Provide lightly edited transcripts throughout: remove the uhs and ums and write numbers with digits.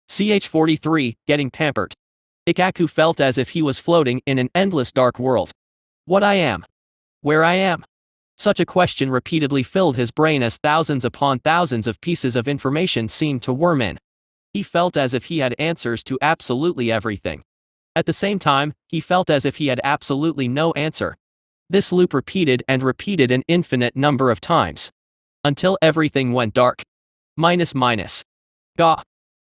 CH-43, getting pampered. Ikaku felt as if he was floating in an endless dark world. What I am? Where I am? Such a question repeatedly filled his brain as thousands upon thousands of pieces of information seemed to worm in. He felt as if he had answers to absolutely everything. At the same time, he felt as if he had absolutely no answer. This loop repeated and repeated an infinite number of times. Until everything went dark. Gah.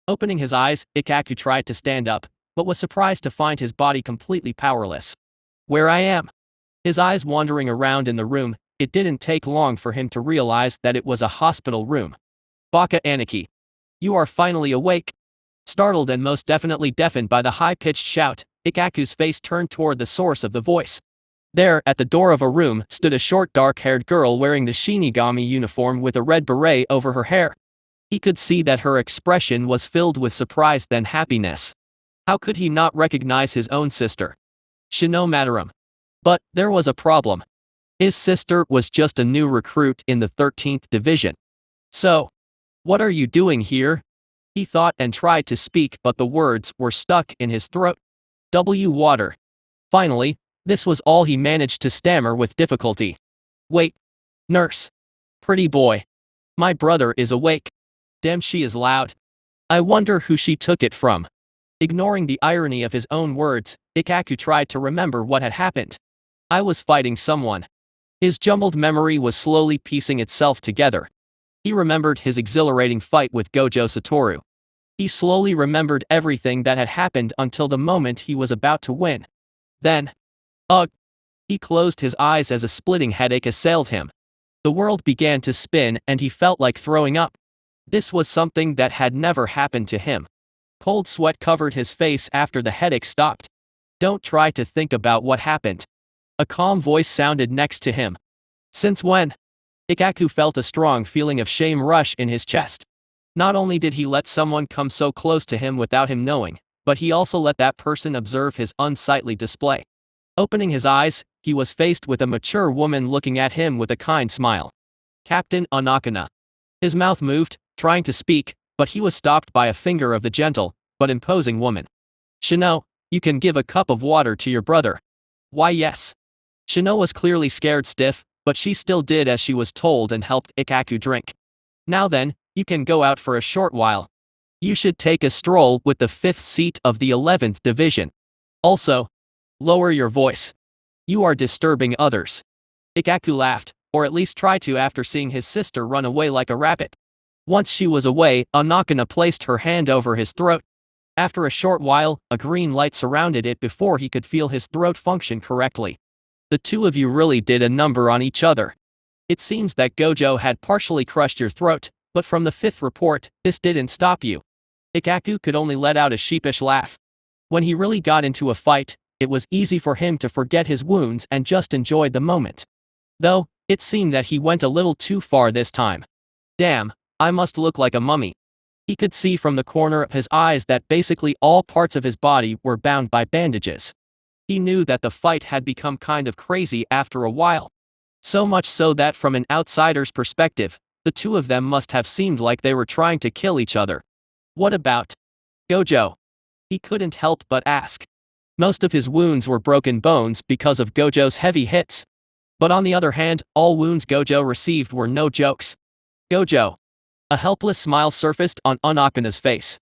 Opening his eyes, Ikaku tried to stand up, but was surprised to find his body completely powerless. Where I am? His eyes wandering around in the room, it didn't take long for him to realize that it was a hospital room. Baka Aniki. You are finally awake. Startled and most definitely deafened by the high-pitched shout, Ikaku's face turned toward the source of the voice. There, at the door of a room, stood a short dark-haired girl wearing the Shinigami uniform with a red beret over her hair. He could see that her expression was filled with surprise then happiness. How could he not recognize his own sister? Shino Mataram. But, there was a problem. His sister was just a new recruit in the 13th Division. So, what are you doing here? He thought and tried to speak but the words were stuck in his throat. Water. Finally, this was all he managed to stammer with difficulty. Wait. Nurse. Pretty boy. My brother is awake. Damn, she is loud. I wonder who she took it from. Ignoring the irony of his own words, Ikaku tried to remember what had happened. I was fighting someone. His jumbled memory was slowly piecing itself together. He remembered his exhilarating fight with Gojo Satoru. He slowly remembered everything that had happened until the moment he was about to win. Then, ugh! He closed his eyes as a splitting headache assailed him. The world began to spin and he felt like throwing up. This was something that had never happened to him. Cold sweat covered his face after the headache stopped. Don't try to think about what happened. A calm voice sounded next to him. Since when? Ikaku felt a strong feeling of shame rush in his chest. Not only did he let someone come so close to him without him knowing, but he also let that person observe his unsightly display. Opening his eyes, he was faced with a mature woman looking at him with a kind smile. Captain Onakana. His mouth moved, trying to speak, but he was stopped by a finger of the gentle, but imposing woman. Shino, you can give a cup of water to your brother. Why yes. Shino was clearly scared stiff, but she still did as she was told and helped Ikaku drink. Now then, you can go out for a short while. You should take a stroll with the 5th seat of the 11th Division. Also, lower your voice. You are disturbing others. Ikaku laughed, or at least tried to after seeing his sister run away like a rabbit. Once she was away, Onakana placed her hand over his throat. After a short while, a green light surrounded it before he could feel his throat function correctly. The two of you really did a number on each other. It seems that Gojo had partially crushed your throat, but from the 5th report, this didn't stop you. Ikaku could only let out a sheepish laugh. When he really got into a fight, it was easy for him to forget his wounds and just enjoy the moment. Though, it seemed that he went a little too far this time. Damn, I must look like a mummy. He could see from the corner of his eyes that basically all parts of his body were bound by bandages. He knew that the fight had become kind of crazy after a while. So much so that from an outsider's perspective, the two of them must have seemed like they were trying to kill each other. What about Gojo? He couldn't help but ask. Most of his wounds were broken bones because of Gojo's heavy hits. But on the other hand, all wounds Gojo received were no jokes. Gojo. A helpless smile surfaced on Onakana's face.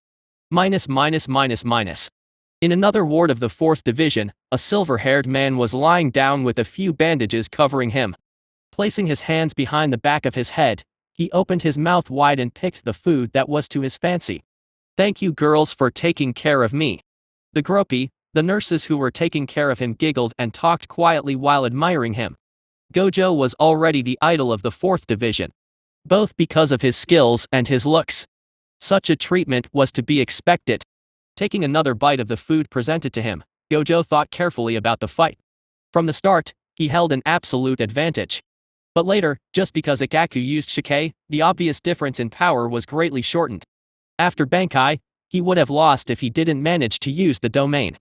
In another ward of the 4th Division, a silver-haired man was lying down with a few bandages covering him. Placing his hands behind the back of his head, he opened his mouth wide and picked the food that was to his fancy. Thank you girls for taking care of me. The gropey, the nurses who were taking care of him giggled and talked quietly while admiring him. Gojo was already the idol of the 4th Division. Both because of his skills and his looks. Such a treatment was to be expected. Taking another bite of the food presented to him, Gojo thought carefully about the fight. From the start, he held an absolute advantage. But later, just because Ikaku used shikai, the obvious difference in power was greatly shortened. After Bankai, he would have lost if he didn't manage to use the domain.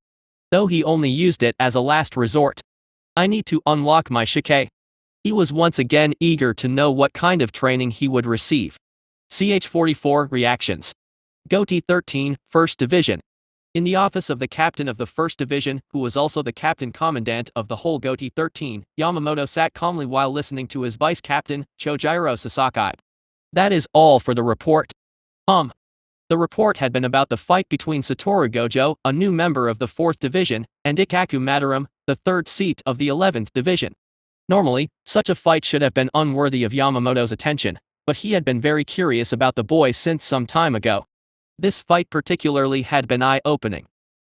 Though he only used it as a last resort. I need to unlock my shikai. He was once again eager to know what kind of training he would receive. CH-44 reactions. GOTY 13, 1st Division. In the office of the captain of the 1st Division, who was also the captain commandant of the whole GOTY 13, Yamamoto sat calmly while listening to his vice captain, Chojiro Sasaki. That is all for the report. The report had been about the fight between SATORU Gojo, a new member of the 4th Division, and Ikaku Madaram, the 3rd seat of the 11th Division. Normally, such a fight should have been unworthy of Yamamoto's attention, but he had been very curious about the boy since some time ago. This fight particularly had been eye-opening.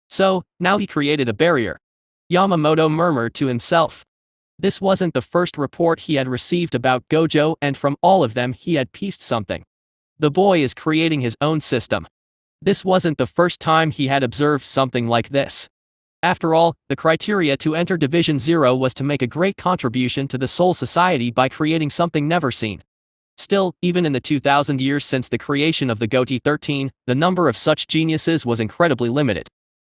So, now he created a barrier. Yamamoto murmured to himself. This wasn't the first report he had received about Gojo, and from all of them he had pieced something. The boy is creating his own system. This wasn't the first time he had observed something like this. After all, the criteria to enter Division 0 was to make a great contribution to the Soul Society by creating something never seen. Still, even in the 2000 years since the creation of the GOTY 13, the number of such geniuses was incredibly limited.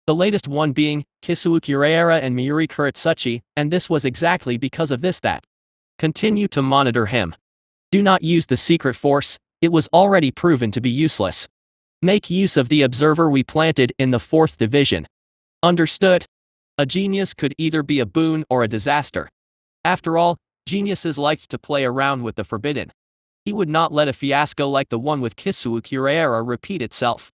The latest one being Kisuo Kirayara and Mayuri Kuretsuchi, and this was exactly because of this that. Continue to monitor him. Do not use the secret force, it was already proven to be useless. Make use of the observer we planted in the 4th Division. Understood? A genius could either be a boon or a disaster. After all, geniuses liked to play around with the forbidden. He would not let a fiasco like the one with Kisuo Kirayara repeat itself.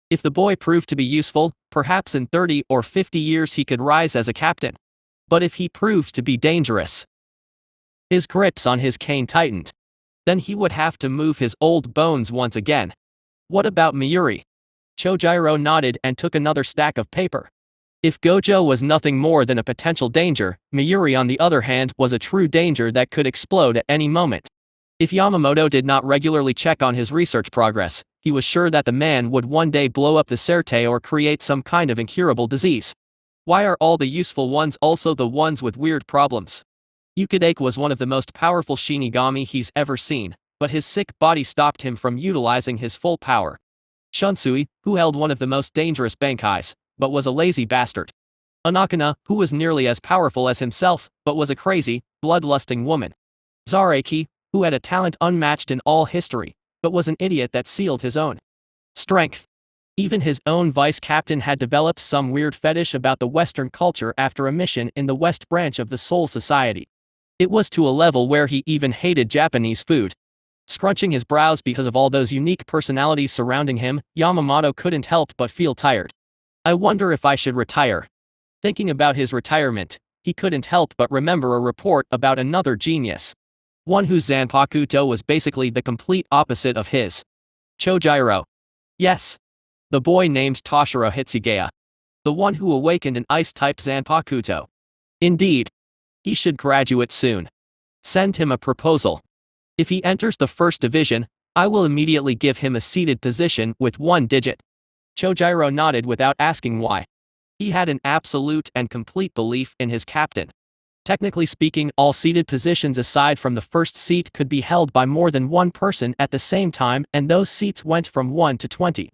If the boy proved to be useful, perhaps in 30 or 50 years he could rise as a captain. But if he proved to be dangerous, his grips on his cane tightened. Then he would have to move his old bones once again. What about Mayuri? Chojiro nodded and took another stack of paper. If Gojo was nothing more than a potential danger, Mayuri on the other hand was a true danger that could explode at any moment. If Yamamoto did not regularly check on his research progress, he was sure that the man would one day blow up the Serte or create some kind of incurable disease. Why are all the useful ones also the ones with weird problems? Ukidake was one of the most powerful Shinigami he's ever seen, but his sick body stopped him from utilizing his full power. Shunsui, who held one of the most dangerous Bankais, but was a lazy bastard. Anakana, who was nearly as powerful as himself, but was a crazy, bloodlusting woman. Zareki, who had a talent unmatched in all history, but was an idiot that sealed his own strength. Even his own vice captain had developed some weird fetish about the Western culture after a mission in the West branch of the Soul Society. It was to a level where he even hated Japanese food. Scrunching his brows because of all those unique personalities surrounding him, Yamamoto couldn't help but feel tired. I wonder if I should retire. Thinking about his retirement, he couldn't help but remember a report about another genius. One whose Zanpakuto was basically the complete opposite of his. Chojiro. Yes. The boy named Toshiro Hitsugaya. The one who awakened an ice-type Zanpakuto. Indeed. He should graduate soon. Send him a proposal. If he enters the 1st Division, I will immediately give him a seated position with 1 digit. Chojiro nodded without asking why. He had an absolute and complete belief in his captain. Technically speaking, all seated positions aside from the 1st seat could be held by more than one person at the same time, and those seats went from 1 to 20.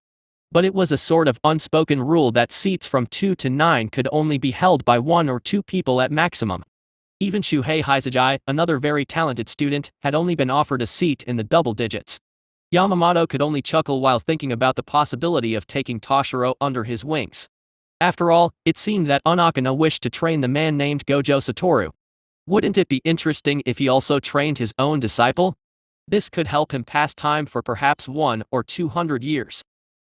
But it was a sort of unspoken rule that seats from 2 to 9 could only be held by 1 or 2 people at maximum. Even Shuhei Hisagi, another very talented student, had only been offered a seat in the double digits. Yamamoto could only chuckle while thinking about the possibility of taking Toshiro under his wings. After all, it seemed that Anakana wished to train the man named Gojo Satoru. Wouldn't it be interesting if he also trained his own disciple? This could help him pass time for perhaps 1 or 200 years.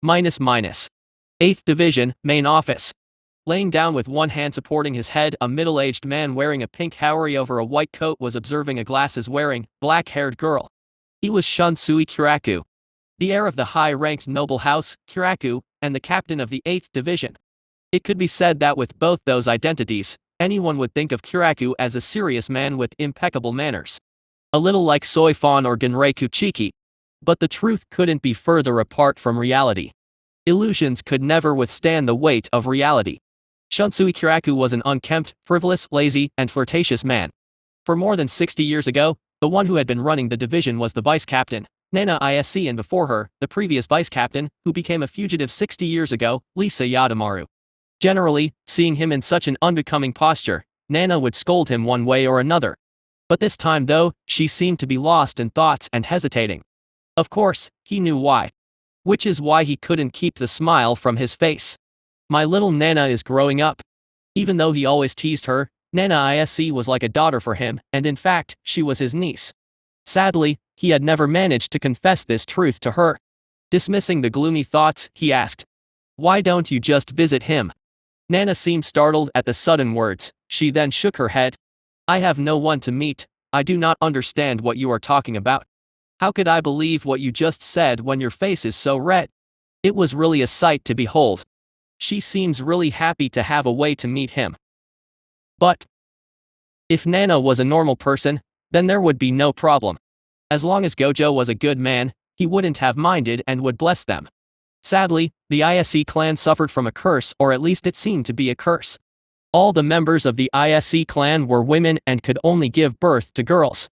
Minus. 8th Division, Main Office. Laying down with one hand supporting his head, a middle-aged man wearing a pink haori over a white coat was observing a glasses-wearing, black-haired girl. He was Shunsui Kiraku, the heir of the high-ranked noble house, Kiraku, and the captain of the 8th Division. It could be said that with both those identities, anyone would think of Kiraku as a serious man with impeccable manners. A little like Soifon or Genrei Kuchiki. But the truth couldn't be further apart from reality. Illusions could never withstand the weight of reality. Shunsui Kiraku was an unkempt, frivolous, lazy, and flirtatious man. For more than 60 years ago, the one who had been running the division was the vice captain, Nana Isc, and before her, the previous vice captain, who became a fugitive 60 years ago, Lisa Yadamaru. Generally, seeing him in such an unbecoming posture, Nana would scold him one way or another. But this time though, she seemed to be lost in thoughts and hesitating. Of course, he knew why. which is why he couldn't keep the smile from his face. My little Nana is growing up. Even though he always teased her, Nana Isc was like a daughter for him, and in fact, she was his niece. Sadly, he had never managed to confess this truth to her. Dismissing the gloomy thoughts, he asked, "Why don't you just visit him?" Nana seemed startled at the sudden words. She then shook her head. "I have no one to meet. I do not understand what you are talking about. How could I believe what you just said when your face is so red?" It was really a sight to behold. She seems really happy to have a way to meet him. But if Nana was a normal person, then there would be no problem. As long as Gojo was a good man, he wouldn't have minded and would bless them. Sadly, the ISC clan suffered from a curse, or at least it seemed to be a curse. All the members of the ISC clan were women and could only give birth to girls.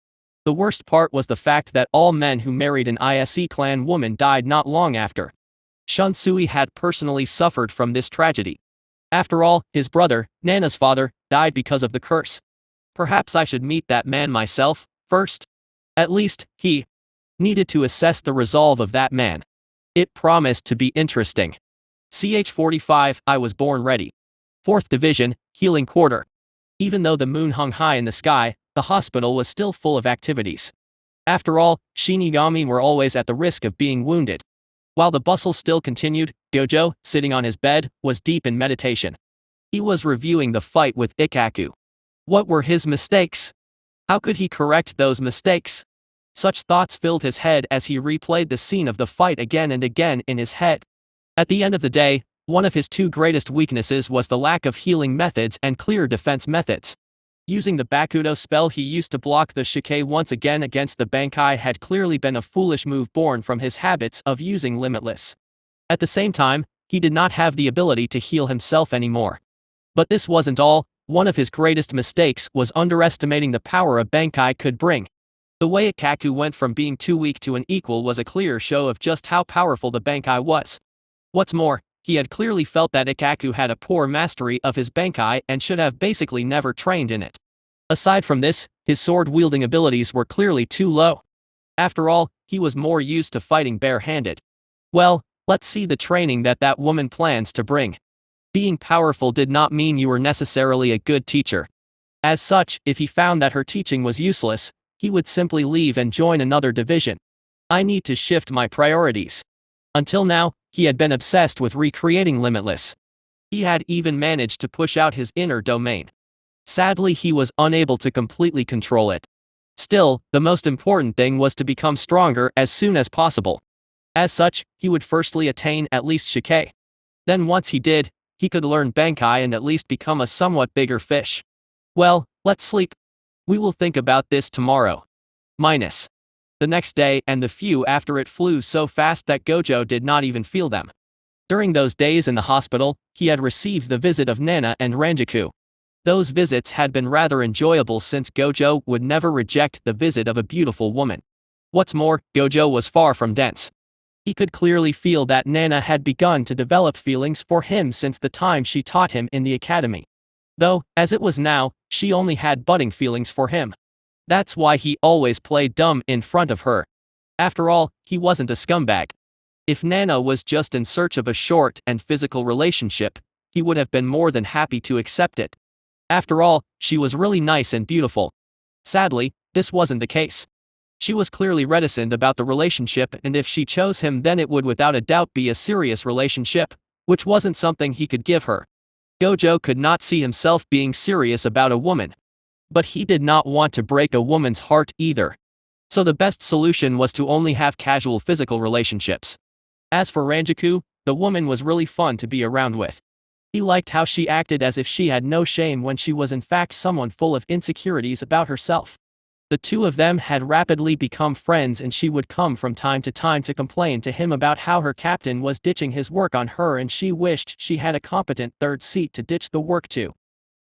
The worst part was the fact that all men who married an ISC clan woman died not long after. Shunsui had personally suffered from this tragedy. After all, his brother, Nana's father, died because of the curse. Perhaps I should meet that man myself, first. At least, he needed to assess the resolve of that man. It promised to be interesting. CH-45, I was born ready. 4th Division, Healing Quarter. Even though the moon hung high in the sky, the hospital was still full of activities. After all, Shinigami were always at the risk of being wounded. While the bustle still continued, Gojo, sitting on his bed, was deep in meditation. He was reviewing the fight with Ikaku. What were his mistakes? How could he correct those mistakes? Such thoughts filled his head as he replayed the scene of the fight again and again in his head. At the end of the day, one of his two greatest weaknesses was the lack of healing methods and clear defense methods. Using the Bakudo spell he used to block the shikai once again against the Bankai had clearly been a foolish move born from his habits of using Limitless. At the same time, he did not have the ability to heal himself anymore. But this wasn't all. One of his greatest mistakes was underestimating the power a Bankai could bring. The way Ikaku went from being too weak to an equal was a clear show of just how powerful the Bankai was. What's more, he had clearly felt that Ikaku had a poor mastery of his Bankai and should have basically never trained in it. Aside from this, his sword-wielding abilities were clearly too low. After all, he was more used to fighting bare-handed. Well, let's see the training that woman plans to bring. Being powerful did not mean you were necessarily a good teacher. As such, if he found that her teaching was useless, he would simply leave and join another division. I need to shift my priorities. Until now, he had been obsessed with recreating Limitless. He had even managed to push out his inner domain. Sadly, he was unable to completely control it. Still, the most important thing was to become stronger as soon as possible. As such, he would firstly attain at least shikai. Then once he did, he could learn Bankai and at least become a somewhat bigger fish. Well, let's sleep. We will think about this tomorrow. Minus. The next day and the few after it flew so fast that Gojo did not even feel them. During those days in the hospital, he had received the visit of Nana and Ranjaku. Those visits had been rather enjoyable since Gojo would never reject the visit of a beautiful woman. What's more, Gojo was far from dense. He could clearly feel that Nana had begun to develop feelings for him since the time she taught him in the academy. Though, as it was now, she only had budding feelings for him. That's why he always played dumb in front of her. After all, he wasn't a scumbag. If Nana was just in search of a short and physical relationship, he would have been more than happy to accept it. After all, she was really nice and beautiful. Sadly, this wasn't the case. She was clearly reticent about the relationship, and if she chose him then it would without a doubt be a serious relationship, which wasn't something he could give her. Gojo could not see himself being serious about a woman. But he did not want to break a woman's heart either. So the best solution was to only have casual physical relationships. As for Ranjaku, the woman was really fun to be around with. He liked how she acted as if she had no shame when she was in fact someone full of insecurities about herself. The two of them had rapidly become friends, and she would come from time to complain to him about how her captain was ditching his work on her and she wished she had a competent third seat to ditch the work to.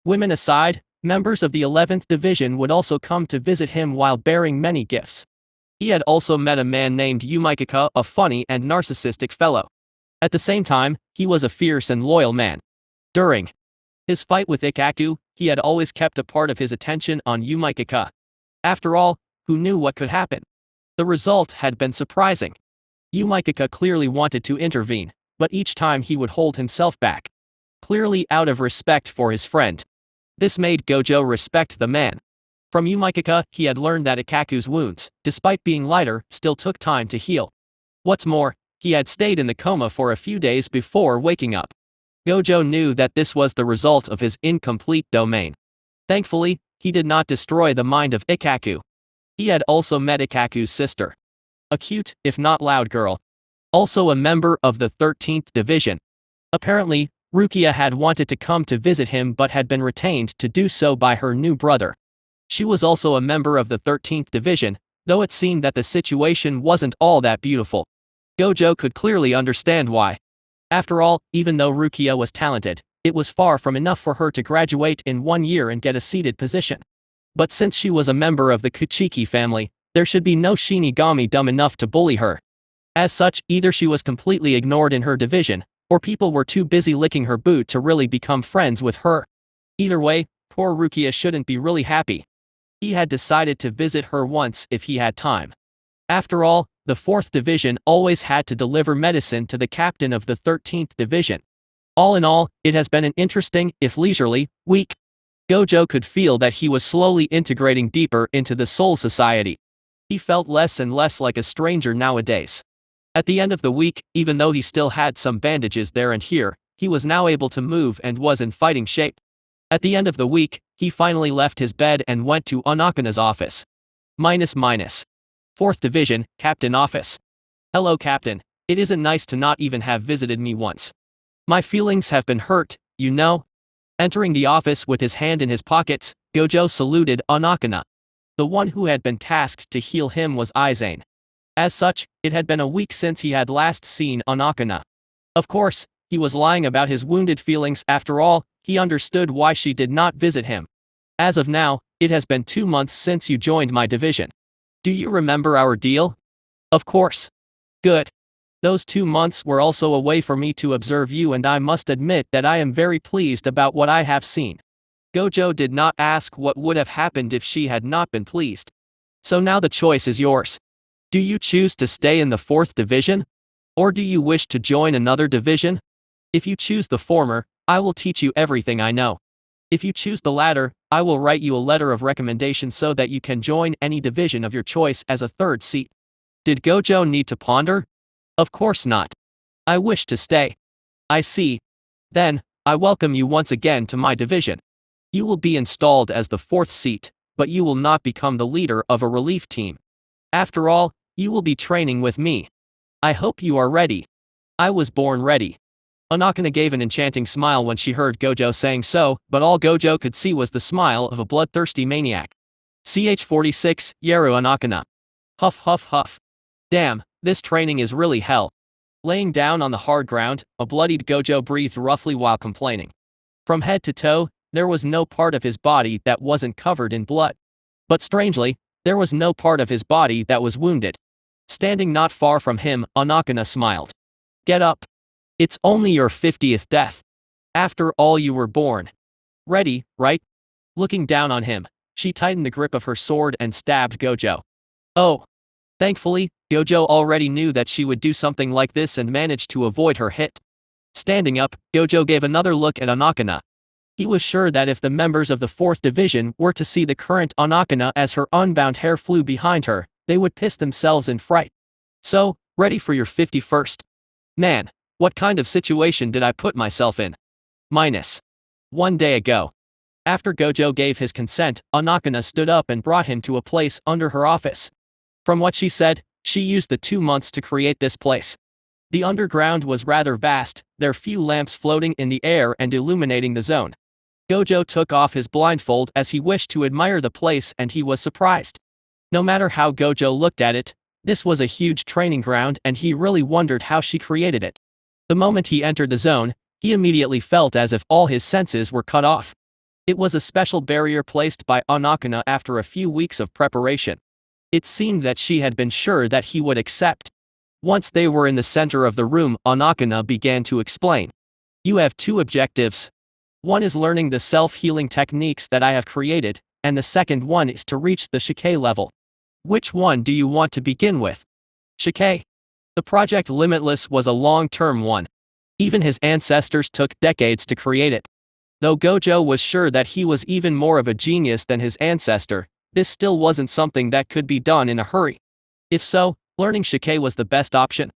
Women aside, members of the 11th Division would also come to visit him while bearing many gifts. He had also met a man named Yamamoto, a funny and narcissistic fellow. At the same time, he was a fierce and loyal man. During his fight with Ikaku, he had always kept a part of his attention on Yamamoto. After all, who knew what could happen? The result had been surprising. Yumikika clearly wanted to intervene, but each time he would hold himself back. Clearly out of respect for his friend. This made Gojo respect the man. From Yumikika, he had learned that Ikaku's wounds, despite being lighter, still took time to heal. What's more, he had stayed in the coma for a few days before waking up. Gojo knew that this was the result of his incomplete domain. Thankfully, he did not destroy the mind of Ikaku. He had also met Ikaku's sister. A cute, if not loud girl. Also a member of the 13th Division. Apparently, Rukia had wanted to come to visit him but had been retained to do so by her new brother. She was also a member of the 13th Division, though it seemed that the situation wasn't all that beautiful. Gojo could clearly understand why. After all, even though Rukia was talented, it was far from enough for her to graduate in 1 year and get a seated position. But since she was a member of the Kuchiki family, there should be no Shinigami dumb enough to bully her. As such, either she was completely ignored in her division, or people were too busy licking her boot to really become friends with her. Either way, poor Rukia shouldn't be really happy. He had decided to visit her once if he had time. After all, the 4th Division always had to deliver medicine to the captain of the 13th Division. All in all, it has been an interesting, if leisurely, week. Gojo could feel that he was slowly integrating deeper into the Soul Society. He felt less and less like a stranger nowadays. At the end of the week, even though he still had some bandages there and here, he was now able to move and was in fighting shape. At the end of the week, he finally left his bed and went to Onakana's office. -- 4th Division, Captain Office. Hello Captain, it isn't nice to not even have visited me once. My feelings have been hurt, you know. Entering the office with his hand in his pockets, Gojo saluted Onakana. The one who had been tasked to heal him was Izane. As such, it had been a week since he had last seen Onakana. Of course, he was lying about his wounded feelings. After all, he understood why she did not visit him. As of now, it has been 2 months since you joined my division. Do you remember our deal? Of course. Good. Those 2 months were also a way for me to observe you, and I must admit that I am very pleased about what I have seen. Gojo did not ask what would have happened if she had not been pleased. So now the choice is yours. Do you choose to stay in the 4th Division? Or do you wish to join another division? If you choose the former, I will teach you everything I know. If you choose the latter, I will write you a letter of recommendation so that you can join any division of your choice as a 3rd seat. Did Gojo need to ponder? Of course not. I wish to stay. I see. Then, I welcome you once again to my division. You will be installed as the 4th seat, but you will not become the leader of a relief team. After all, you will be training with me. I hope you are ready. I was born ready. Onakana gave an enchanting smile when she heard Gojo saying so, but all Gojo could see was the smile of a bloodthirsty maniac. CH-46, Yaru Onakana. Huff huff huff. Damn, this training is really hell. Laying down on the hard ground, a bloodied Gojo breathed roughly while complaining. From head to toe, there was no part of his body that wasn't covered in blood. But strangely, there was no part of his body that was wounded. Standing not far from him, Onakana smiled. Get up. It's only your 50th death. After all, you were born ready, right? Looking down on him, she tightened the grip of her sword and stabbed Gojo. Oh. Thankfully, Gojo already knew that she would do something like this and managed to avoid her hit. Standing up, Gojo gave another look at Onakana. He was sure that if the members of the 4th Division were to see the current Onakana as her unbound hair flew behind her, they would piss themselves in fright. So, ready for your 51st? Man, what kind of situation did I put myself in? -1 day ago. After Gojo gave his consent, Onakana stood up and brought him to a place under her office. From what she said, she used the 2 months to create this place. The underground was rather vast, there few lamps floating in the air and illuminating the zone. Gojo took off his blindfold as he wished to admire the place, and he was surprised. No matter how Gojo looked at it, this was a huge training ground, and he really wondered how she created it. The moment he entered the zone, he immediately felt as if all his senses were cut off. It was a special barrier placed by Onakana after a few weeks of preparation. It seemed that she had been sure that he would accept. Once they were in the center of the room, Onakana began to explain. You have 2 objectives. One is learning the self-healing techniques that I have created, and the second one is to reach the shikai level. Which one do you want to begin with? Shikai. The Project Limitless was a long-term one. Even his ancestors took decades to create it. Though Gojo was sure that he was even more of a genius than his ancestor, this still wasn't something that could be done in a hurry. If so, learning shikai was the best option.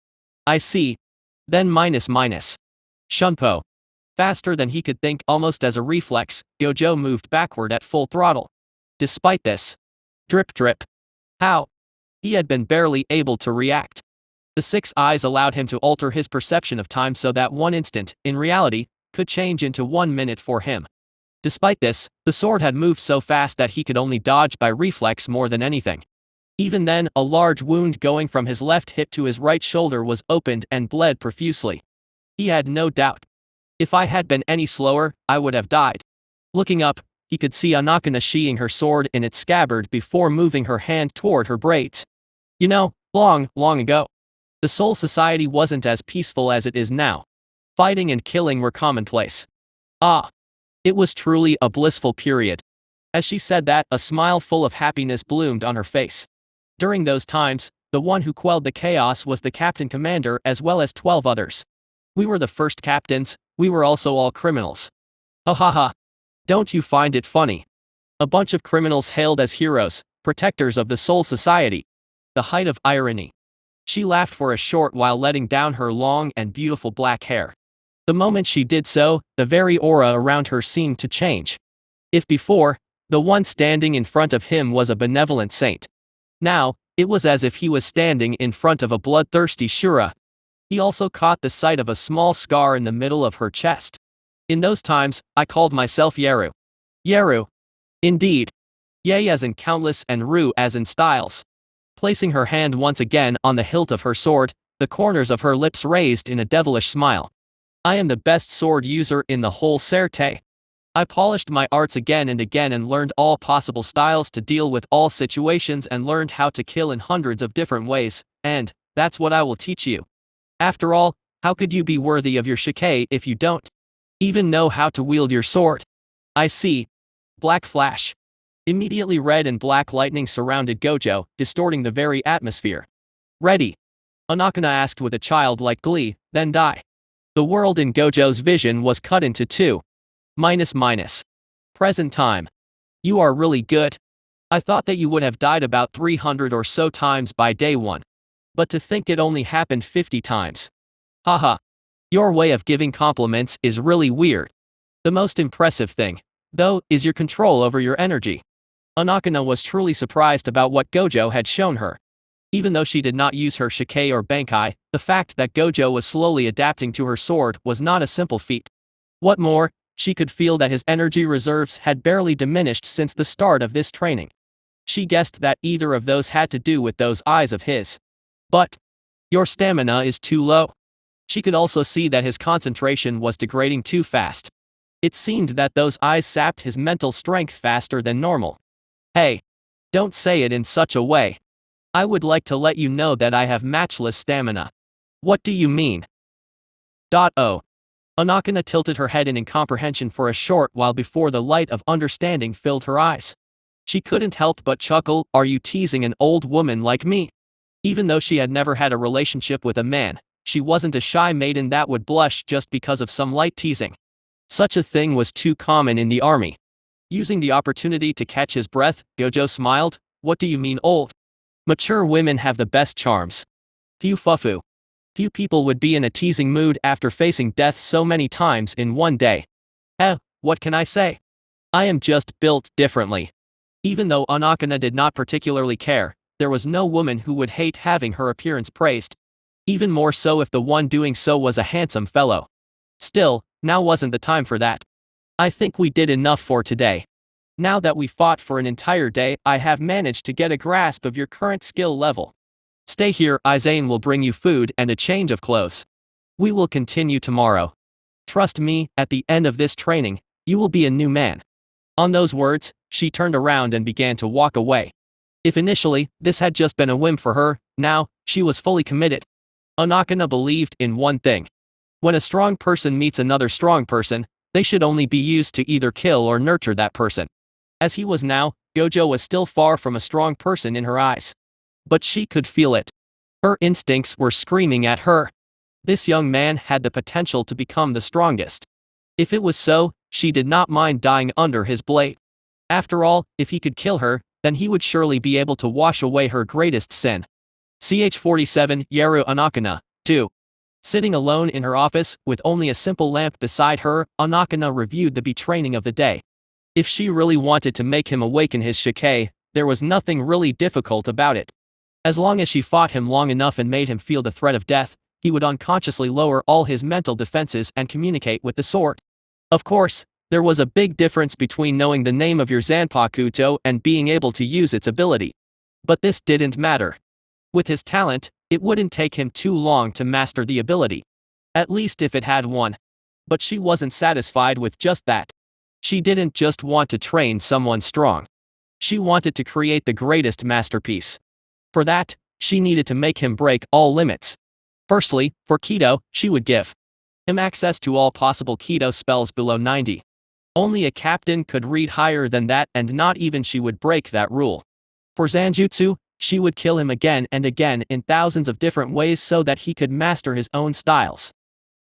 I see. Then minus. Shunpo. Faster than he could think, almost as a reflex, Gojo moved backward at full throttle. Despite this. Drip. How? He had been barely able to react. The 6 eyes allowed him to alter his perception of time so that 1 instant, in reality, could change into 1 minute for him. Despite this, the sword had moved so fast that he could only dodge by reflex more than anything. Even then, a large wound going from his left hip to his right shoulder was opened and bled profusely. He had no doubt. If I had been any slower, I would have died. Looking up, he could see Anakana sheathing her sword in its scabbard before moving her hand toward her braids. You know, long ago. The Soul Society wasn't as peaceful as it is now. Fighting and killing were commonplace. Ah! It was truly a blissful period. As she said that, a smile full of happiness bloomed on her face. During those times, the one who quelled the chaos was the captain commander as well as 12 others. We were the first captains, we were also all criminals. Ha. Don't you find it funny? A bunch of criminals hailed as heroes, protectors of the Soul Society. The height of irony. She laughed for a short while letting down her long and beautiful black hair. The moment she did so, the very aura around her seemed to change. If before, the one standing in front of him was a benevolent saint. Now, it was as if he was standing in front of a bloodthirsty Shura. He also caught the sight of a small scar in the middle of her chest. In those times, I called myself Yaru. Yaru. Indeed. Yay as in countless and Ru as in styles. Placing her hand once again on the hilt of her sword, the corners of her lips raised in a devilish smile. I am the best sword user in the whole Serte. I polished my arts again and again and learned all possible styles to deal with all situations and learned how to kill in hundreds of different ways, and that's what I will teach you. After all, how could you be worthy of your shikai if you don't even know how to wield your sword? I see. Black flash. Immediately red and black lightning surrounded Gojo, distorting the very atmosphere. Ready? Anakana asked with a childlike glee, then die. The world in Gojo's vision was cut into 2. Minus. Present time. You are really good. I thought that you would have died about 300 or so times by day 1. But to think it only happened 50 times. Haha. Your way of giving compliments is really weird. The most impressive thing, though, is your control over your energy. Anakana was truly surprised about what Gojo had shown her. Even though she did not use her shikai or bankai, the fact that Gojo was slowly adapting to her sword was not a simple feat. What more, she could feel that his energy reserves had barely diminished since the start of this training. She guessed that either of those had to do with those eyes of his. But your stamina is too low. She could also see that his concentration was degrading too fast. It seemed that those eyes sapped his mental strength faster than normal. Hey. Don't say it in such a way. I would like to let you know that I have matchless stamina. What do you mean? Oh. Anakana tilted her head in incomprehension for a short while before the light of understanding filled her eyes. She couldn't help but chuckle. Are you teasing an old woman like me? Even though she had never had a relationship with a man, she wasn't a shy maiden that would blush just because of some light teasing. Such a thing was too common in the army. Using the opportunity to catch his breath, Gojo smiled. What do you mean old? Mature women have the best charms. Few people would be in a teasing mood after facing death so many times in one day. What can I say? I am just built differently. Even though Anakana did not particularly care, there was no woman who would hate having her appearance praised. Even more so if the one doing so was a handsome fellow. Still, now wasn't the time for that. I think we did enough for today. Now that we fought for an entire day, I have managed to get a grasp of your current skill level. Stay here, Izane will bring you food and a change of clothes. We will continue tomorrow. Trust me, at the end of this training, you will be a new man. On those words, she turned around and began to walk away. If initially, this had just been a whim for her, now, she was fully committed. Anakana believed in one thing. When a strong person meets another strong person, they should only be used to either kill or nurture that person. As he was now, Gojo was still far from a strong person in her eyes. But she could feel it. Her instincts were screaming at her. This young man had the potential to become the strongest. If it was so, she did not mind dying under his blade. After all, if he could kill her, then he would surely be able to wash away her greatest sin. Ch47 Yaru Anakana, 2. Sitting alone in her office, with only a simple lamp beside her, Anakana reviewed the betraying of the day. If she really wanted to make him awaken his shikai, there was nothing really difficult about it. As long as she fought him long enough and made him feel the threat of death, he would unconsciously lower all his mental defenses and communicate with the sword. Of course, there was a big difference between knowing the name of your Zanpakuto and being able to use its ability. But this didn't matter. With his talent, it wouldn't take him too long to master the ability. At least if it had one. But she wasn't satisfied with just that. She didn't just want to train someone strong. She wanted to create the greatest masterpiece. For that, she needed to make him break all limits. Firstly, for Kido, she would give him access to all possible Kido spells below 90. Only a captain could read higher than that, and not even she would break that rule. For Zanjutsu, she would kill him again and again in thousands of different ways so that he could master his own styles.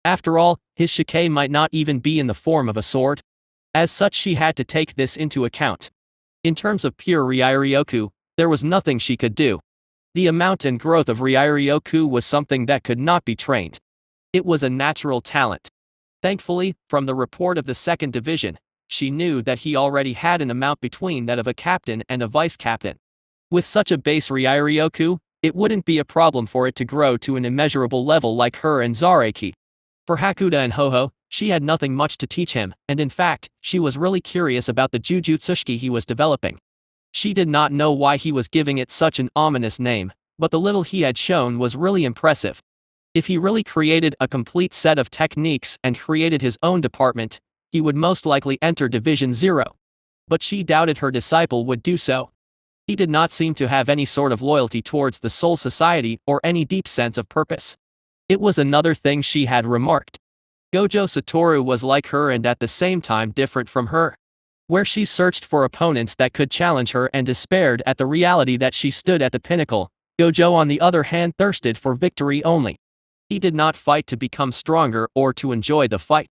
After all, his shikai might not even be in the form of a sword. As such, she had to take this into account. In terms of pure Ryairyoku, there was nothing she could do. The amount and growth of Ryairyoku was something that could not be trained. It was a natural talent. Thankfully, from the report of the 2nd Division, she knew that he already had an amount between that of a captain and a vice-captain. With such a base Ryairyoku, it wouldn't be a problem for it to grow to an immeasurable level like her and Zareki. For Hakuda and Hoho, she had nothing much to teach him, and in fact, she was really curious about the Jujutsushiki he was developing. She did not know why he was giving it such an ominous name, but the little he had shown was really impressive. If he really created a complete set of techniques and created his own department, he would most likely enter Division 0. But she doubted her disciple would do so. He did not seem to have any sort of loyalty towards the Soul Society or any deep sense of purpose. It was another thing she had remarked. Gojo Satoru was like her and at the same time different from her. Where she searched for opponents that could challenge her and despaired at the reality that she stood at the pinnacle, Gojo on the other hand thirsted for victory only. He did not fight to become stronger or to enjoy the fight.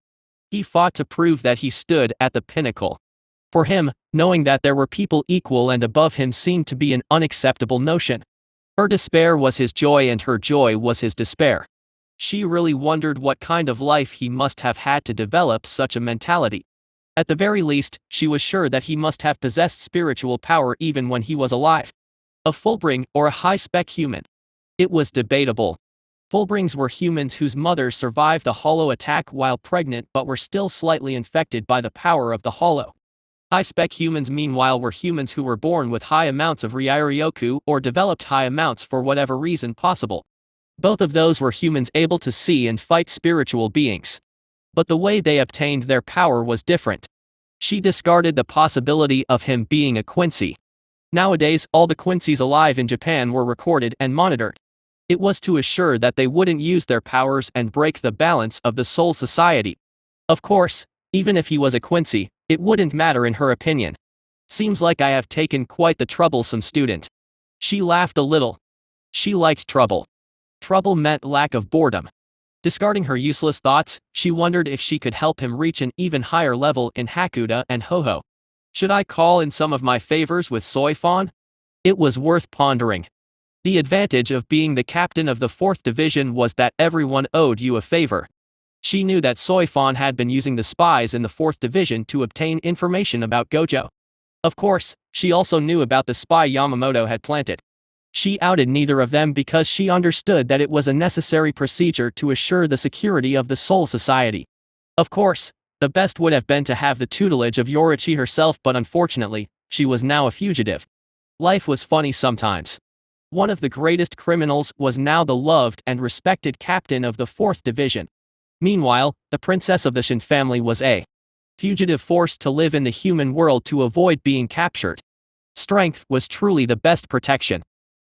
He fought to prove that he stood at the pinnacle. For him, knowing that there were people equal and above him seemed to be an unacceptable notion. Her despair was his joy and her joy was his despair. She really wondered what kind of life he must have had to develop such a mentality. At the very least, she was sure that he must have possessed spiritual power even when he was alive. A Fullbring or a high-spec human? It was debatable. Fullbrings were humans whose mothers survived a hollow attack while pregnant but were still slightly infected by the power of the hollow. High-spec humans meanwhile were humans who were born with high amounts of Ryairyoku or developed high amounts for whatever reason possible. Both of those were humans able to see and fight spiritual beings. But the way they obtained their power was different. She discarded the possibility of him being a Quincy. Nowadays, all the Quincy's alive in Japan were recorded and monitored. It was to assure that they wouldn't use their powers and break the balance of the Soul Society. Of course, even if he was a Quincy, it wouldn't matter in her opinion. Seems like I have taken quite the troublesome student. She laughed a little. She liked trouble. Trouble meant lack of boredom. Discarding her useless thoughts, she wondered if she could help him reach an even higher level in Hakuda and Hoho. Should I call in some of my favors with Soifon? It was worth pondering. The advantage of being the captain of the 4th Division was that everyone owed you a favor. She knew that Soifon had been using the spies in the 4th Division to obtain information about Gojo. Of course, she also knew about the spy Yamamoto had planted. She outed neither of them because she understood that it was a necessary procedure to assure the security of the Soul Society. Of course, the best would have been to have the tutelage of Yorichi herself, but unfortunately, she was now a fugitive. Life was funny sometimes. One of the greatest criminals was now the loved and respected captain of the 4th Division. Meanwhile, the princess of the Shin family was a fugitive forced to live in the human world to avoid being captured. Strength was truly the best protection.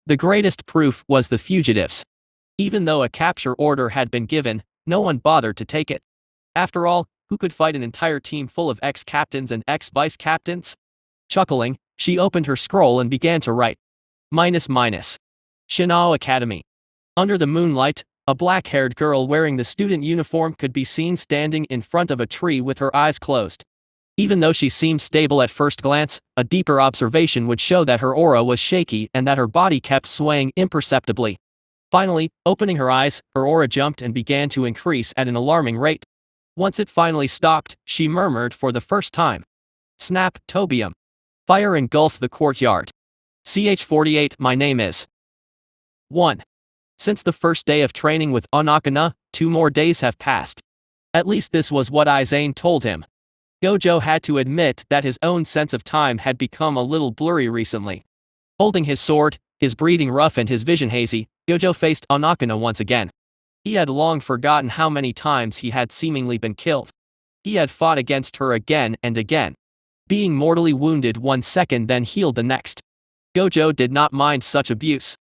The greatest proof was the fugitives. Even though a capture order had been given, no one bothered to take it. After all, who could fight an entire team full of ex-captains and ex-vice-captains? Chuckling, she opened her scroll and began to write. Shinao Academy. Under the moonlight, a black-haired girl wearing the student uniform could be seen standing in front of a tree with her eyes closed. Even though she seemed stable at first glance, a deeper observation would show that her aura was shaky and that her body kept swaying imperceptibly. Finally, opening her eyes, her aura jumped and began to increase at an alarming rate. Once it finally stopped, she murmured for the first time. Snap, Tobium. Fire engulfed the courtyard. CH-48, my name is 1. Since the first day of training with Onakana, 2 more days have passed. At least this was what Izane told him. Gojo had to admit that his own sense of time had become a little blurry recently. Holding his sword, his breathing rough and his vision hazy, Gojo faced Onakana once again. He had long forgotten how many times he had seemingly been killed. He had fought against her again and again, being mortally wounded one second then healed the next. Gojo did not mind such abuse.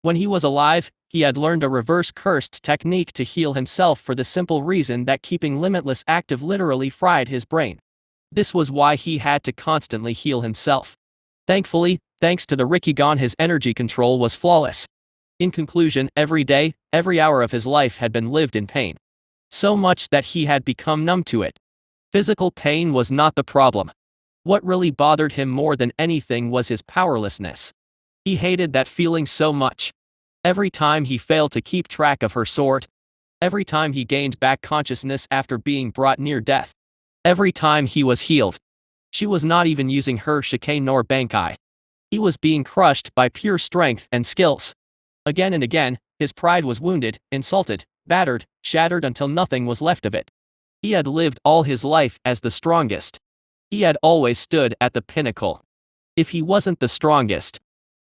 When he was alive, he had learned a reverse cursed technique to heal himself for the simple reason that keeping Limitless active literally fried his brain. This was why he had to constantly heal himself. Thankfully, thanks to the Rikigan, his energy control was flawless. In conclusion, every day, every hour of his life had been lived in pain. So much that he had become numb to it. Physical pain was not the problem. What really bothered him more than anything was his powerlessness. He hated that feeling so much. Every time he failed to keep track of her sword. Every time he gained back consciousness after being brought near death. Every time he was healed. She was not even using her shikai nor bankai. He was being crushed by pure strength and skills. Again and again, his pride was wounded, insulted, battered, shattered until nothing was left of it. He had lived all his life as the strongest. He had always stood at the pinnacle. If he wasn't the strongest,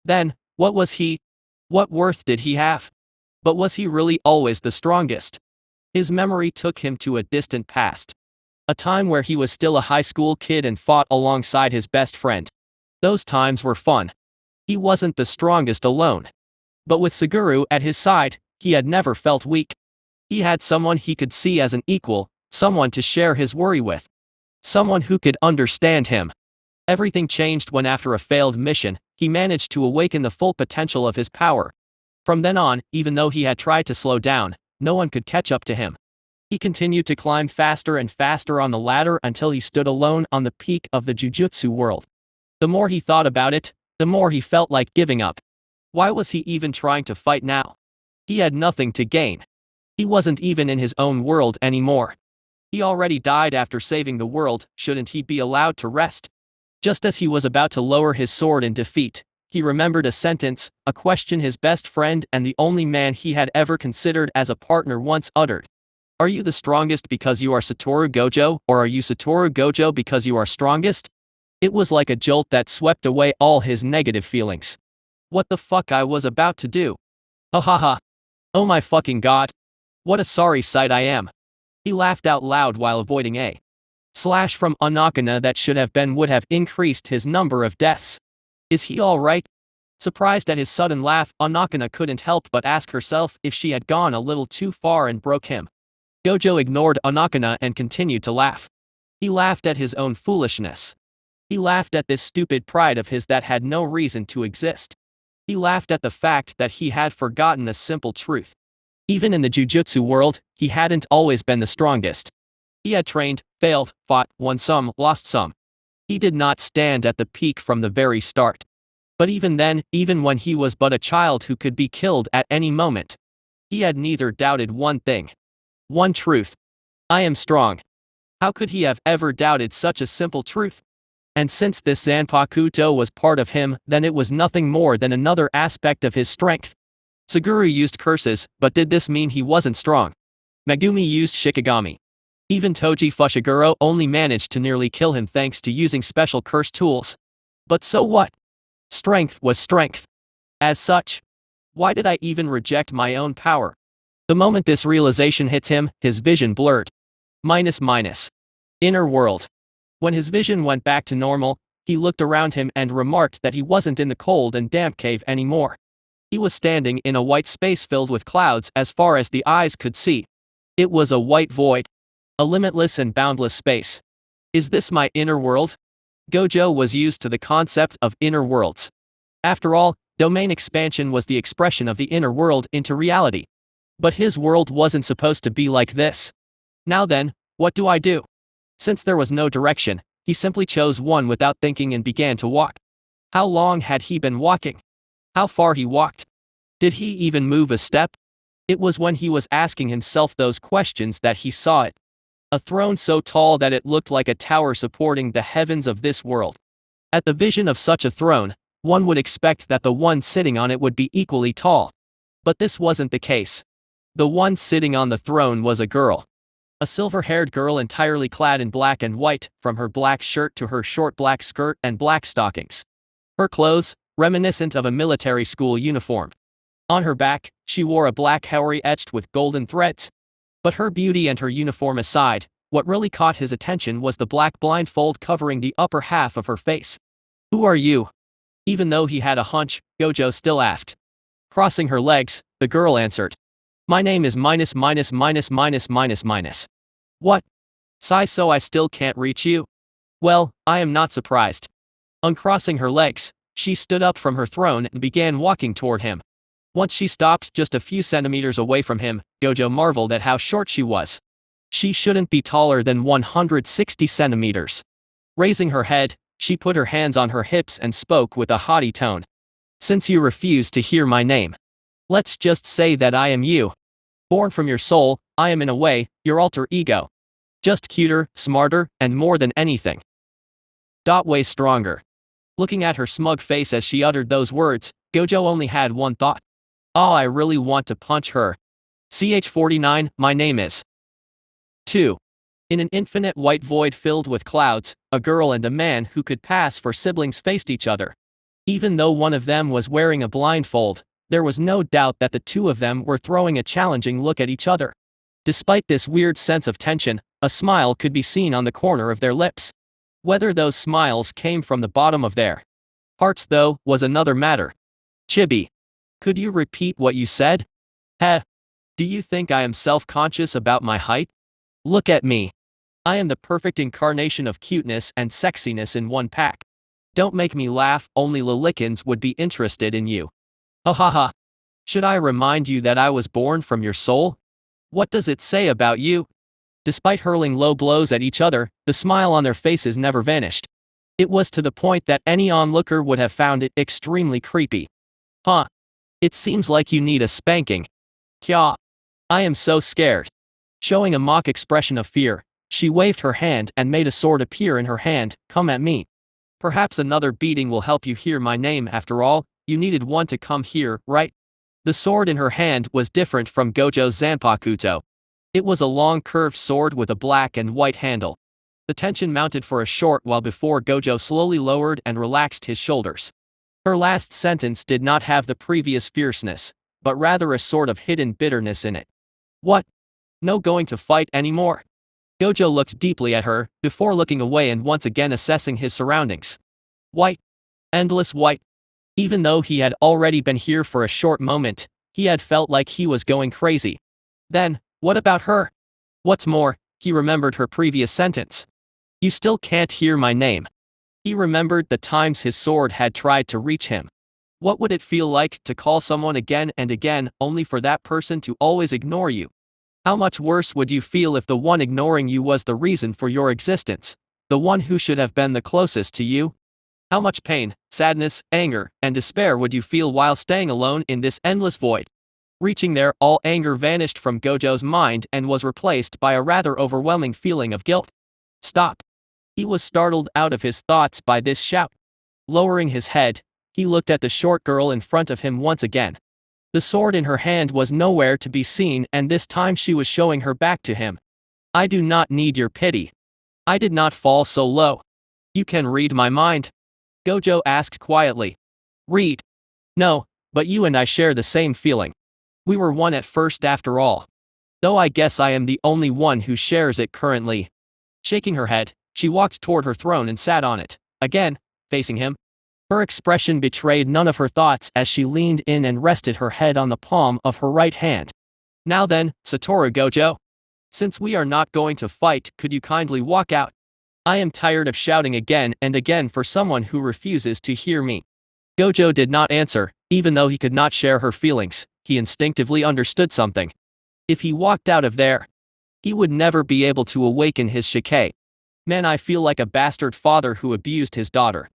then, what was he? What worth did he have? But was he really always the strongest? His memory took him to a distant past. A time where he was still a high school kid and fought alongside his best friend. Those times were fun. He wasn't the strongest alone. But with Suguru at his side, he had never felt weak. He had someone he could see as an equal, someone to share his worry with. Someone who could understand him. Everything changed when after a failed mission, he managed to awaken the full potential of his power. From then on, even though he had tried to slow down, no one could catch up to him. He continued to climb faster and faster on the ladder until he stood alone on the peak of the Jujutsu world. The more he thought about it, the more he felt like giving up. Why was he even trying to fight now? He had nothing to gain. He wasn't even in his own world anymore. He already died after saving the world, shouldn't he be allowed to rest? Just as he was about to lower his sword in defeat, he remembered a sentence, a question his best friend and the only man he had ever considered as a partner once uttered. Are you the strongest because you are SATORU Gojo, or are you SATORU Gojo because you are strongest? It was like a jolt that swept away all his negative feelings. What the fuck I was about to do? Ha ha ha. Oh my fucking god. What a sorry sight I am. He laughed out loud while avoiding a slash from Onakana that would have increased his number of deaths. Is he alright? Surprised at his sudden laugh, Onakana couldn't help but ask herself if she had gone a little too far and broke him. Gojo ignored Onakana and continued to laugh. He laughed at his own foolishness. He laughed at this stupid pride of his that had no reason to exist. He laughed at the fact that he had forgotten a simple truth. Even in the Jujutsu world, he hadn't always been the strongest. He had trained, failed, fought, won some, lost some. He did not stand at the peak from the very start. But even then, even when he was but a child who could be killed at any moment, he had neither doubted one thing. One truth. I am strong. How could he have ever doubted such a simple truth? And since this Zanpakuto was part of him, then it was nothing more than another aspect of his strength. Suguru used curses, but did this mean he wasn't strong? Megumi used Shikigami. Even Toji Fushiguro only managed to nearly kill him thanks to using special curse tools. But so what? Strength was strength. As such, why did I even reject my own power? The moment this realization hits him, his vision blurred. Inner world. When his vision went back to normal, he looked around him and remarked that he wasn't in the cold and damp cave anymore. He was standing in a white space filled with clouds as far as the eyes could see. It was a white void. A limitless and boundless space. Is this my inner world? Gojo was used to the concept of inner worlds. After all, Domain expansion was the expression of the inner world into reality. But his world wasn't supposed to be like this. Now then, what do I do? Since there was no direction, he simply chose one without thinking and began to walk. How long had he been walking? How far he walked? Did he even move a step? It was when he was asking himself those questions that he saw it. A throne so tall that it looked like a tower supporting the heavens of this world. At the vision of such a throne, one would expect that the one sitting on it would be equally tall. But this wasn't the case. The one sitting on the throne was a girl. A silver-haired girl entirely clad in black and white, from her black shirt to her short black skirt and black stockings. Her clothes, reminiscent of a military school uniform. On her back, she wore a black haori etched with golden threads. But her beauty and her uniform aside, what really caught his attention was the black blindfold covering the upper half of her face. "Who are you?" Even though he had a hunch, Gojo still asked. Crossing her legs, the girl answered. "My name is minus minus minus minus minus minus." "What? Sigh, so I still can't reach you?" "Well, I am not surprised." Uncrossing her legs, she stood up from her throne and began walking toward him. Once she stopped just a few centimeters away from him, Gojo marveled at how short she was. She shouldn't be taller than 160 centimeters. Raising her head, she put her hands on her hips and spoke with a haughty tone. "Since you refuse to hear my name, let's just say that I am you. Born from your soul, I am in a way, your alter ego. Just cuter, smarter, and more than anything. Way stronger." Looking at her smug face as she uttered those words, Gojo only had one thought. "Oh, I really want to punch her." CH-49, my name is. 2. In an infinite white void filled with clouds, a girl and a man who could pass for siblings faced each other. Even though one of them was wearing a blindfold, there was no doubt that the two of them were throwing a challenging look at each other. Despite this weird sense of tension, a smile could be seen on the corner of their lips. Whether those smiles came from the bottom of their hearts, though, was another matter. "Chibi. Could you repeat what you said?" "Heh. Do you think I am self-conscious about my height? Look at me. I am the perfect incarnation of cuteness and sexiness in one pack. Don't make me laugh, only Lilikans would be interested in you. Ha ha ha. Should I remind you that I was born from your soul? What does it say about you?" Despite hurling low blows at each other, the smile on their faces never vanished. It was to the point that any onlooker would have found it extremely creepy. "Huh. It seems like you need a spanking. Kya. I am so scared." Showing a mock expression of fear, she waved her hand and made a sword appear in her hand. "Come at me. Perhaps another beating will help you hear my name after all, you needed one to come here, right?" The sword in her hand was different from Gojo's Zanpakuto. It was a long curved sword with a black and white handle. The tension mounted for a short while before Gojo slowly lowered and relaxed his shoulders. Her last sentence did not have the previous fierceness, but rather a sort of hidden bitterness in it. "What? No going to fight anymore?" Gojo looked deeply at her, before looking away and once again assessing his surroundings. White. Endless white. Even though he had already been here for a short moment, he had felt like he was going crazy. Then, what about her? What's more, he remembered her previous sentence. "You still can't hear my name." He remembered the times his sword had tried to reach him. What would it feel like to call someone again and again, only for that person to always ignore you? How much worse would you feel if the one ignoring you was the reason for your existence, the one who should have been the closest to you? How much pain, sadness, anger, and despair would you feel while staying alone in this endless void? Reaching there, all anger vanished from Gojo's mind and was replaced by a rather overwhelming feeling of guilt. "Stop." He was startled out of his thoughts by this shout. Lowering his head, he looked at the short girl in front of him once again. The sword in her hand was nowhere to be seen, and this time she was showing her back to him. "I do not need your pity. I did not fall so low. You can read my mind?" Gojo asked quietly. "Read? No, but you and I share the same feeling. We were one at first after all. Though I guess I am the only one who shares it currently." Shaking her head, she walked toward her throne and sat on it, again, facing him. Her expression betrayed none of her thoughts as she leaned in and rested her head on the palm of her right hand. "Now then, SATORU Gojo. Since we are not going to fight, could you kindly walk out? I am tired of shouting again and again for someone who refuses to hear me." Gojo did not answer, Even though he could not share her feelings, he instinctively understood something. If he walked out of there, he would never be able to awaken his shikai. Man, I feel like a bastard father who abused his daughter.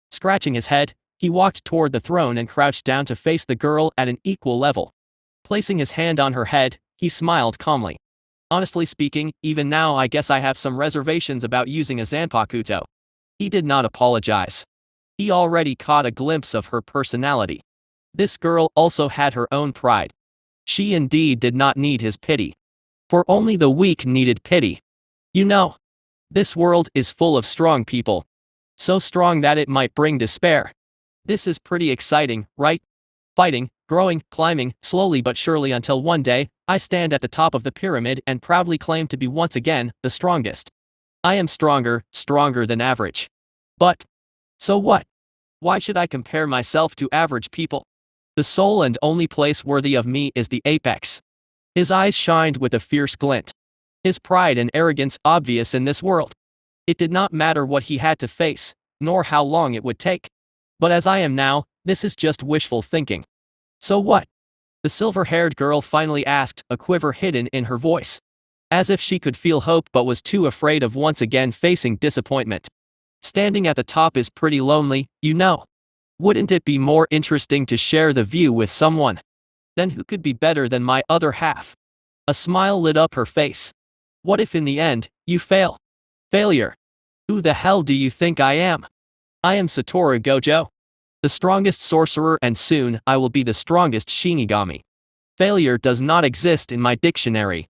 Scratching his head, he walked toward the throne and crouched down to face the girl at an equal level. Placing his hand on her head, he smiled calmly. Honestly speaking, even now I guess I have some reservations about using a Zanpakuto. He did not apologize. He already caught a glimpse of her personality. This girl also had her own pride. She indeed did not need his pity. For only the weak needed pity. You know, this world is full of strong people. So strong that it might bring despair. This is pretty exciting, right? Fighting, growing, climbing, slowly but surely until one day, I stand at the top of the pyramid and proudly claim to be once again the strongest. I am stronger than average. But, so what? Why should I compare myself to average people? The sole and only place worthy of me is the apex. His eyes shined with a fierce glint. His pride and arrogance obvious in this world. It did not matter what he had to face, nor how long it would take. But as I am now, this is just wishful thinking. So what? The silver-haired girl finally asked, a quiver hidden in her voice. As if she could feel hope but was too afraid of once again facing disappointment. Standing at the top is pretty lonely, you know. Wouldn't it be more interesting to share the view with someone? Then who could be better than my other half? A smile lit up her face. What if in the end, you fail? Failure. Who the hell do you think I am? I am SATORU Gojo. The strongest sorcerer, and soon I will be the strongest Shinigami. Failure does not exist in my dictionary.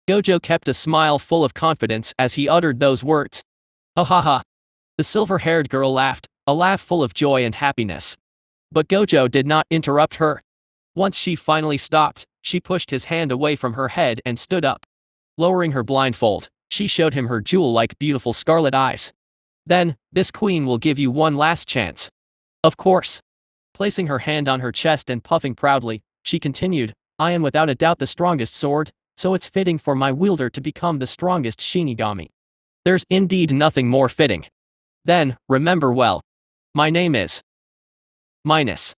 Gojo kept a smile full of confidence as he uttered those words. Ha ha ha. The silver-haired girl laughed, a laugh full of joy and happiness. But Gojo did not interrupt her. Once she finally stopped, she pushed his hand away from her head and stood up. Lowering her blindfold, she showed him her jewel-like beautiful scarlet eyes. Then, this queen will give you one last chance. Of course. Placing her hand on her chest and puffing proudly, she continued, I am without a doubt the strongest sword, so it's fitting for my wielder to become the strongest Shinigami. There's indeed nothing more fitting. Then, remember well. My name is Minus.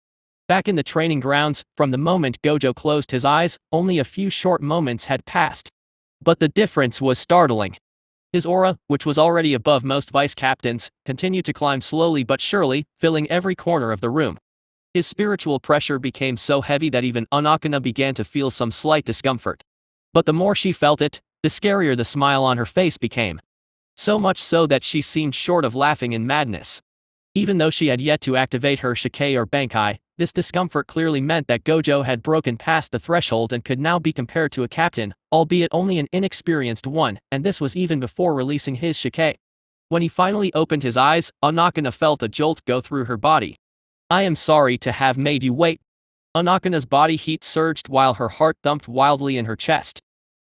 Back in the training grounds, from the moment Gojo closed his eyes, only a few short moments had passed. But the difference was startling. His aura, which was already above most vice captains, continued to climb slowly but surely, filling every corner of the room. His spiritual pressure became so heavy that even Anakana began to feel some slight discomfort. But the more she felt it, the scarier the smile on her face became. So much so that she seemed short of laughing in madness. Even though she had yet to activate her shikai or bankai, this discomfort clearly meant that Gojo had broken past the threshold and could now be compared to a captain, albeit only an inexperienced one, and this was even before releasing his shikai. When he finally opened his eyes, Anakana felt a jolt go through her body. I am sorry to have made you wait. Anakana's body heat surged while her heart thumped wildly in her chest.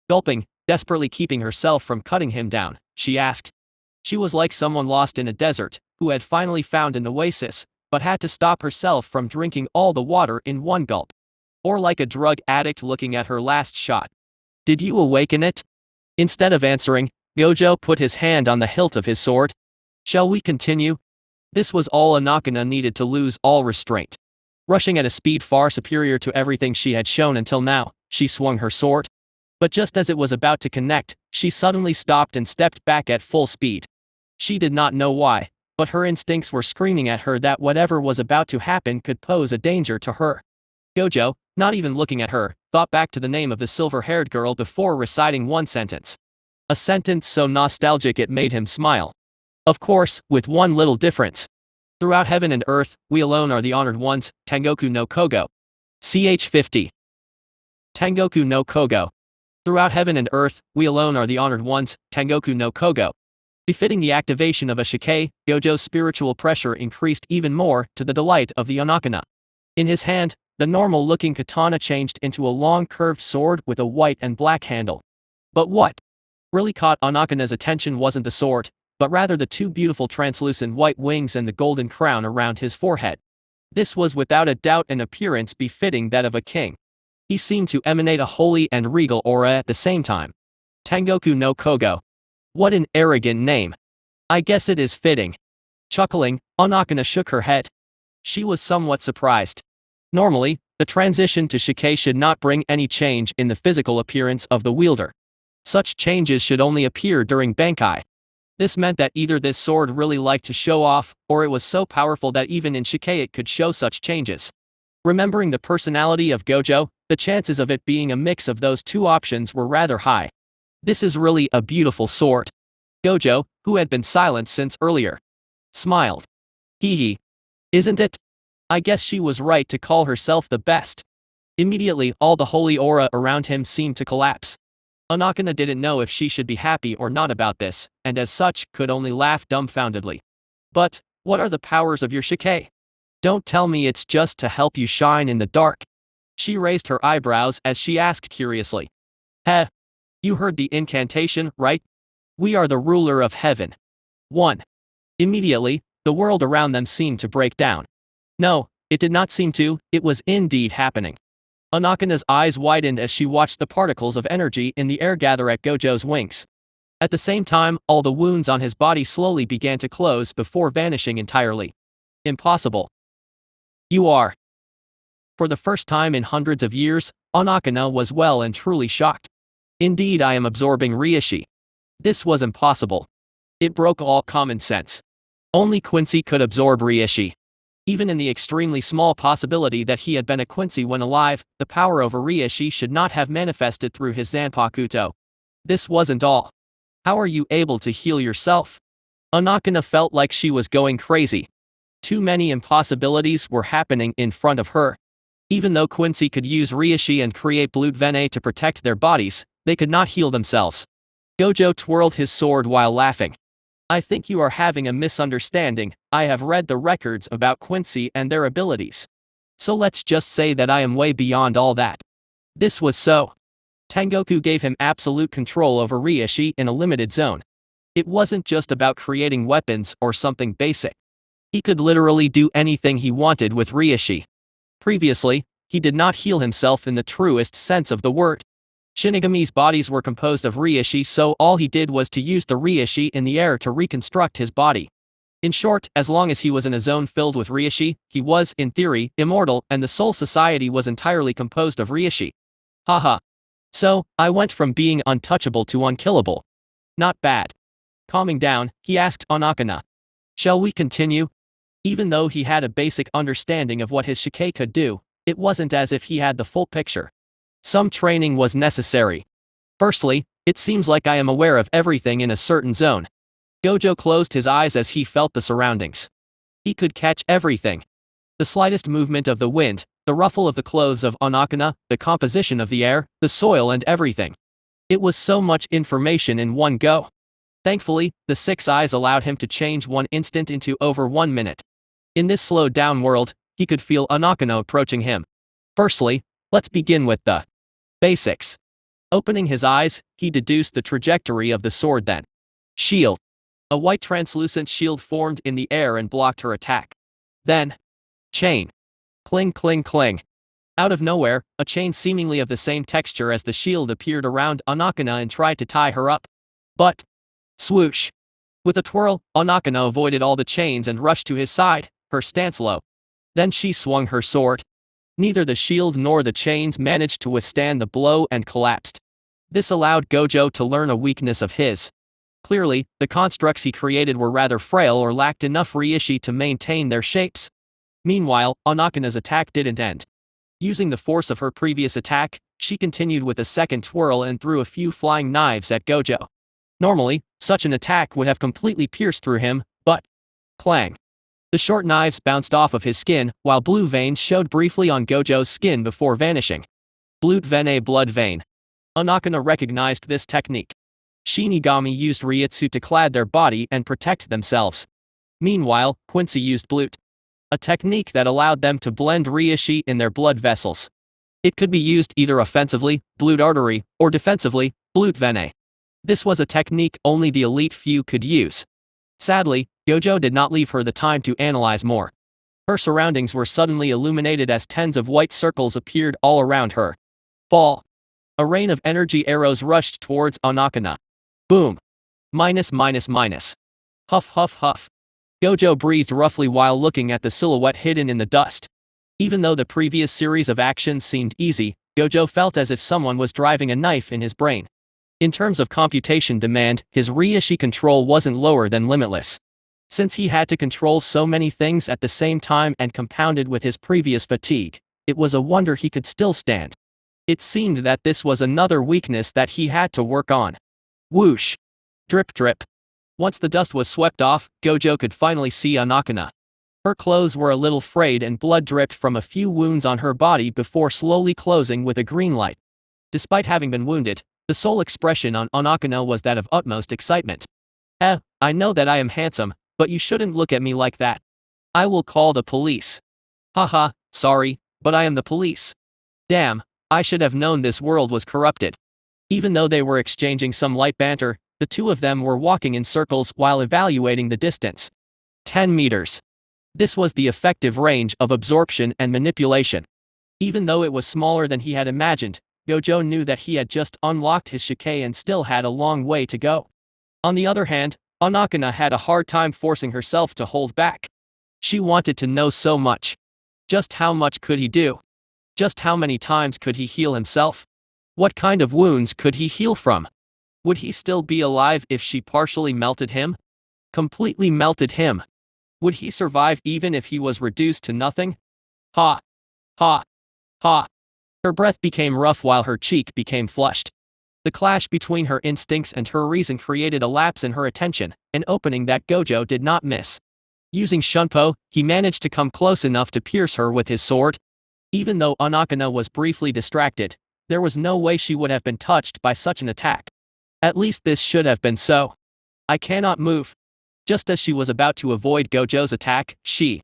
Gulping, desperately keeping herself from cutting him down, she asked. She was like someone lost in a desert, who had finally found an oasis, but had to stop herself from drinking all the water in one gulp. Or like a drug addict looking at her last shot. Did you awaken it? Instead of answering, Gojo put his hand on the hilt of his sword. Shall we continue? This was all Anakana needed to lose all restraint. Rushing at a speed far superior to everything she had shown until now, she swung her sword. But just as it was about to connect, she suddenly stopped and stepped back at full speed. She did not know why, but her instincts were screaming at her that whatever was about to happen could pose a danger to her. Gojo, not even looking at her, thought back to the name of the silver-haired girl before reciting one sentence. A sentence so nostalgic it made him smile. Of course, with one little difference. Throughout heaven and earth, we alone are the honored ones, Tangoku no Kogo. Ch 50. Tangoku no Kogo. Throughout heaven and earth, we alone are the honored ones, Tangoku no Kogo. Befitting the activation of a shikai, Gojo's spiritual pressure increased even more, to the delight of the Anakana. In his hand, the normal-looking katana changed into a long curved sword with a white and black handle. But what really caught Anakana's attention wasn't the sword, but rather the two beautiful translucent white wings and the golden crown around his forehead. This was without a doubt an appearance befitting that of a king. He seemed to emanate a holy and regal aura at the same time. Tangoku no Kogo. What an arrogant name. I guess it is fitting. Chuckling, Anakana shook her head. She was somewhat surprised. Normally, the transition to shikai should not bring any change in the physical appearance of the wielder. Such changes should only appear during Bankai. This meant that either this sword really liked to show off, or it was so powerful that even in shikai it could show such changes. Remembering the personality of Gojo, the chances of it being a mix of those two options were rather high. This is really a beautiful sword. Gojo, who had been silent since earlier, smiled. Hee hee. Isn't it? I guess she was right to call herself the best. Immediately, all the holy aura around him seemed to collapse. Anakana didn't know if she should be happy or not about this, and as such, could only laugh dumbfoundedly. But, what are the powers of your shikai? Don't tell me it's just to help you shine in the dark. She raised her eyebrows as she asked curiously. Heh. You heard the incantation, right? We are the ruler of heaven. 1. Immediately, the world around them seemed to break down. No, it did not seem to, it was indeed happening. Anakana's eyes widened as she watched the particles of energy in the air gather at Gojo's wings. At the same time, all the wounds on his body slowly began to close before vanishing entirely. Impossible. You are. For the first time in hundreds of years, Anakana was well and truly shocked. Indeed, I am absorbing Reishi. This was impossible. It broke all common sense. Only Quincy could absorb Reishi. Even in the extremely small possibility that he had been a Quincy when alive, the power over Reishi should not have manifested through his Zanpakuto. This wasn't all. How are you able to heal yourself? Anakana felt like she was going crazy. Too many impossibilities were happening in front of her. Even though Quincy could use Reishi and create bleached venae to protect their bodies, they could not heal themselves. Gojo twirled his sword while laughing. I think you are having a misunderstanding. I have read the records about Quincy and their abilities. So let's just say that I am way beyond all that. This was so. Tangoku gave him absolute control over Reishi in a limited zone. It wasn't just about creating weapons or something basic. He could literally do anything he wanted with Reishi. Previously, he did not heal himself in the truest sense of the word. Shinigami's bodies were composed of Reishi, so all he did was to use the Reishi in the air to reconstruct his body. In short, as long as he was in a zone filled with Reishi, he was, in theory, immortal, and the Soul Society was entirely composed of Reishi. Haha. So, I went from being untouchable to unkillable. Not bad. Calming down, he asked Anakana. Shall we continue? Even though he had a basic understanding of what his shikai could do, it wasn't as if he had the full picture. Some training was necessary. Firstly, it seems like I am aware of everything in a certain zone. Gojo closed his eyes as he felt the surroundings. He could catch everything. The slightest movement of the wind, the ruffle of the clothes of Anakana, the composition of the air, the soil and everything. It was so much information in one go. Thankfully, the six eyes allowed him to change 1 instant into over 1 minute. In this slowed down world, he could feel Anakana approaching him. Firstly, let's begin with the basics. Opening his eyes, he deduced the trajectory of the sword then. Shield. A white translucent shield formed in the air and blocked her attack. Then, chain. Cling cling cling. Out of nowhere, a chain seemingly of the same texture as the shield appeared around Anakana and tried to tie her up. But, swoosh. With a twirl, Anakana avoided all the chains and rushed to his side, her stance low. Then she swung her sword. Neither the shield nor the chains managed to withstand the blow and collapsed. This allowed Gojo to learn a weakness of his. Clearly, the constructs he created were rather frail or lacked enough Reishi to maintain their shapes. Meanwhile, Anakana's attack didn't end. Using the force of her previous attack, she continued with a second twirl and threw a few flying knives at Gojo. Normally, such an attack would have completely pierced through him, but clang. The short knives bounced off of his skin, while blue veins showed briefly on Gojo's skin before vanishing. Bleached venae blood vein. Anakana recognized this technique. Shinigami used Ryutsu to clad their body and protect themselves. Meanwhile, Quincy used bleached, a technique that allowed them to blend Reishi in their blood vessels. It could be used either offensively, bleached artery, or defensively, bleached venae. This was a technique only the elite few could use. Sadly, Gojo did not leave her the time to analyze more. Her surroundings were suddenly illuminated as tens of white circles appeared all around her. Fall. A rain of energy arrows rushed towards Anakana. Boom. Minus minus minus. Huff huff huff. Gojo breathed roughly while looking at the silhouette hidden in the dust. Even though the previous series of actions seemed easy, Gojo felt as if someone was driving a knife in his brain. In terms of computation demand, his Reishi control wasn't lower than limitless. Since he had to control so many things at the same time and compounded with his previous fatigue, it was a wonder he could still stand. It seemed that this was another weakness that he had to work on. Whoosh! Drip drip. Once the dust was swept off, Gojo could finally see Anakana. Her clothes were a little frayed and blood dripped from a few wounds on her body before slowly closing with a green light. Despite having been wounded, the sole expression on Anakana was that of utmost excitement. I know that I am handsome, but you shouldn't look at me like that. I will call the police. Haha, sorry, but I am the police. Damn, I should have known this world was corrupted. Even though they were exchanging some light banter, the two of them were walking in circles while evaluating the distance. 10 meters. This was the effective range of absorption and manipulation. Even though it was smaller than he had imagined, Gojo knew that he had just unlocked his shikai and still had a long way to go. On the other hand, Anakana had a hard time forcing herself to hold back. She wanted to know so much. Just how much could he do? Just how many times could he heal himself? What kind of wounds could he heal from? Would he still be alive if she partially melted him? Completely melted him? Would he survive even if he was reduced to nothing? Ha! Ha! Ha! Her breath became rough while her cheek became flushed. The clash between her instincts and her reason created a lapse in her attention, an opening that Gojo did not miss. Using Shunpo, he managed to come close enough to pierce her with his sword. Even though Anakana was briefly distracted, there was no way she would have been touched by such an attack. At least this should have been so. I cannot move. Just as she was about to avoid Gojo's attack, she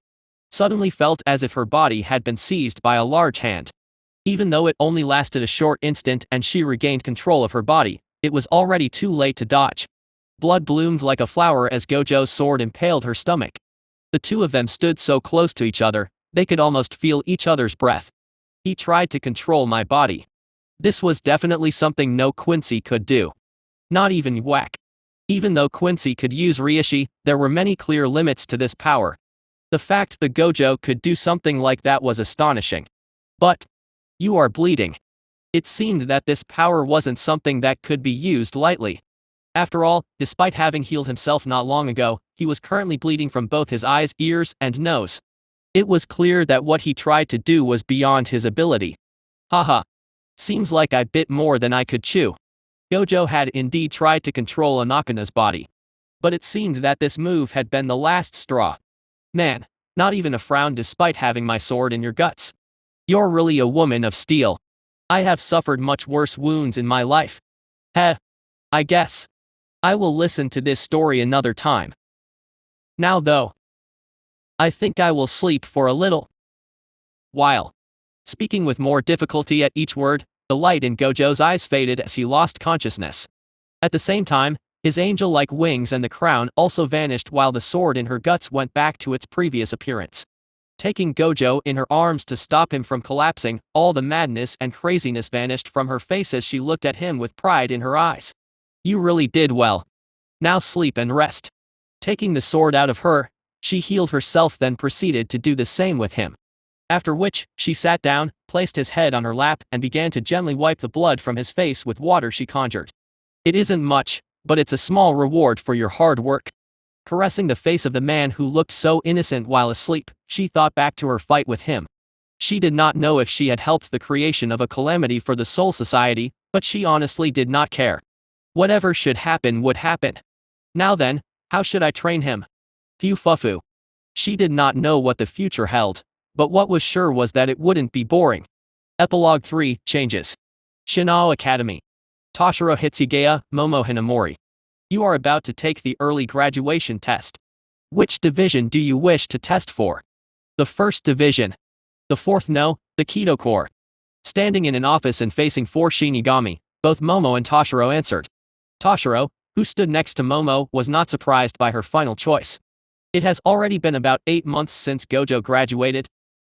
suddenly felt as if her body had been seized by a large hand. Even though it only lasted a short instant and she regained control of her body, it was already too late to dodge. Blood bloomed like a flower as Gojo's sword impaled her stomach. The two of them stood so close to each other, they could almost feel each other's breath. He tried to control my body. This was definitely something no Quincy could do. Not even Whack. Even though Quincy could use Reishi, there were many clear limits to this power. The fact that Gojo could do something like that was astonishing. But you are bleeding. It seemed that this power wasn't something that could be used lightly. After all, despite having healed himself not long ago, he was currently bleeding from both his eyes, ears, and nose. It was clear that what he tried to do was beyond his ability. Haha. Seems like I bit more than I could chew. Gojo had indeed tried to control Anakana's body. But it seemed that this move had been the last straw. Man, not even a frown despite having my sword in your guts. You're really a woman of steel. I have suffered much worse wounds in my life. Heh. I guess. I will listen to this story another time. Now though, I think I will sleep for a little while. Speaking with more difficulty at each word, the light in Gojo's eyes faded as he lost consciousness. At the same time, his angel-like wings and the crown also vanished while the sword in her guts went back to its previous appearance. Taking Gojo in her arms to stop him from collapsing, all the madness and craziness vanished from her face as she looked at him with pride in her eyes. You really did well. Now sleep and rest. Taking the sword out of her, she healed herself, then proceeded to do the same with him. After which, she sat down, placed his head on her lap, and began to gently wipe the blood from his face with water she conjured. It isn't much, but it's a small reward for your hard work. Caressing the face of the man who looked so innocent while asleep, she thought back to her fight with him. She did not know if she had helped the creation of a calamity for the Soul Society, but she honestly did not care. Whatever should happen would happen. Now then, how should I train him? Phew fufu. She did not know what the future held, but what was sure was that it wouldn't be boring. Epilogue 3, Changes. Shinao Academy. Toshiro Hitsugaya, Momo Hinamori. You are about to take the early graduation test. Which division do you wish to test for? The first division. The fourth no, the Kido Corps. Standing in an office and facing 4 Shinigami, both Momo and Toshiro answered. Toshiro, who stood next to Momo, was not surprised by her final choice. It has already been about 8 months since Gojo graduated.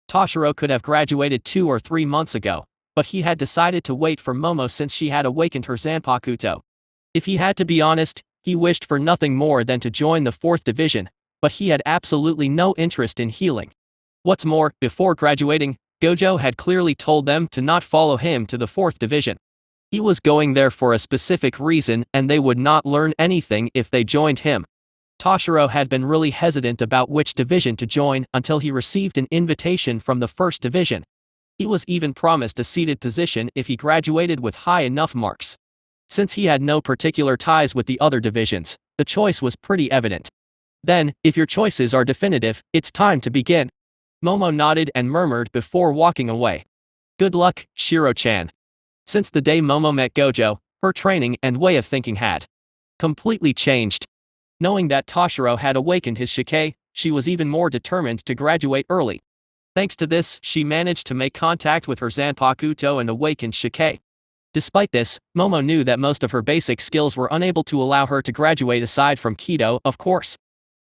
Toshiro could have graduated 2 or 3 months ago, but he had decided to wait for Momo since she had awakened her Zanpakuto. If he had to be honest, he wished for nothing more than to join the 4th division, but he had absolutely no interest in healing. What's more, before graduating, Gojo had clearly told them to not follow him to the 4th division. He was going there for a specific reason and they would not learn anything if they joined him. Toshiro had been really hesitant about which division to join until he received an invitation from the 1st division. He was even promised a seated position if he graduated with high enough marks. Since he had no particular ties with the other divisions, the choice was pretty evident. Then, if your choices are definitive, it's time to begin. Momo nodded and murmured before walking away. Good luck, Shiro-chan. Since the day Momo met Gojo, her training and way of thinking had completely changed. Knowing that Toshiro had awakened his shikai, she was even more determined to graduate early. Thanks to this, she managed to make contact with her Zanpakuto and awakened shikai. Despite this, Momo knew that most of her basic skills were unable to allow her to graduate aside from Kido, of course.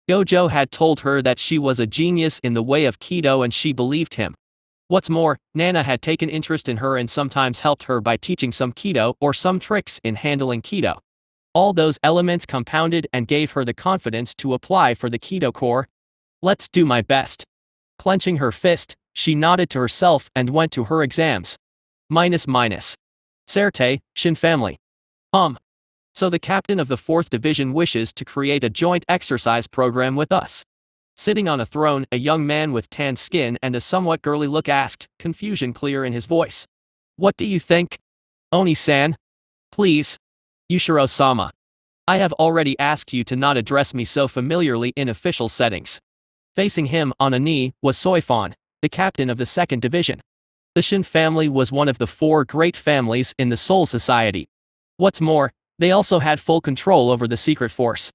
Gojo had told her that she was a genius in the way of Kido and she believed him. What's more, Nana had taken interest in her and sometimes helped her by teaching some Kido or some tricks in handling Kido. All those elements compounded and gave her the confidence to apply for the Kido Corps. Let's do my best. Clenching her fist, she nodded to herself and went to her exams. Serte, Shin family. So the captain of the 4th division wishes to create a joint exercise program with us. Sitting on a throne, a young man with tan skin and a somewhat girly look asked, confusion clear in his voice. What do you think? Oni-san? Please. Yushiro-sama. I have already asked you to not address me so familiarly in official settings. Facing him, on a knee, was Soifon, the captain of the 2nd division. The Shin family was one of the 4 great families in the Soul Society. What's more, they also had full control over the secret force.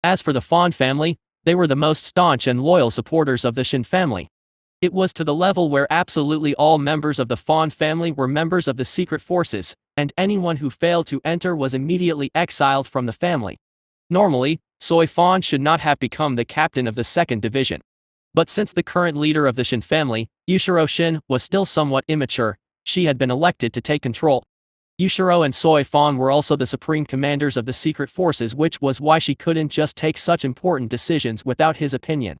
As for the Fawn family, they were the most staunch and loyal supporters of the Shin family. It was to the level where absolutely all members of the Fawn family were members of the secret forces, and anyone who failed to enter was immediately exiled from the family. Normally, Soifon should not have become the captain of the 2nd division. But since the current leader of the Shin family, Yushiro Shin, was still somewhat immature, she had been elected to take control. Yushiro and Soifon were also the supreme commanders of the secret forces, which was why she couldn't just take such important decisions without his opinion.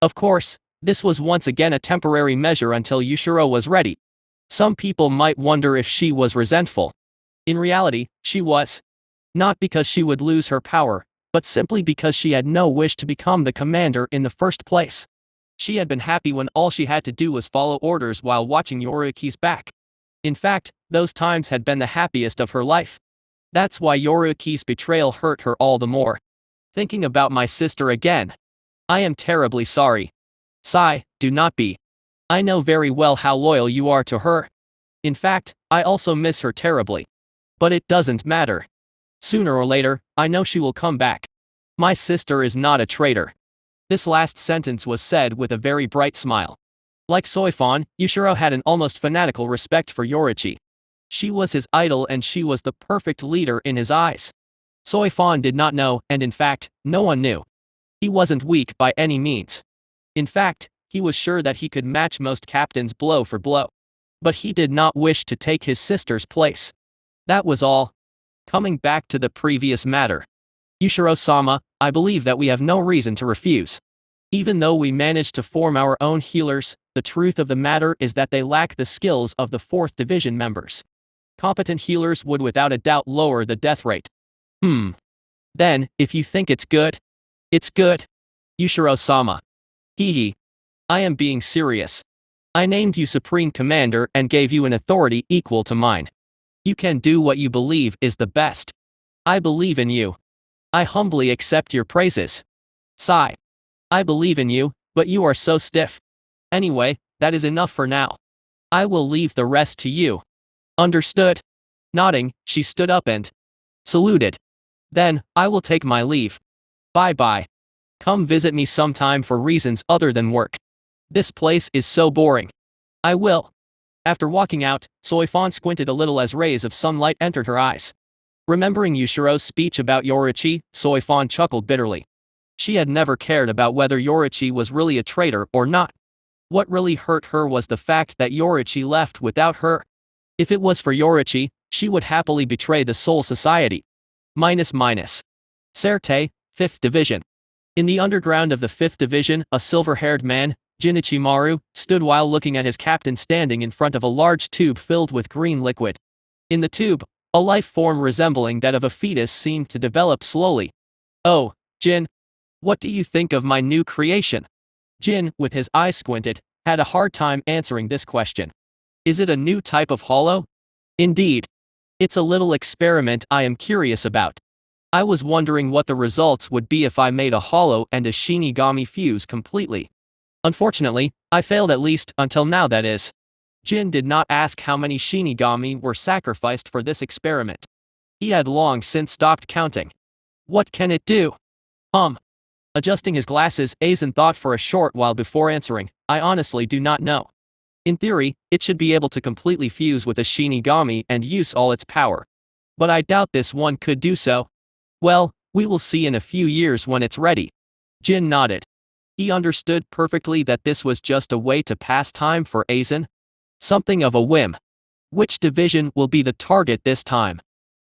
Of course, this was once again a temporary measure until Yushiro was ready. Some people might wonder if she was resentful. In reality, she was. Not because she would lose her power, but simply because she had no wish to become the commander in the first place. She had been happy when all she had to do was follow orders while watching Yoruichi's back. In fact, those times had been the happiest of her life. That's why Yoruichi's betrayal hurt her all the more. Thinking about my sister again. I am terribly sorry. Sigh, do not be. I know very well how loyal you are to her. In fact, I also miss her terribly. But it doesn't matter. Sooner or later, I know she will come back. My sister is not a traitor. This last sentence was said with a very bright smile. Like Soifon, Yushiro had an almost fanatical respect for Yoruichi. She was his idol and she was the perfect leader in his eyes. Soifon did not know, and in fact, no one knew. He wasn't weak by any means. In fact, he was sure that he could match most captains blow for blow. But he did not wish to take his sister's place. That was all. Coming back to the previous matter. Yushiro-sama, I believe that we have no reason to refuse. Even though we managed to form our own healers, the truth of the matter is that they lack the skills of the 4th division members. Competent healers would without a doubt lower the death rate. Then, if you think it's good, it's good. Yushiro-sama. Hehe. I am being serious. I named you Supreme Commander and gave you an authority equal to mine. You can do what you believe is the best. I believe in you. I humbly accept your praises. Sigh. I believe in you, but you are so stiff. Anyway, that is enough for now. I will leave the rest to you. Understood? Nodding, she stood up and saluted. Then, I will take my leave. Bye-bye. Come visit me sometime for reasons other than work. This place is so boring. I will. After walking out, Soifon squinted a little as rays of sunlight entered her eyes. Remembering Yushiro's speech about Yoruichi, Soifon chuckled bitterly. She had never cared about whether Yoruichi was really a traitor or not. What really hurt her was the fact that Yoruichi left without her. If it was for Yoruichi, she would happily betray the Soul Society. Serte, 5th Division. In the underground of the 5th Division, a silver-haired man, Jinichimaru stood while looking at his captain standing in front of a large tube filled with green liquid. In the tube, a life form resembling that of a fetus seemed to develop slowly. "Oh, Jin, what do you think of my new creation?" Jin, with his eyes squinted, had a hard time answering this question. "Is it a new type of hollow?" "Indeed. It's a little experiment I am curious about. I was wondering what the results would be if I made a hollow and a Shinigami fuse completely. Unfortunately, I failed at least until now, that is." Jin did not ask how many Shinigami were sacrificed for this experiment. He had long since stopped counting. "What can it do?" Adjusting his glasses, Aizen thought for a short while before answering, "I honestly do not know. In theory, it should be able to completely fuse with a Shinigami and use all its power. But I doubt this one could do so." "Well, we will see in a few years when it's ready." Jin nodded. He understood perfectly that this was just a way to pass time for Aizen. Something of a whim. "Which division will be the target this time?"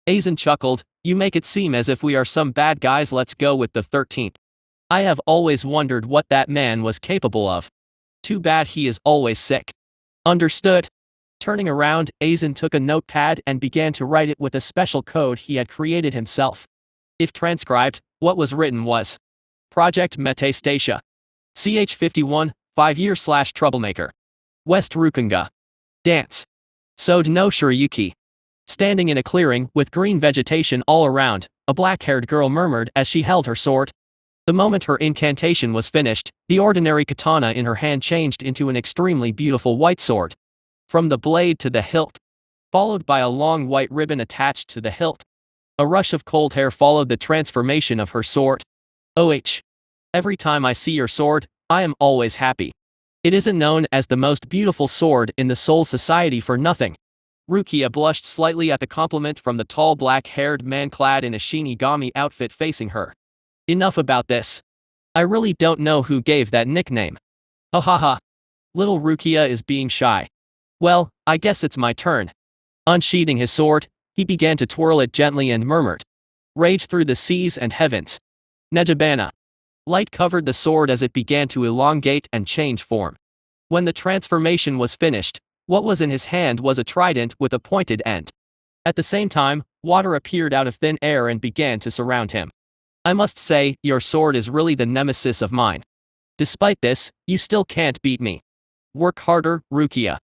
Aizen chuckled. "You make it seem as if we are some bad guys. Let's go with the 13th. I have always wondered what that man was capable of. Too bad he is always sick." "Understood." Turning around, Aizen took a notepad and began to write it with a special code he had created himself. If transcribed, what was written was: Project Metastasia. CH51, 5-year/troublemaker. West Rukunga. Dance. Sode no Shirayuki. Standing in a clearing with green vegetation all around, a black-haired girl murmured as she held her sword. The moment her incantation was finished, the ordinary katana in her hand changed into an extremely beautiful white sword. From the blade to the hilt, followed by a long white ribbon attached to the hilt. A rush of cold hair followed the transformation of her sword. "Oh, every time I see your sword, I am always happy. It isn't known as the most beautiful sword in the Soul Society for nothing." Rukia blushed slightly at the compliment from the tall black-haired man clad in a Shinigami outfit facing her. "Enough about this. I really don't know who gave that nickname. Ha ha ha. Little Rukia is being shy. Well, I guess it's my turn." Unsheathing his sword, he began to twirl it gently and murmured. "Rage through the seas and heavens. Nejabana." Light covered the sword as it began to elongate and change form. When the transformation was finished, what was in his hand was a trident with a pointed end. At the same time, water appeared out of thin air and began to surround him. "I must say, your sword is really the nemesis of mine. Despite this, you still can't beat me. Work harder, Rukia."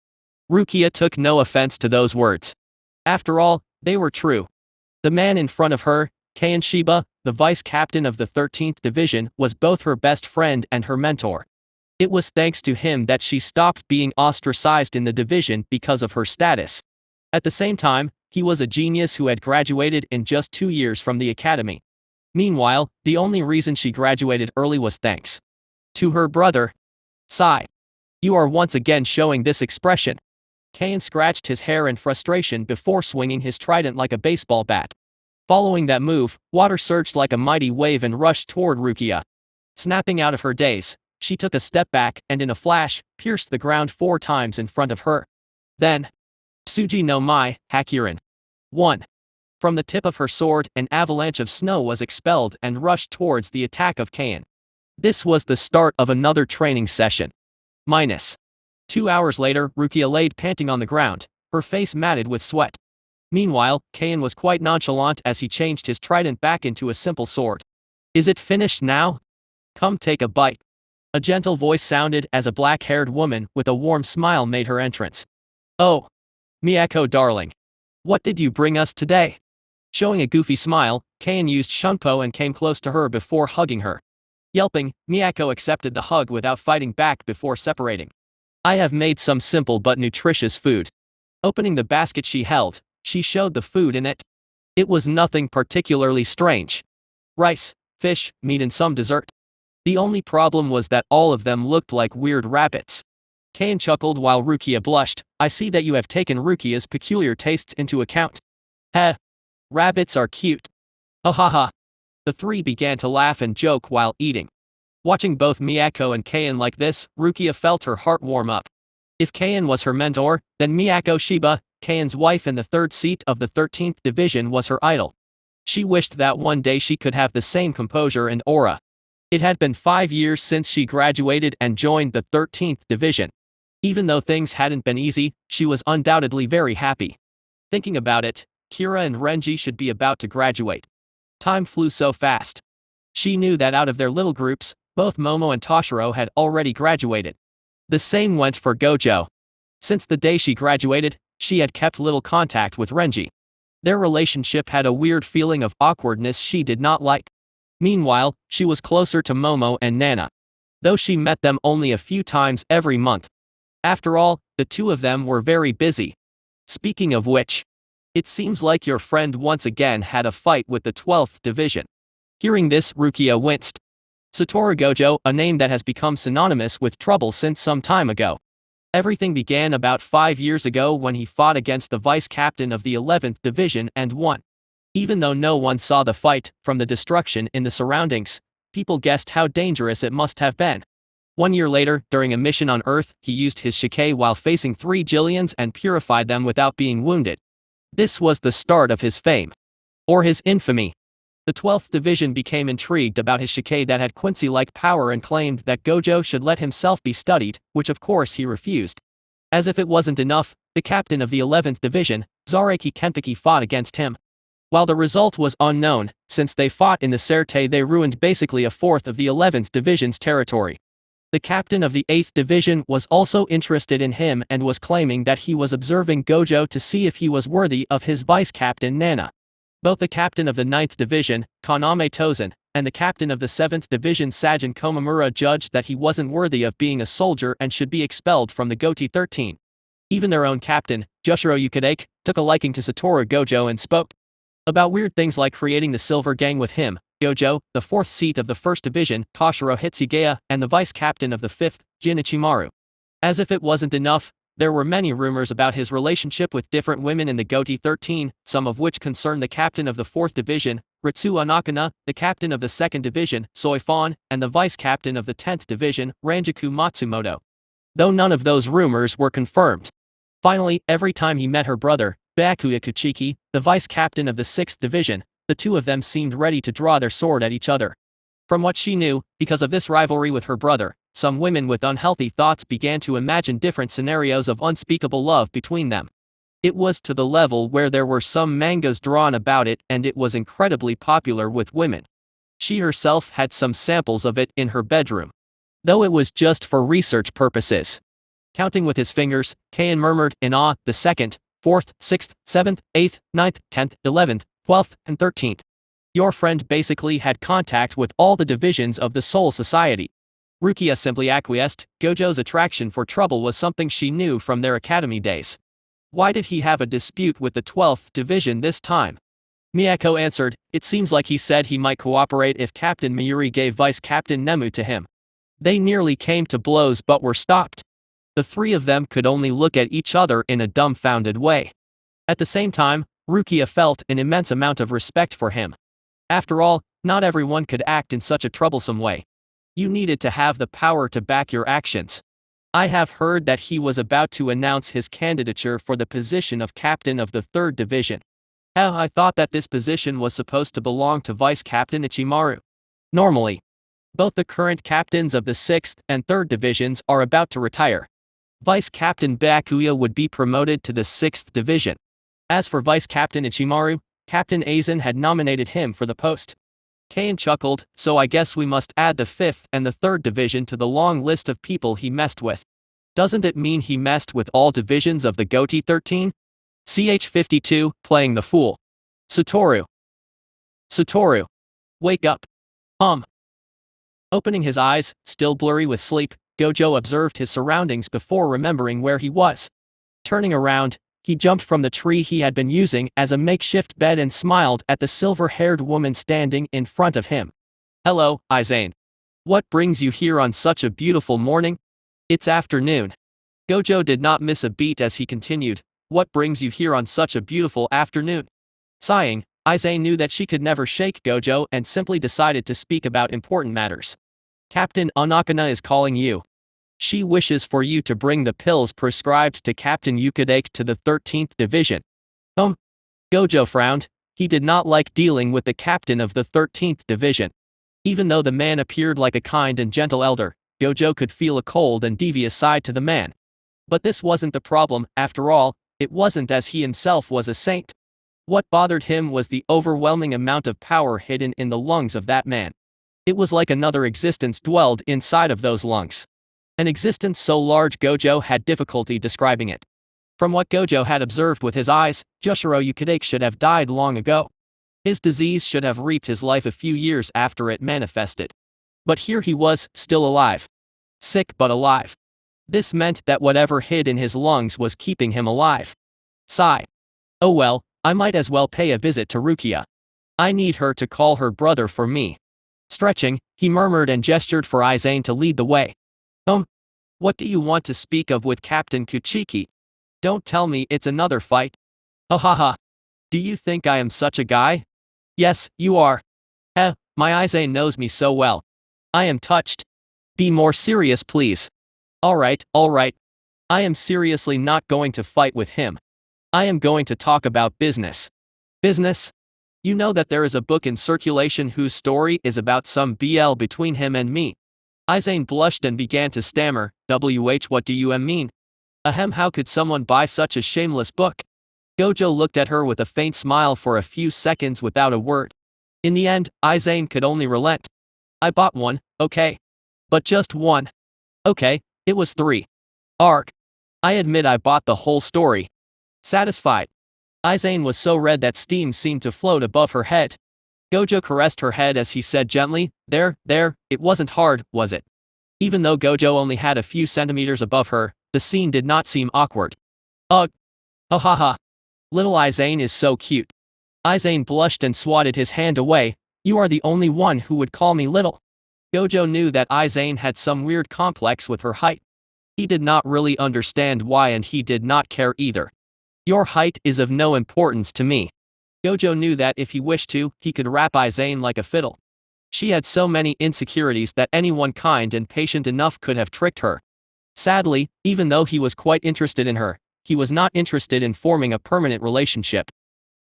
Rukia took no offense to those words. After all, they were true. The man in front of her, Keion Shiba, the vice captain of the 13th Division, was both her best friend and her mentor. It was thanks to him that she stopped being ostracized in the division because of her status. At the same time, he was a genius who had graduated in just 2 years from the academy. Meanwhile, the only reason she graduated early was thanks to her brother. Sigh. "You are once again showing this expression." Keion scratched his hair in frustration before swinging his trident like a baseball bat. Following that move, water surged like a mighty wave and rushed toward Rukia. Snapping out of her daze, she took a step back and in a flash, pierced the ground 4 times in front of her. Then, Tsuji no Mai, Hakurin. 1. From the tip of her sword, an avalanche of snow was expelled and rushed towards the attack of Keion. This was the start of another training session. Minus. 2 hours later, Rukia laid panting on the ground, her face matted with sweat. Meanwhile, Keion was quite nonchalant as he changed his trident back into a simple sword. "Is it finished now? Come take a bite." A gentle voice sounded as a black-haired woman with a warm smile made her entrance. "Oh, Miyako darling. What did you bring us today?" Showing a goofy smile, Keion used Shunpo and came close to her before hugging her. Yelping, Miyako accepted the hug without fighting back before separating. "I have made some simple but nutritious food." Opening the basket she held, she showed the food in it. It was nothing particularly strange. Rice, fish, meat and some dessert. The only problem was that all of them looked like weird rabbits. Keion chuckled while Rukia blushed. "I see that you have taken Rukia's peculiar tastes into account." "Heh. Rabbits are cute. Ha ha ha." The three began to laugh and joke while eating. Watching both Miyako and Keion like this, Rukia felt her heart warm up. If Keion was her mentor, then Miyako Shiba, Keion's wife and the 3rd seat of the 13th Division, was her idol. She wished that one day she could have the same composure and aura. It had been 5 years since she graduated and joined the 13th Division. Even though things hadn't been easy, she was undoubtedly very happy. Thinking about it, Kira and Renji should be about to graduate. Time flew so fast. She knew that out of their little groups, both Momo and Toshiro had already graduated. The same went for Gojo. Since the day she graduated, she had kept little contact with Renji. Their relationship had a weird feeling of awkwardness she did not like. Meanwhile, she was closer to Momo and Nana, though she met them only a few times every month. After all, the two of them were very busy. Speaking of which, it seems like your friend once again had a fight with the 12th Division. Hearing this, Rukia winced. SATORU Gojo, a name that has become synonymous with trouble since some time ago. Everything began about 5 years ago when he fought against the vice captain of the 11th Division and won. Even though no one saw the fight, from the destruction in the surroundings, people guessed how dangerous it must have been. 1 year later, during a mission on Earth, he used his shikai while facing 3 Jillians and purified them without being wounded. This was the start of his fame. Or his infamy. The 12th Division became intrigued about his shikai that had Quincy-like power and claimed that Gojo should let himself be studied, which of course he refused. As if it wasn't enough, the captain of the 11th Division, Zareki Kentaki, fought against him. While the result was unknown, since they fought in the Serte, they ruined basically a fourth of the 11th Division's territory. The captain of the 8th Division was also interested in him and was claiming that he was observing Gojo to see if he was worthy of his vice-captain Nana. Both the captain of the 9th Division, Kaname Tozen, and the captain of the 7th Division, Sajin Komamura, judged that he wasn't worthy of being a soldier and should be expelled from the Goti 13. Even their own captain, Joshiro Yukadake, took a liking to SATORU Gojo and spoke about weird things like creating the Silver Gang with him, Gojo, the 4th seat of the 1st Division, Toshiro Hitsugaya, and the vice-captain of the 5th, Jin Ichimaru. As if it wasn't enough, there were many rumors about his relationship with different women in the Goti 13, some of which concerned the captain of the 4th Division, Ritsu Anakana, the captain of the 2nd Division, Soifon, and the vice-captain of the 10th Division, Ranjaku Matsumoto. Though none of those rumors were confirmed. Finally, every time he met her brother, Bakuya Kuchiki, the vice-captain of the 6th Division, the two of them seemed ready to draw their sword at each other. From what she knew, because of this rivalry with her brother, some women with unhealthy thoughts began to imagine different scenarios of unspeakable love between them. It was to the level where there were some mangas drawn about it, and it was incredibly popular with women. She herself had some samples of it in her bedroom, though it was just for research purposes. Counting with his fingers, Kain murmured in awe, the 2nd, 4th, 6th, 7th, 8th, 9th, 10th, 11th, 12th, and 13th. Your friend basically had contact with all the divisions of the Soul Society. Rukia simply acquiesced. Gojo's attraction for trouble was something she knew from their academy days. Why did he have a dispute with the 12th Division this time? Miyako answered, it seems like he said he might cooperate if Captain Mayuri gave Vice-Captain Nemu to him. They nearly came to blows but were stopped. The three of them could only look at each other in a dumbfounded way. At the same time, Rukia felt an immense amount of respect for him. After all, not everyone could act in such a troublesome way. You needed to have the power to back your actions. I have heard that he was about to announce his candidature for the position of captain of the 3rd Division. I thought that this position was supposed to belong to Vice-Captain Ichimaru. Normally, both the current captains of the 6th and 3rd Divisions are about to retire. Vice-Captain Bakuya would be promoted to the 6th Division. As for Vice-Captain Ichimaru, Captain Aizen had nominated him for the post. Kain chuckled, so I guess we must add the 5th and the 3rd Division to the long list of people he messed with. Doesn't it mean he messed with all divisions of the Goti 13? CH52, playing the fool. SATORU. SATORU. Wake up. Opening his eyes, still blurry with sleep, Gojo observed his surroundings before remembering where he was. Turning around, he jumped from the tree he had been using as a makeshift bed and smiled at the silver-haired woman standing in front of him. Hello, Aizen. What brings you here on such a beautiful morning? It's afternoon. Gojo did not miss a beat as he continued, what brings you here on such a beautiful afternoon? Sighing, Aizen knew that she could never shake Gojo and simply decided to speak about important matters. Captain Anakana is calling you. She wishes for you to bring the pills prescribed to Captain Yukadake to the 13th Division. Gojo frowned. He did not like dealing with the captain of the 13th Division. Even though the man appeared like a kind and gentle elder, Gojo could feel a cold and devious side to the man. But this wasn't the problem, after all, it wasn't as he himself was a saint. What bothered him was the overwhelming amount of power hidden in the lungs of that man. It was like another existence dwelled inside of those lungs. An existence so large Gojo had difficulty describing it. From what Gojo had observed with his eyes, Joshiro Yukidake should have died long ago. His disease should have reaped his life a few years after it manifested. But here he was, still alive. Sick but alive. This meant that whatever hid in his lungs was keeping him alive. Sigh. Oh well, I might as well pay a visit to Rukia. I need her to call her brother for me. Stretching, he murmured and gestured for Izane to lead the way. What do you want to speak of with Captain Kuchiki? Don't tell me it's another fight. Ha ha ha. Do you think I am such a guy? Yes, you are. My Izane knows me so well. I am touched. Be more serious please. Alright. I am seriously not going to fight with him. I am going to talk about business. Business? You know that there is a book in circulation whose story is about some BL between him and me. Izane blushed and began to stammer, what do you mean? Ahem, how could someone buy such a shameless book? Gojo looked at her with a faint smile for a few seconds without a word. In the end, Izane could only relent. I bought one, okay. But just one. Okay, it was 3. Arc. I admit I bought the whole story. Satisfied. Izane was so red that steam seemed to float above her head. Gojo caressed her head as he said gently, there, it wasn't hard, was it? Even though Gojo only had a few centimeters above her, the scene did not seem awkward. Ugh. Ha ha ha. Little Izane is so cute. Izane blushed and swatted his hand away, you are the only one who would call me little. Gojo knew that Izane had some weird complex with her height. He did not really understand why and he did not care either. Your height is of no importance to me. Gojo knew that if he wished to, he could rap Izane like a fiddle. She had so many insecurities that anyone kind and patient enough could have tricked her. Sadly, even though he was quite interested in her, he was not interested in forming a permanent relationship.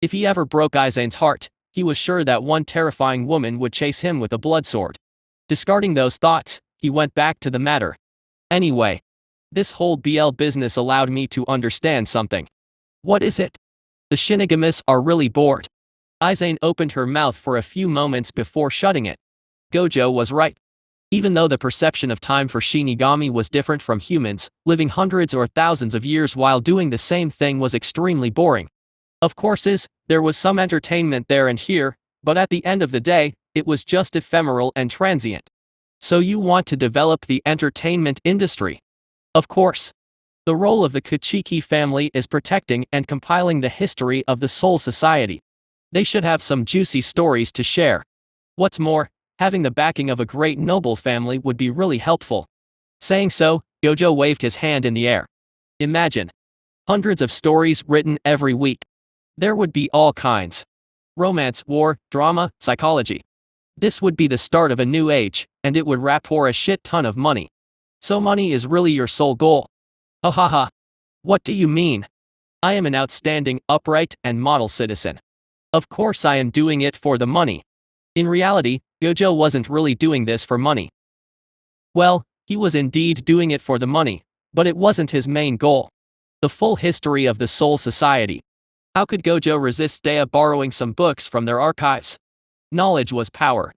If he ever broke Izane's heart, he was sure that one terrifying woman would chase him with a bloodsword. Discarding those thoughts, he went back to the matter. Anyway, this whole BL business allowed me to understand something. What is it? The Shinigamis are really bored. Izane opened her mouth for a few moments before shutting it. Gojo was right. Even though the perception of time for Shinigami was different from humans, living hundreds or thousands of years while doing the same thing was extremely boring. Of course, there was some entertainment there and here, but at the end of the day, it was just ephemeral and transient. So you want to develop the entertainment industry? Of course. The role of the Kuchiki family is protecting and compiling the history of the Soul Society. They should have some juicy stories to share. What's more, having the backing of a great noble family would be really helpful. Saying so, Gojo waved his hand in the air. Imagine. Hundreds of stories written every week. There would be all kinds. Romance, war, drama, psychology. This would be the start of a new age, and it would rapport a shit ton of money. So money is really your sole goal? Ha ha ha. What do you mean? I am an outstanding, upright, and model citizen. Of course I am doing it for the money. In reality, Gojo wasn't really doing this for money. Well, he was indeed doing it for the money, but it wasn't his main goal. The full history of the Soul Society. How could Gojo resist Dea borrowing some books from their archives? Knowledge was power.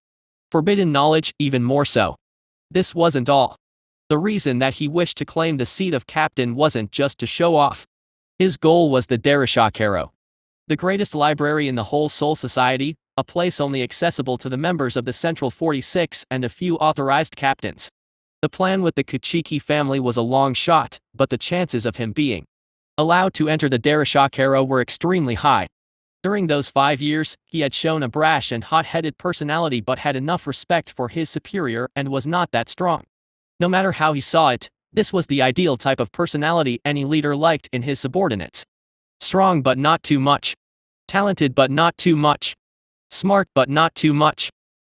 Forbidden knowledge even more so. This wasn't all. The reason that he wished to claim the seat of captain wasn't just to show off. His goal was the Darishakero. The greatest library in the whole Soul Society, a place only accessible to the members of the Central 46 and a few authorized captains. The plan with the Kuchiki family was a long shot, but the chances of him being allowed to enter the Darishakero were extremely high. During those 5 years, he had shown a brash and hot-headed personality but had enough respect for his superior and was not that strong. No matter how he saw it, this was the ideal type of personality any leader liked in his subordinates. Strong but not too much. Talented but not too much. Smart but not too much.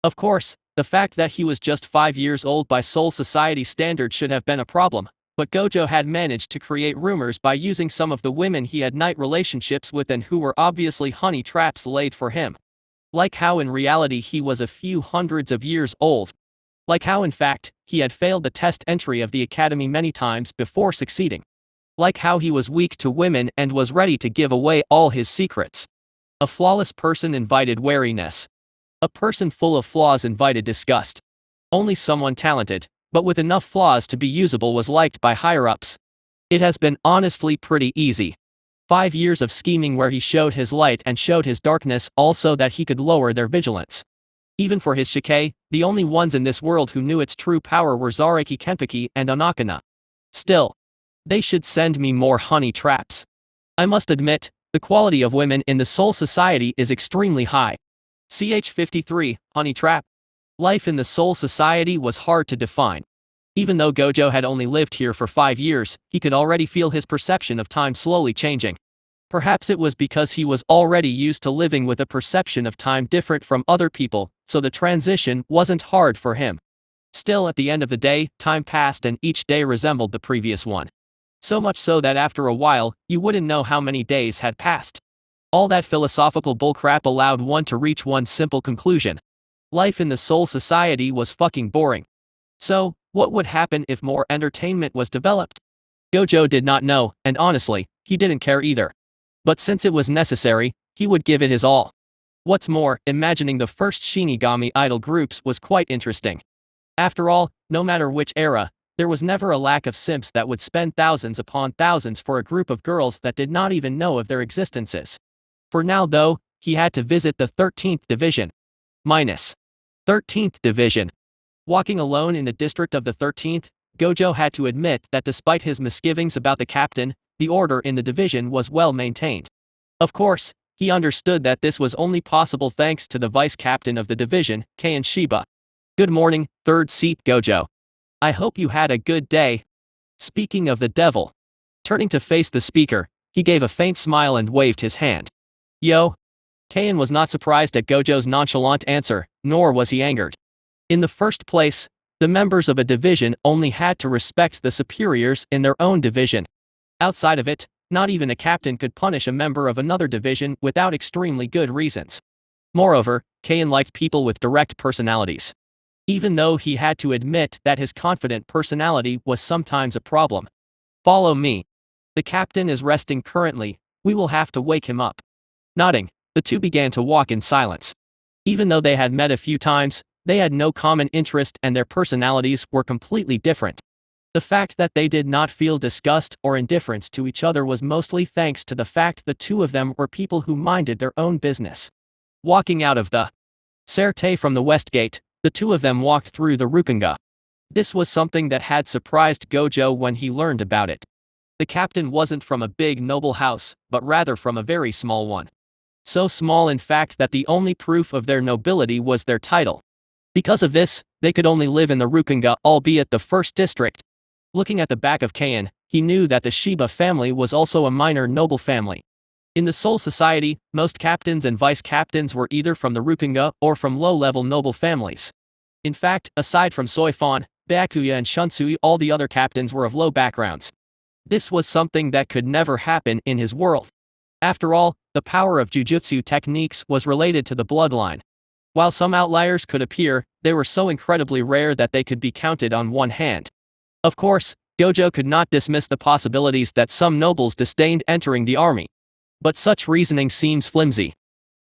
Of course, the fact that he was just 5 years old by Soul Society standards should have been a problem, but Gojo had managed to create rumors by using some of the women he had night relationships with and who were obviously honey traps laid for him. Like how in reality he was a few hundreds of years old. Like how in fact, he had failed the test entry of the academy many times before succeeding. Like how he was weak to women and was ready to give away all his secrets. A flawless person invited wariness. A person full of flaws invited disgust. Only someone talented, but with enough flaws to be usable was liked by higher-ups. It has been honestly pretty easy. 5 years of scheming where he showed his light and showed his darkness also that he could lower their vigilance. Even for his shikai, the only ones in this world who knew its true power were Zareki Kenpeki and Onakana. Still, they should send me more honey traps. I must admit, the quality of women in the Soul Society is extremely high. Ch53, Honey Trap. Life in the Soul Society was hard to define. Even though Gojo had only lived here for 5 years, he could already feel his perception of time slowly changing. Perhaps it was because he was already used to living with a perception of time different from other people, so the transition wasn't hard for him. Still, at the end of the day, time passed and each day resembled the previous one. So much so that after a while, you wouldn't know how many days had passed. All that philosophical bullcrap allowed one to reach one simple conclusion. Life in the Soul Society was fucking boring. So, what would happen if more entertainment was developed? Gojo did not know, and honestly, he didn't care either. But since it was necessary, he would give it his all. What's more, imagining the first Shinigami idol groups was quite interesting. After all, no matter which era, there was never a lack of simps that would spend thousands upon thousands for a group of girls that did not even know of their existences. For now though, he had to visit the 13th division. 13th division. Walking alone in the district of the 13th, Gojo had to admit that despite his misgivings about the captain, the order in the division was well maintained. Of course, he understood that this was only possible thanks to the vice captain of the division, Kei Shiba. Good morning, third seat Gojo. I hope you had a good day. Speaking of the devil. Turning to face the speaker, he gave a faint smile and waved his hand. Yo. Kei was not surprised at Gojo's nonchalant answer, nor was he angered. In the first place, the members of a division only had to respect the superiors in their own division. Outside of it, not even a captain could punish a member of another division without extremely good reasons. Moreover, Kei liked people with direct personalities. Even though he had to admit that his confident personality was sometimes a problem. Follow me. The captain is resting currently, we will have to wake him up. Nodding, the two began to walk in silence. Even though they had met a few times, they had no common interest and their personalities were completely different. The fact that they did not feel disgust or indifference to each other was mostly thanks to the fact the two of them were people who minded their own business. Walking out of the Serte from the west gate, the two of them walked through the Rukunga. This was something that had surprised Gojo when he learned about it. The captain wasn't from a big noble house, but rather from a very small one. So small in fact that the only proof of their nobility was their title. Because of this, they could only live in the Rukunga, albeit the first district. Looking at the back of Kei, he knew that the Shiba family was also a minor noble family. In the Soul Society, most captains and vice captains were either from the Rukunga or from low-level noble families. In fact, aside from Soifon, Byakuya and Shunsui, all the other captains were of low backgrounds. This was something that could never happen in his world. After all, the power of jujutsu techniques was related to the bloodline. While some outliers could appear, they were so incredibly rare that they could be counted on one hand. Of course, Gojo could not dismiss the possibilities that some nobles disdained entering the army. But such reasoning seems flimsy.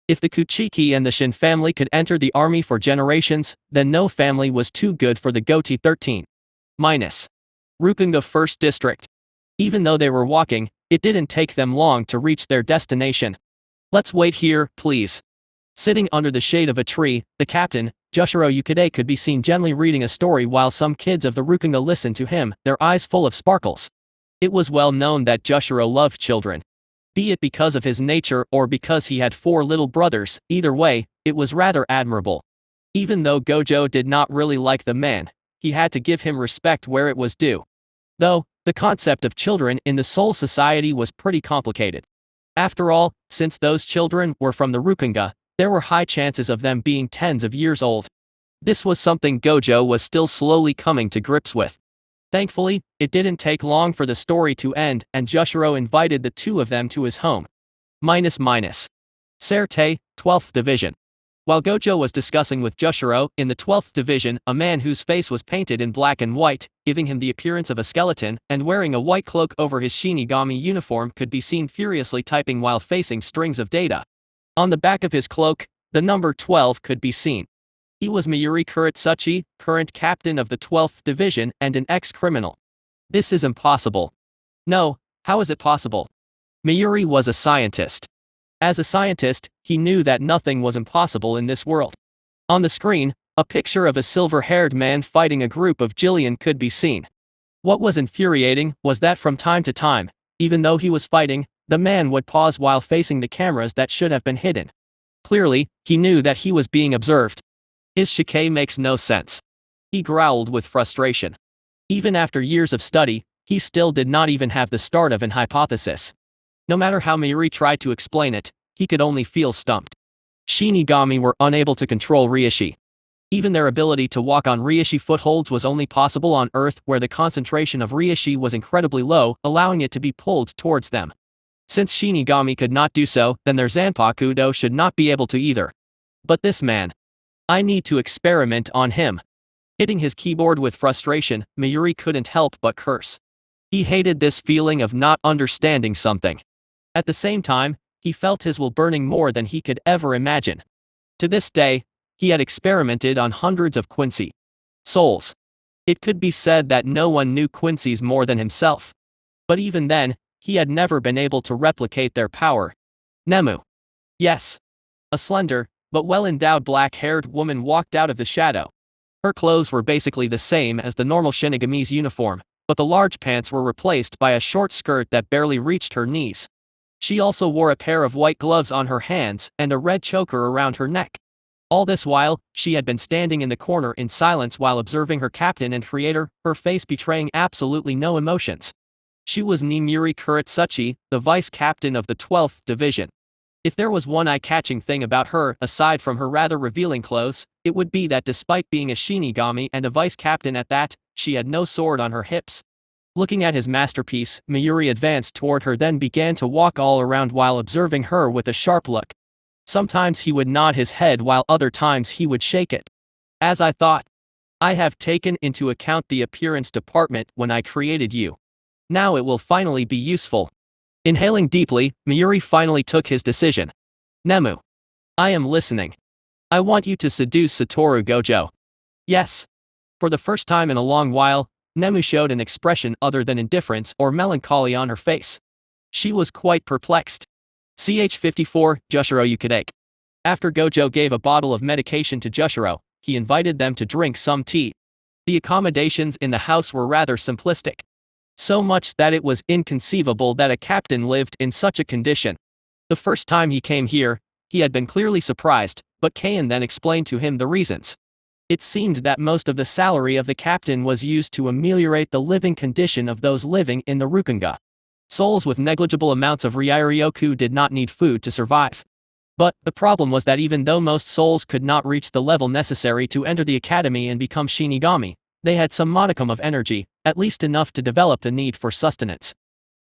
If the Kuchiki and the Shin family could enter the army for generations, then no family was too good for the Goti 13. Rukunga 1st District. Even though they were walking, it didn't take them long to reach their destination. Let's wait here, please. Sitting under the shade of a tree, the captain, Joshiro Yukide, could be seen gently reading a story while some kids of the Rukunga listened to him, their eyes full of sparkles. It was well known that Joshiro loved children. Be it because of his nature or because he had 4 little brothers, either way, it was rather admirable. Even though Gojo did not really like the man, he had to give him respect where it was due. Though, the concept of children in the Soul Society was pretty complicated. After all, since those children were from the Rukunga, there were high chances of them being tens of years old. This was something Gojo was still slowly coming to grips with. Thankfully, it didn't take long for the story to end and Joshiro invited the two of them to his home. Serte, 12th Division. While Gojo was discussing with Joshiro, in the 12th division, a man whose face was painted in black and white, giving him the appearance of a skeleton, and wearing a white cloak over his Shinigami uniform could be seen furiously typing while facing strings of data. On the back of his cloak, the number 12 could be seen. He was Mayuri Kuretsuchi, current captain of the 12th division and an ex-criminal. This is impossible. No, how is it possible? Mayuri was a scientist. As a scientist, he knew that nothing was impossible in this world. On the screen, a picture of a silver-haired man fighting a group of Jillian could be seen. What was infuriating was that from time to time, even though he was fighting, the man would pause while facing the cameras that should have been hidden. Clearly, he knew that he was being observed. His shikai makes no sense. He growled with frustration. Even after years of study, he still did not even have the start of an hypothesis. No matter how Mayuri tried to explain it, he could only feel stumped. Shinigami were unable to control Reishi. Even their ability to walk on Reishi footholds was only possible on Earth, where the concentration of Reishi was incredibly low, allowing it to be pulled towards them. Since Shinigami could not do so, then their Zanpakuto should not be able to either. But this man. I need to experiment on him. Hitting his keyboard with frustration, Mayuri couldn't help but curse. He hated this feeling of not understanding something. At the same time, he felt his will burning more than he could ever imagine. To this day, he had experimented on hundreds of Quincy souls. It could be said that no one knew Quincy's more than himself. But even then, he had never been able to replicate their power. Nemu. Yes. A slender, but well-endowed black-haired woman walked out of the shadow. Her clothes were basically the same as the normal Shinigami's uniform, but the large pants were replaced by a short skirt that barely reached her knees. She also wore a pair of white gloves on her hands and a red choker around her neck. All this while, she had been standing in the corner in silence while observing her captain and creator, her face betraying absolutely no emotions. She was Mayuri Kuretsuchi, the vice-captain of the 12th division. If there was one eye-catching thing about her, aside from her rather revealing clothes, it would be that despite being a Shinigami and a vice-captain at that, she had no sword on her hips. Looking at his masterpiece, Mayuri advanced toward her, then began to walk all around while observing her with a sharp look. Sometimes he would nod his head while other times he would shake it. As I thought. I have taken into account the appearance department when I created you. Now it will finally be useful. Inhaling deeply, Mayuri finally took his decision. Nemu. I am listening. I want you to seduce SATORU Gojo. Yes. For the first time in a long while, Nemu showed an expression other than indifference or melancholy on her face. She was quite perplexed. Ch54, Joshiro Yukadake. After Gojo gave a bottle of medication to Joshiro, he invited them to drink some tea. The accommodations in the house were rather simplistic. So much that it was inconceivable that a captain lived in such a condition. The first time he came here, he had been clearly surprised, but Kain then explained to him the reasons. It seemed that most of the salary of the captain was used to ameliorate the living condition of those living in the Rukunga. Souls with negligible amounts of Ryoku did not need food to survive. But the problem was that even though most souls could not reach the level necessary to enter the academy and become Shinigami, they had some modicum of energy, at least enough to develop the need for sustenance.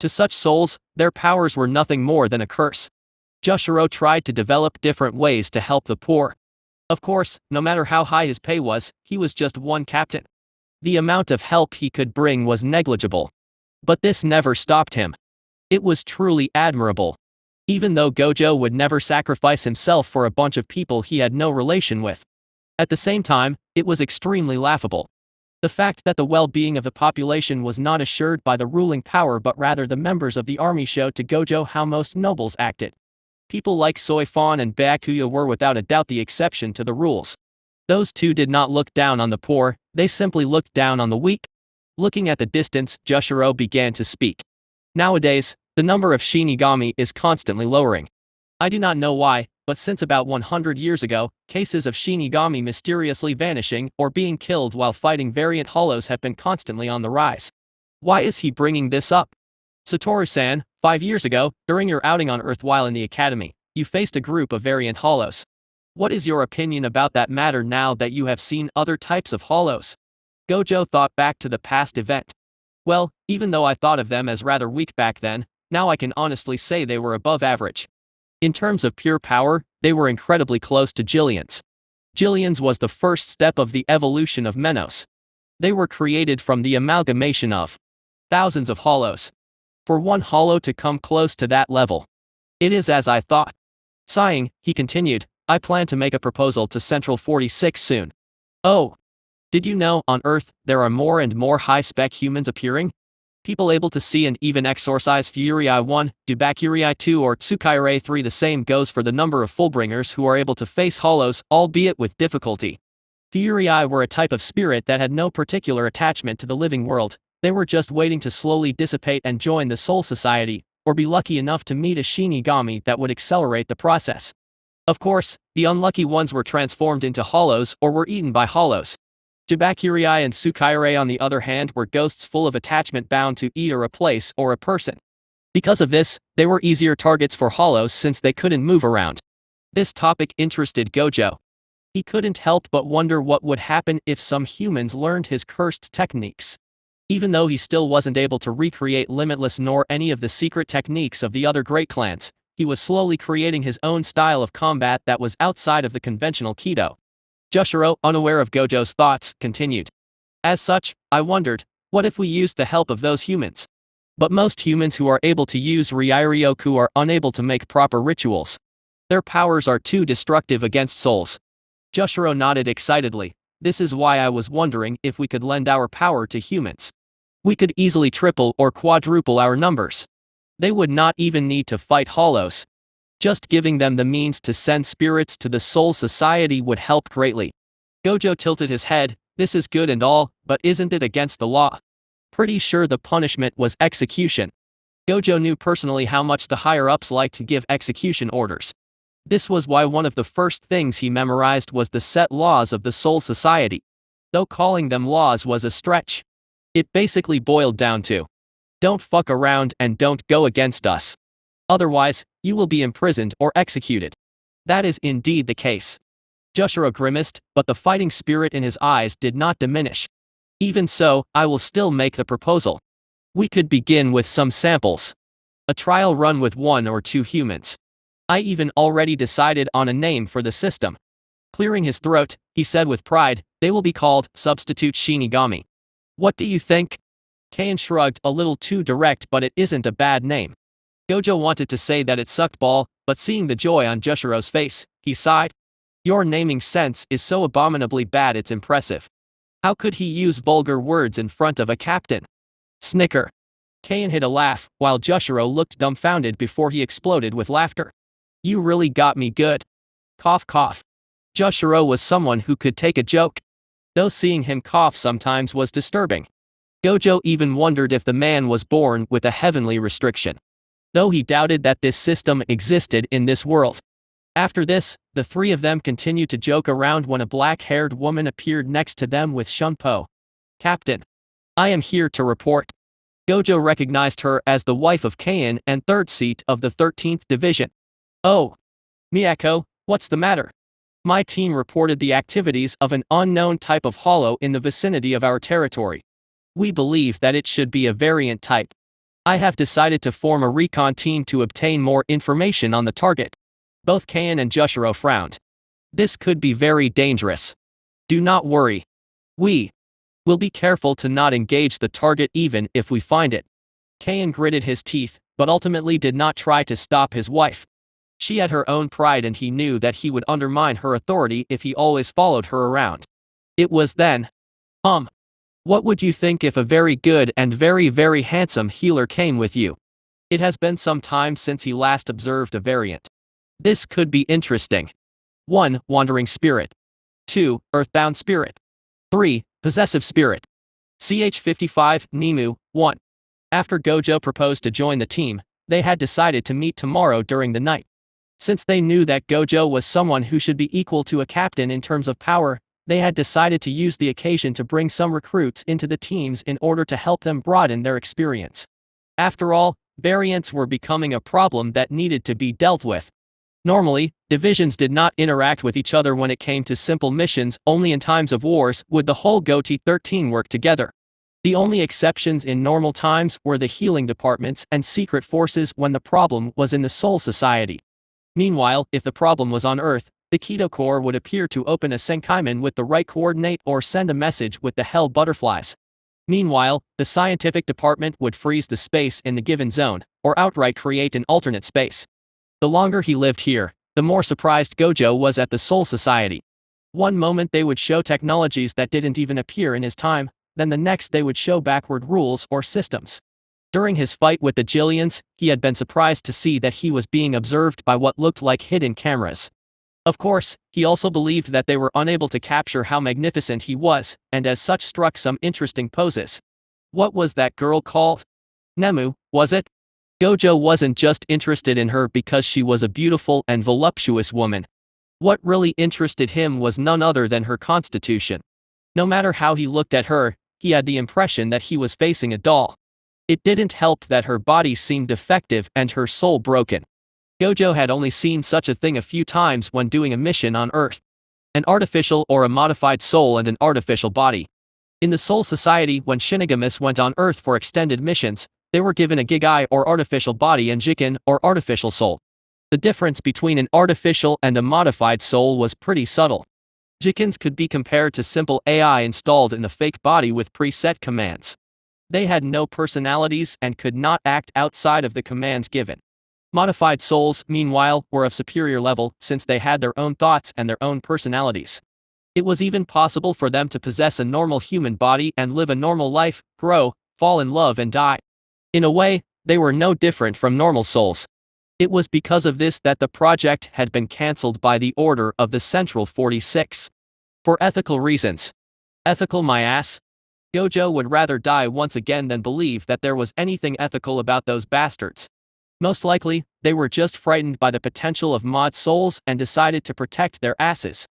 To such souls, their powers were nothing more than a curse. Joshiro tried to develop different ways to help the poor. Of course, no matter how high his pay was, he was just one captain. The amount of help he could bring was negligible. But this never stopped him. It was truly admirable. Even though Gojo would never sacrifice himself for a bunch of people he had no relation with. At the same time, it was extremely laughable. The fact that the well-being of the population was not assured by the ruling power but rather the members of the army showed to Gojo how most nobles acted. People like Soifon and Byakuya were without a doubt the exception to the rules. Those two did not look down on the poor, they simply looked down on the weak. Looking at the distance, Joshiro began to speak. Nowadays, the number of Shinigami is constantly lowering. I do not know why, but since about 100 years ago, cases of Shinigami mysteriously vanishing or being killed while fighting variant hollows have been constantly on the rise. Why is he bringing this up? Satoru-san, 5 years ago, during your outing on Earth while in the academy, you faced a group of variant hollows. What is your opinion about that matter now that you have seen other types of hollows? Gojo thought back to the past event. Well, even though I thought of them as rather weak back then, now I can honestly say they were above average. In terms of pure power, they were incredibly close to Jillian's. Jillian's was the first step of the evolution of Menos. They were created from the amalgamation of thousands of hollows. For one hollow to come close to that level. It is as I thought. Sighing, he continued, I plan to make a proposal to Central 46 soon. Oh. Did you know, on Earth, there are more and more high-spec humans appearing? People able to see and even exorcise Furii 1, Dubakurii 2 or Tsukairei 3. The same goes for the number of Fullbringers who are able to face hollows, albeit with difficulty. Furii were a type of spirit that had no particular attachment to the living world. They were just waiting to slowly dissipate and join the Soul Society, or be lucky enough to meet a Shinigami that would accelerate the process. Of course, the unlucky ones were transformed into hollows or were eaten by hollows. Jibakurii and Tsukairei on the other hand were ghosts full of attachment bound to either a place or a person. Because of this, they were easier targets for hollows since they couldn't move around. This topic interested Gojo. He couldn't help but wonder what would happen if some humans learned his cursed techniques. Even though he still wasn't able to recreate Limitless nor any of the secret techniques of the other great clans, he was slowly creating his own style of combat that was outside of the conventional Kido. Jushiro, unaware of Gojo's thoughts, continued. As such, I wondered, what if we used the help of those humans? But most humans who are able to use Ryairyoku are unable to make proper rituals. Their powers are too destructive against souls. Jushiro nodded excitedly. This is why I was wondering if we could lend our power to humans. We could easily triple or quadruple our numbers. They would not even need to fight hollows. Just giving them the means to send spirits to the Soul Society would help greatly. Gojo tilted his head. This is good and all, but isn't it against the law? Pretty sure the punishment was execution. Gojo knew personally how much the higher-ups liked to give execution orders. This was why one of the first things he memorized was the set laws of the Soul Society. Though calling them laws was a stretch. It basically boiled down to, don't fuck around and don't go against us. Otherwise, you will be imprisoned or executed. That is indeed the case. Jushiro grimaced, but the fighting spirit in his eyes did not diminish. Even so, I will still make the proposal. We could begin with some samples. A trial run with 1 or 2 humans. I even already decided on a name for the system. Clearing his throat, he said with pride, they will be called Substitute Shinigami. What do you think? Kain shrugged, a little too direct, but it isn't a bad name. Gojo wanted to say that it sucked ball, but seeing the joy on Jushiro's face, he sighed. Your naming sense is so abominably bad it's impressive. How could he use vulgar words in front of a captain? Snicker. Kain hid a laugh, while Jushiro looked dumbfounded before he exploded with laughter. You really got me good. Cough cough. Jushiro was someone who could take a joke. Though seeing him cough sometimes was disturbing. Gojo even wondered if the man was born with a heavenly restriction. Though he doubted that this system existed in this world. After this, the three of them continued to joke around when a black-haired woman appeared next to them with Shunpo. Captain. I am here to report. Gojo recognized her as the wife of Kain and third seat of the 13th Division. Oh. Miyako, what's the matter? My team reported the activities of an unknown type of hollow in the vicinity of our territory. We believe that it should be a variant type. I have decided to form a recon team to obtain more information on the target. Both Kain and Jushiro frowned. This could be very dangerous. Do not worry. We will be careful to not engage the target even if we find it. Kain gritted his teeth, but ultimately did not try to stop his wife. She had her own pride and he knew that he would undermine her authority if he always followed her around. It was then. What would you think if a very good and very handsome healer came with you? It has been some time since he last observed a variant. This could be interesting. 1. Wandering spirit. 2. Earthbound spirit. 3. Possessive spirit. CH55, Nemu, 1. After Gojo proposed to join the team, they had decided to meet tomorrow during the night. Since they knew that Gojo was someone who should be equal to a captain in terms of power, they had decided to use the occasion to bring some recruits into the teams in order to help them broaden their experience. After all, variants were becoming a problem that needed to be dealt with. Normally, divisions did not interact with each other when it came to simple missions. Only in times of wars would the whole GOT 13 work together. The only exceptions in normal times were the healing departments and secret forces when the problem was in the Soul Society. Meanwhile, if the problem was on Earth, the Keto Core would appear to open a Senkaiman with the right coordinate or send a message with the hell butterflies. Meanwhile, the scientific department would freeze the space in the given zone, or outright create an alternate space. The longer he lived here, the more surprised Gojo was at the Soul Society. One moment they would show technologies that didn't even appear in his time, then the next they would show backward rules or systems. During his fight with the Jillians, he had been surprised to see that he was being observed by what looked like hidden cameras. Of course, he also believed that they were unable to capture how magnificent he was, and as such struck some interesting poses. What was that girl called? Nemu, was it? Gojo wasn't just interested in her because she was a beautiful and voluptuous woman. What really interested him was none other than her constitution. No matter how he looked at her, he had the impression that he was facing a doll. It didn't help that her body seemed defective and her soul broken. Gojo had only seen such a thing a few times when doing a mission on Earth. An artificial or a modified soul and an artificial body. In the Soul Society, when Shinigamis went on Earth for extended missions, they were given a Gigai or artificial body and Jikin or artificial soul. The difference between an artificial and a modified soul was pretty subtle. Jikins could be compared to simple AI installed in the fake body with preset commands. They had no personalities and could not act outside of the commands given. Modified souls, meanwhile, were of superior level since they had their own thoughts and their own personalities. It was even possible for them to possess a normal human body and live a normal life, grow, fall in love and die. In a way, they were no different from normal souls. It was because of this that the project had been cancelled by the order of the Central 46. For ethical reasons. Ethical my ass? Gojo would rather die once again than believe that there was anything ethical about those bastards. Most likely, they were just frightened by the potential of mod souls and decided to protect their asses.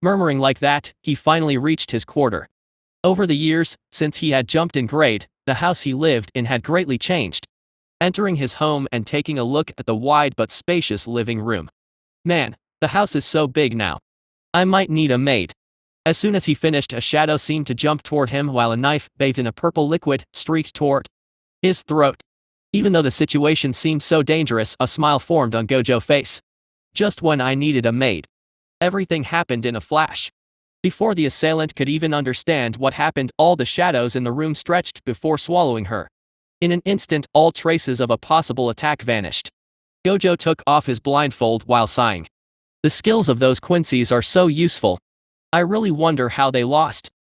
Murmuring like that, he finally reached his quarter. Over the years, since he had jumped in grade, the house he lived in had greatly changed. Entering his home and taking a look at the wide but spacious living room. Man, the house is so big now. I might need a maid. As soon as he finished, a shadow seemed to jump toward him while a knife, bathed in a purple liquid, streaked toward his throat. Even though the situation seemed so dangerous, a smile formed on Gojo's face. Just when I needed a maid. Everything happened in a flash. Before the assailant could even understand what happened, all the shadows in the room stretched before swallowing her. In an instant, all traces of a possible attack vanished. Gojo took off his blindfold while sighing. The skills of those Quincy's are so useful. I really wonder how they lost.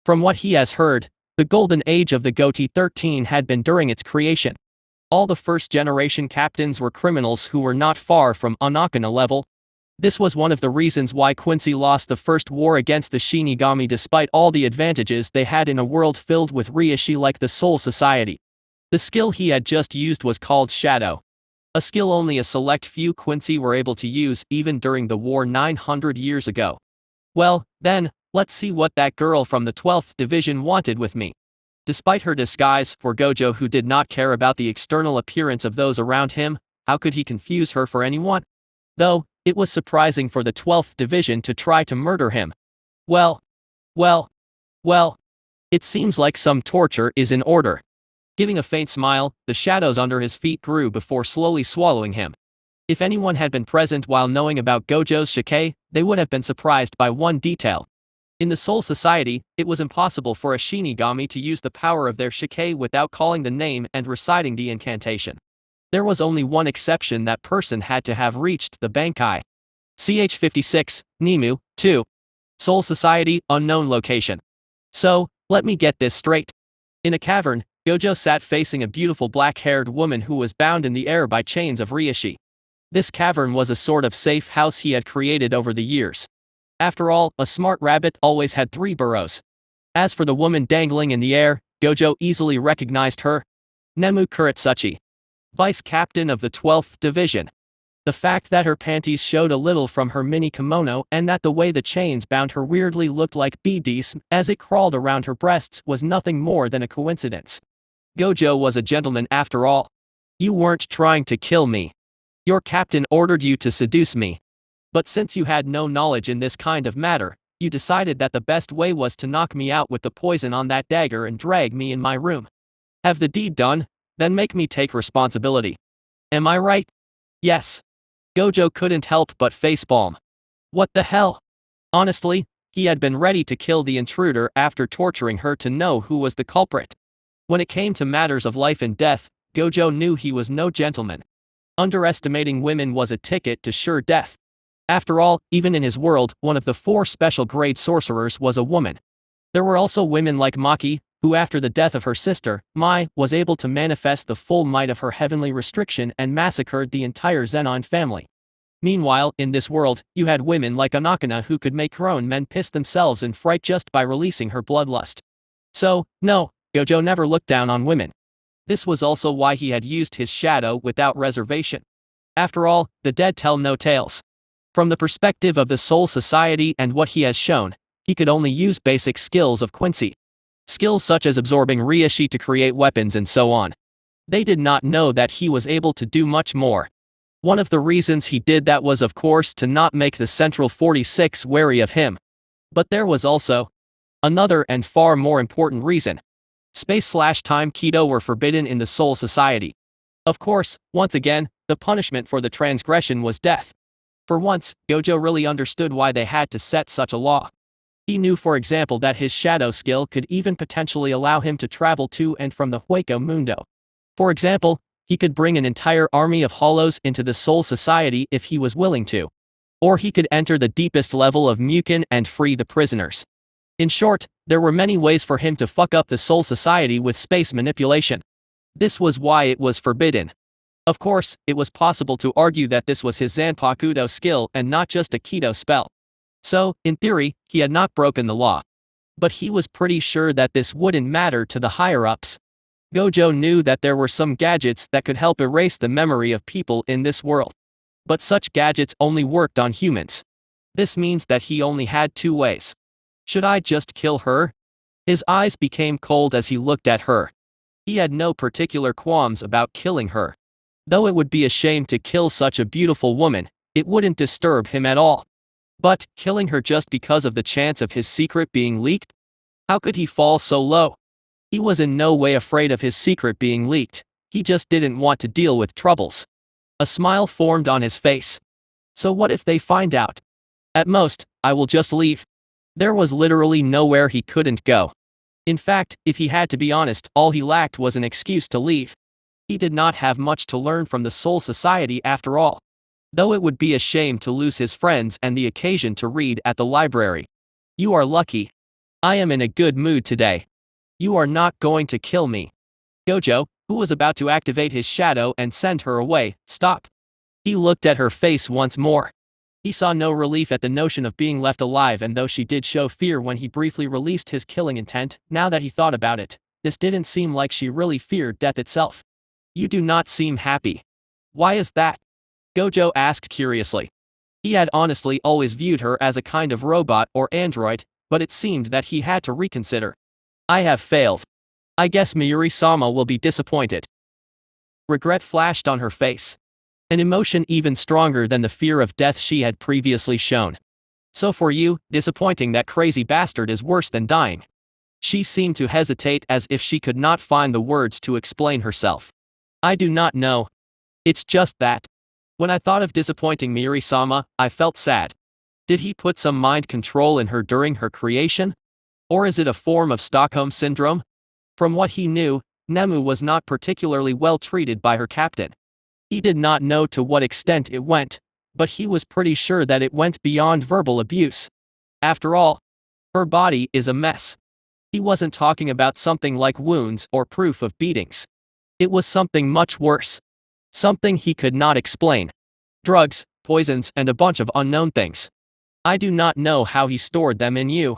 From what he has heard, the golden age of the Goti 13 had been during its creation. All the first-generation captains were criminals who were not far from Onakana level. This was one of the reasons why Quincy lost the first war against the Shinigami despite all the advantages they had in a world filled with Reishi like the Soul Society. The skill he had just used was called Shadow. A skill only a select few Quincy were able to use even during the war 900 years ago. Well, then, let's see what that girl from the 12th Division wanted with me. Despite her disguise, for Gojo who did not care about the external appearance of those around him, how could he confuse her for anyone? Though, it was surprising for the 12th Division to try to murder him. Well, it seems like some torture is in order. Giving a faint smile, the shadows under his feet grew before slowly swallowing him. If anyone had been present while knowing about Gojo's shikai, they would have been surprised by one detail. In the Soul Society, it was impossible for a Shinigami to use the power of their shikai without calling the name and reciting the incantation. There was only one exception: that person had to have reached the Bankai. Ch 56, Nemu, 2. Soul Society, unknown location. So, let me get this straight. In a cavern, Gojo sat facing a beautiful black-haired woman who was bound in the air by chains of Reishi. This cavern was a sort of safe house he had created over the years. After all, a smart rabbit always had 3 burrows. As for the woman dangling in the air, Gojo easily recognized her. Nemu Kuretsuchi, vice captain of the 12th Division. The fact that her panties showed a little from her mini kimono and that the way the chains bound her weirdly looked like beads as it crawled around her breasts was nothing more than a coincidence. Gojo was a gentleman after all. You weren't trying to kill me. Your captain ordered you to seduce me. But since you had no knowledge in this kind of matter, you decided that the best way was to knock me out with the poison on that dagger and drag me in my room. Have the deed done, then make me take responsibility. Am I right? Yes. Gojo couldn't help but facepalm. What the hell? Honestly, he had been ready to kill the intruder after torturing her to know who was the culprit. When it came to matters of life and death, Gojo knew he was no gentleman. Underestimating women was a ticket to sure death. After all, even in his world, one of the 4 special grade sorcerers was a woman. There were also women like Maki, who after the death of her sister, Mai, was able to manifest the full might of her heavenly restriction and massacred the entire Zenon family. Meanwhile, in this world, you had women like Anakana who could make grown men piss themselves in fright just by releasing her bloodlust. So, no, Gojo never looked down on women. This was also why he had used his shadow without reservation. After all, the dead tell no tales. From the perspective of the Soul Society and what he has shown, he could only use basic skills of Quincy. Skills such as absorbing Reishi to create weapons and so on. They did not know that he was able to do much more. One of the reasons he did that was of course to not make the Central 46 wary of him. But there was also another and far more important reason. Space/time Kido were forbidden in the Soul Society. Of course, once again, the punishment for the transgression was death. For once, Gojo really understood why they had to set such a law. He knew for example that his shadow skill could even potentially allow him to travel to and from the Hueco Mundo. For example, he could bring an entire army of hollows into the Soul Society if he was willing to. Or he could enter the deepest level of Mukin and free the prisoners. In short, there were many ways for him to fuck up the Soul Society with space manipulation. This was why it was forbidden. Of course, it was possible to argue that this was his Zanpakuto skill and not just a Kido spell. So, in theory, he had not broken the law. But he was pretty sure that this wouldn't matter to the higher-ups. Gojo knew that there were some gadgets that could help erase the memory of people in this world. But such gadgets only worked on humans. This means that he only had 2 ways. Should I just kill her? His eyes became cold as he looked at her. He had no particular qualms about killing her. Though it would be a shame to kill such a beautiful woman, it wouldn't disturb him at all. But, killing her just because of the chance of his secret being leaked? How could he fall so low? He was in no way afraid of his secret being leaked, he just didn't want to deal with troubles. A smile formed on his face. So what if they find out? At most, I will just leave. There was literally nowhere he couldn't go. In fact, if he had to be honest, all he lacked was an excuse to leave. He did not have much to learn from the Soul Society after all. Though it would be a shame to lose his friends and the occasion to read at the library. You are lucky. I am in a good mood today. You are not going to kill me. Gojo, who was about to activate his shadow and send her away, stopped. He looked at her face once more. He saw no relief at the notion of being left alive, and though she did show fear when he briefly released his killing intent, now that he thought about it, this didn't seem like she really feared death itself. You do not seem happy. Why is that? Gojo asked curiously. He had honestly always viewed her as a kind of robot or android, but it seemed that he had to reconsider. I have failed. I guess Mayuri-sama will be disappointed. Regret flashed on her face. An emotion even stronger than the fear of death she had previously shown. So for you, disappointing that crazy bastard is worse than dying. She seemed to hesitate as if she could not find the words to explain herself. I do not know. It's just that. When I thought of disappointing Mayuri-sama, I felt sad. Did he put some mind control in her during her creation? Or is it a form of Stockholm Syndrome? From what he knew, Nemu was not particularly well treated by her captain. He did not know to what extent it went, but he was pretty sure that it went beyond verbal abuse. After all, her body is a mess. He wasn't talking about something like wounds or proof of beatings. It was something much worse. Something he could not explain. Drugs, poisons, and a bunch of unknown things. I do not know how he stored them in you.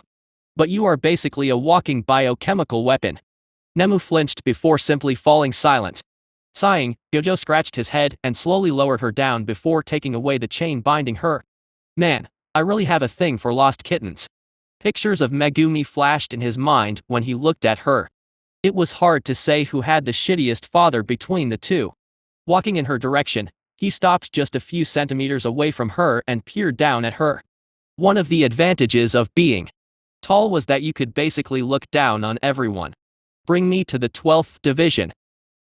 But you are basically a walking biochemical weapon. Nemu flinched before simply falling silent. Sighing, Gojo scratched his head and slowly lowered her down before taking away the chain binding her. Man, I really have a thing for lost kittens. Pictures of Megumi flashed in his mind when he looked at her. It was hard to say who had the shittiest father between the two. Walking in her direction, he stopped just a few centimeters away from her and peered down at her. One of the advantages of being tall was that you could basically look down on everyone. Bring me to the 12th division.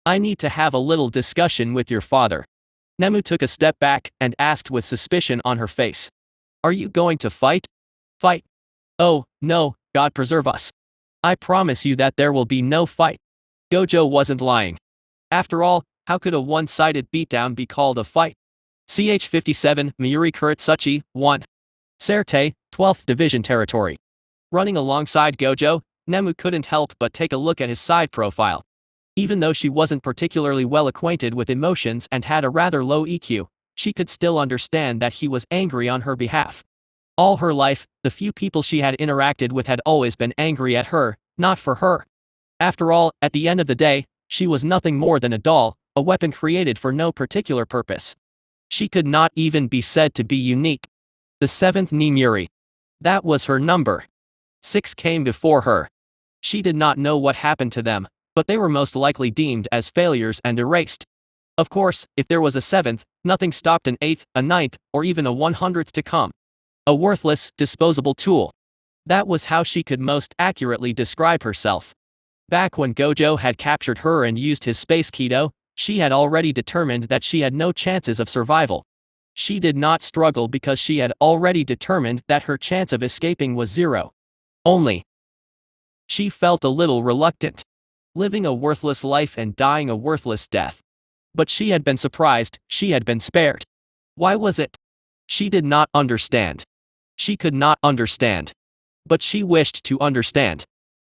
I need to have a little discussion with your father. Nemu took a step back and asked with suspicion on her face. Are you going to fight? Fight? Oh, no, God preserve us. I promise you that there will be no fight. Gojo wasn't lying. After all, how could a one-sided beatdown be called a fight? CH-57, Mayuri Kuretsuchi, 1. Serte, 12th Division Territory. Running alongside Gojo, Nemu couldn't help but take a look at his side profile. Even though she wasn't particularly well acquainted with emotions and had a rather low EQ, she could still understand that he was angry on her behalf. All her life, the few people she had interacted with had always been angry at her, not for her. After all, at the end of the day, she was nothing more than a doll, a weapon created for no particular purpose. She could not even be said to be unique. The 7th Mayuri. That was her number. 6 came before her. She did not know what happened to them, but they were most likely deemed as failures and erased. Of course, if there was a 7th, nothing stopped an 8th, a 9th, or even a 100th to come. A worthless, disposable tool. That was how she could most accurately describe herself. Back when Gojo had captured her and used his space Kido, she had already determined that she had no chances of survival. She did not struggle because she had already determined that her chance of escaping was 0. Only. She felt a little reluctant. Living a worthless life and dying a worthless death. But she had been surprised, she had been spared. Why was it? She did not understand. She could not understand. But she wished to understand.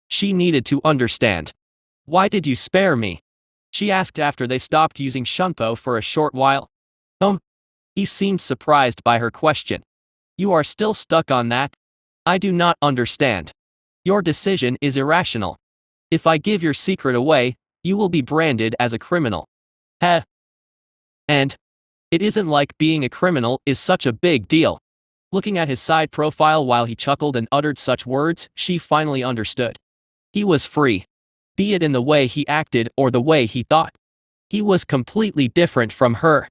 She needed to understand. Why did you spare me? She asked after they stopped using Shunpo for a short while. He seemed surprised by her question. You are still stuck on that? I do not understand. Your decision is irrational. If I give your secret away, you will be branded as a criminal. Heh. And it isn't like being a criminal is such a big deal. Looking at his side profile while he chuckled and uttered such words, she finally understood. He was free. Be it in the way he acted or the way he thought. He was completely different from her.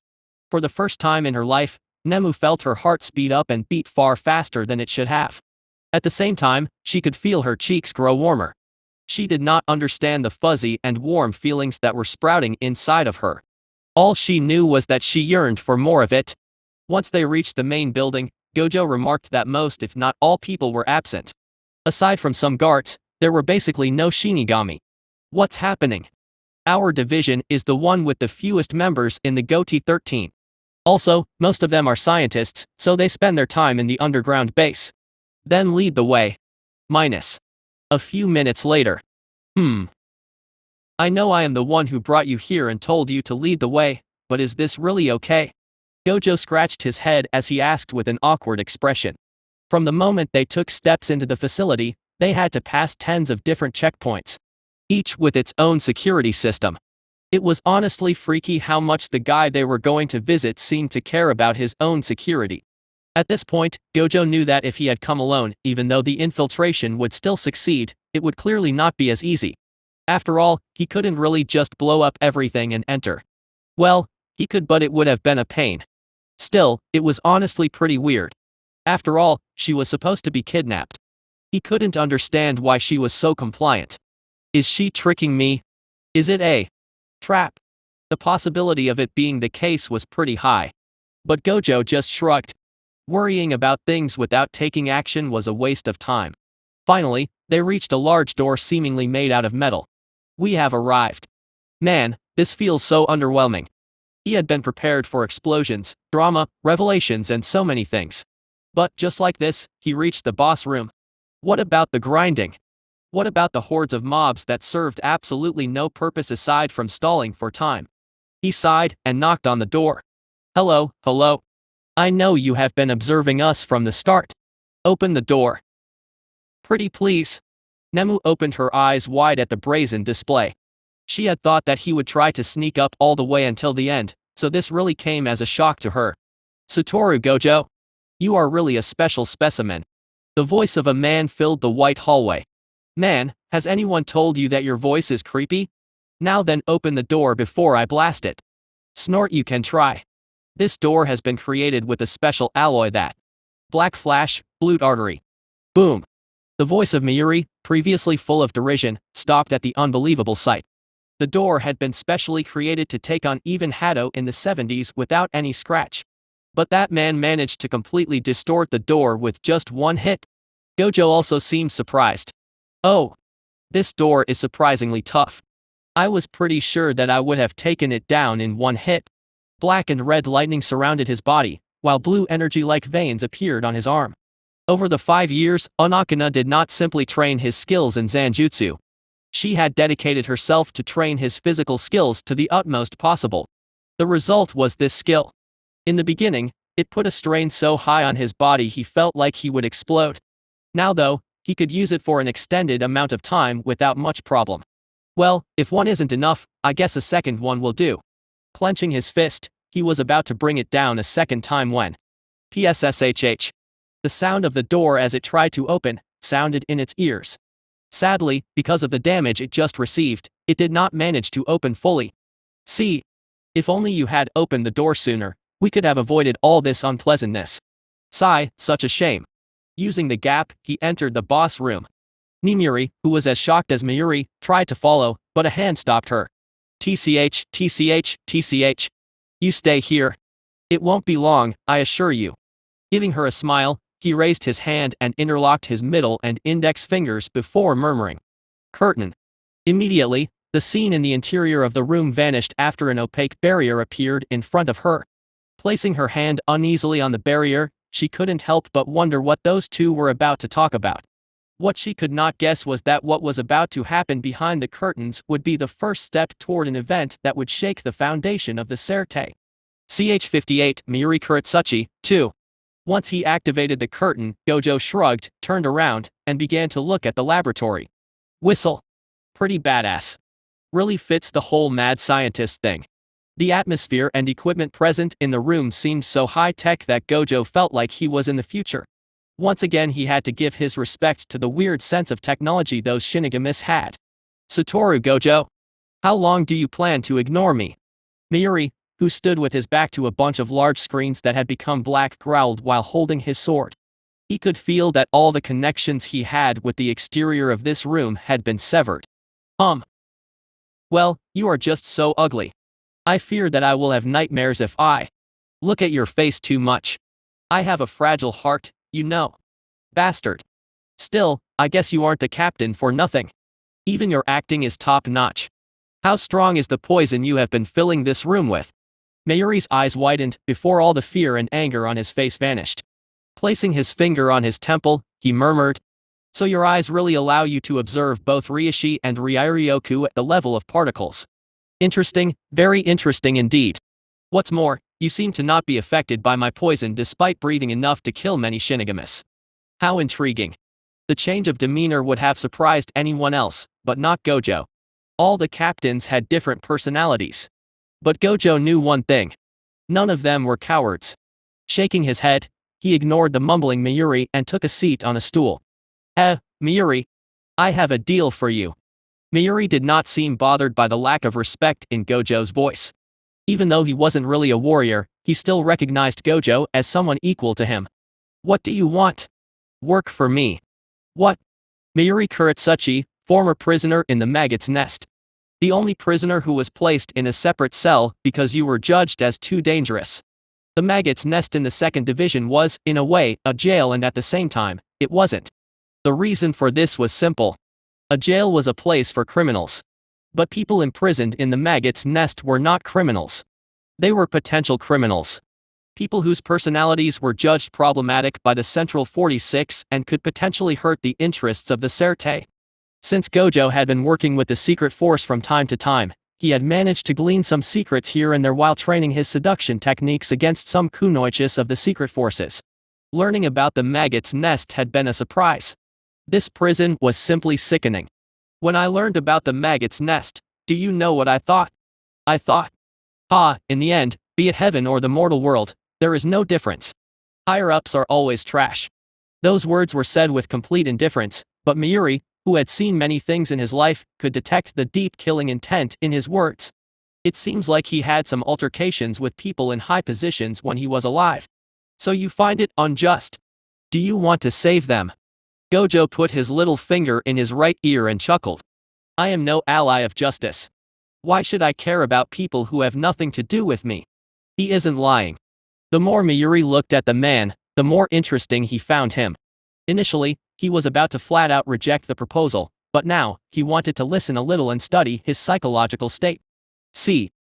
For the first time in her life, Nemu felt her heart speed up and beat far faster than it should have. At the same time, she could feel her cheeks grow warmer. She did not understand the fuzzy and warm feelings that were sprouting inside of her. All she knew was that she yearned for more of it. Once they reached the main building, Gojo remarked that most if not all people were absent. Aside from some guards, there were basically no Shinigami. What's happening? Our division is the one with the fewest members in the GOTY 13. Also, most of them are scientists, so they spend their time in the underground base. Then lead the way. Minus. A few minutes later. I know I am the one who brought you here and told you to lead the way, but is this really okay? Gojo scratched his head as he asked with an awkward expression. From the moment they took steps into the facility, they had to pass tens of different checkpoints. Each with its own security system. It was honestly freaky how much the guy they were going to visit seemed to care about his own security. At this point, Gojo knew that if he had come alone, even though the infiltration would still succeed, it would clearly not be as easy. After all, he couldn't really just blow up everything and enter. Well, he could, but it would have been a pain. Still, it was honestly pretty weird. After all, she was supposed to be kidnapped. He couldn't understand why she was so compliant. Is she tricking me? Is it a trap? The possibility of it being the case was pretty high. But Gojo just shrugged. Worrying about things without taking action was a waste of time. Finally, they reached a large door seemingly made out of metal. We have arrived. Man, this feels so underwhelming. He had been prepared for explosions, drama, revelations and so many things. But just like this, he reached the boss room. What about the grinding? What about the hordes of mobs that served absolutely no purpose aside from stalling for time? He sighed and knocked on the door. Hello. I know you have been observing us from the start. Open the door. Pretty please. Nemu opened her eyes wide at the brazen display. She had thought that he would try to sneak up all the way until the end, so this really came as a shock to her. SATORU Gojo. You are really a special specimen. The voice of a man filled the white hallway. Man, has anyone told you that your voice is creepy? Now then open the door before I blast it. Snort you can try. This door has been created with a special alloy that. Black flash, blue artery. Boom. The voice of Mayuri, previously full of derision, stopped at the unbelievable sight. The door had been specially created to take on even Hado in the 70s without any scratch. But that man managed to completely distort the door with just one hit. Gojo also seemed surprised. Oh. This door is surprisingly tough. I was pretty sure that I would have taken it down in one hit. Black and red lightning surrounded his body, while blue energy-like veins appeared on his arm. Over the 5 years, Onakana did not simply train his skills in Zanjutsu. She had dedicated herself to train his physical skills to the utmost possible. The result was this skill. In the beginning, it put a strain so high on his body he felt like he would explode. Now though, he could use it for an extended amount of time without much problem. Well, if one isn't enough, I guess a second one will do. Clenching his fist, he was about to bring it down a second time when PSSHH. The sound of the door as it tried to open sounded in its ears. Sadly, because of the damage it just received, it did not manage to open fully. See? If only you had opened the door sooner, we could have avoided all this unpleasantness. Sigh, such a shame. Using the gap, he entered the boss room. Mayuri, who was as shocked as Mayuri, tried to follow, but a hand stopped her. TCH, TCH, TCH. You stay here. It won't be long, I assure you. Giving her a smile, he raised his hand and interlocked his middle and index fingers before murmuring. Curtain. Immediately, the scene in the interior of the room vanished after an opaque barrier appeared in front of her. Placing her hand uneasily on the barrier, she couldn't help but wonder what those two were about to talk about. What she could not guess was that what was about to happen behind the curtains would be the first step toward an event that would shake the foundation of the Serte. CH58, Mayuri Kuretsuchi, 2. Once he activated the curtain, Gojo shrugged, turned around, and began to look at the laboratory. Whistle. Pretty badass. Really fits the whole mad scientist thing. The atmosphere and equipment present in the room seemed so high-tech that Gojo felt like he was in the future. Once again he had to give his respect to the weird sense of technology those Shinigamis had. SATORU Gojo. How long do you plan to ignore me? Mayuri, who stood with his back to a bunch of large screens that had become black, growled while holding his sword. He could feel that all the connections he had with the exterior of this room had been severed. Well, you are just so ugly. I fear that I will have nightmares if I look at your face too much. I have a fragile heart, you know. Bastard. Still, I guess you aren't a captain for nothing. Even your acting is top-notch. How strong is the poison you have been filling this room with? Mayuri's eyes widened before all the fear and anger on his face vanished. Placing his finger on his temple, he murmured, So your eyes really allow you to observe both Ryoshi and Ryoryoku at the level of particles. Interesting, very interesting indeed. What's more, you seem to not be affected by my poison despite breathing enough to kill many Shinigamis. How intriguing. The change of demeanor would have surprised anyone else, but not Gojo. All the captains had different personalities. But Gojo knew one thing. None of them were cowards. Shaking his head, he ignored the mumbling Mayuri and took a seat on a stool. Mayuri. I have a deal for you. Mayuri did not seem bothered by the lack of respect in Gojo's voice. Even though he wasn't really a warrior, he still recognized Gojo as someone equal to him. What do you want? Work for me. What? Mayuri Kuretsuchi, former prisoner in the Maggot's Nest. The only prisoner who was placed in a separate cell because you were judged as too dangerous. The Maggot's Nest in the 2nd Division was, in a way, a jail, and at the same time, it wasn't. The reason for this was simple. A jail was a place for criminals. But people imprisoned in the Maggot's Nest were not criminals. They were potential criminals. People whose personalities were judged problematic by the Central 46 and could potentially hurt the interests of the Serte. Since Gojo had been working with the secret force from time to time, he had managed to glean some secrets here and there while training his seduction techniques against some kunoichis of the secret forces. Learning about the Maggot's Nest had been a surprise. This prison was simply sickening. When I learned about the Maggot's Nest, do you know what I thought? I thought, in the end, be it heaven or the mortal world, there is no difference. Higher-ups are always trash. Those words were said with complete indifference, but Mayuri, who had seen many things in his life, could detect the deep killing intent in his words. It seems like he had some altercations with people in high positions when he was alive. So you find it unjust? Do you want to save them? Gojo put his little finger in his right ear and chuckled. I am no ally of justice. Why should I care about people who have nothing to do with me? He isn't lying. The more Mayuri looked at the man, the more interesting he found him. Initially, he was about to flat out reject the proposal, but now, he wanted to listen a little and study his psychological state. See.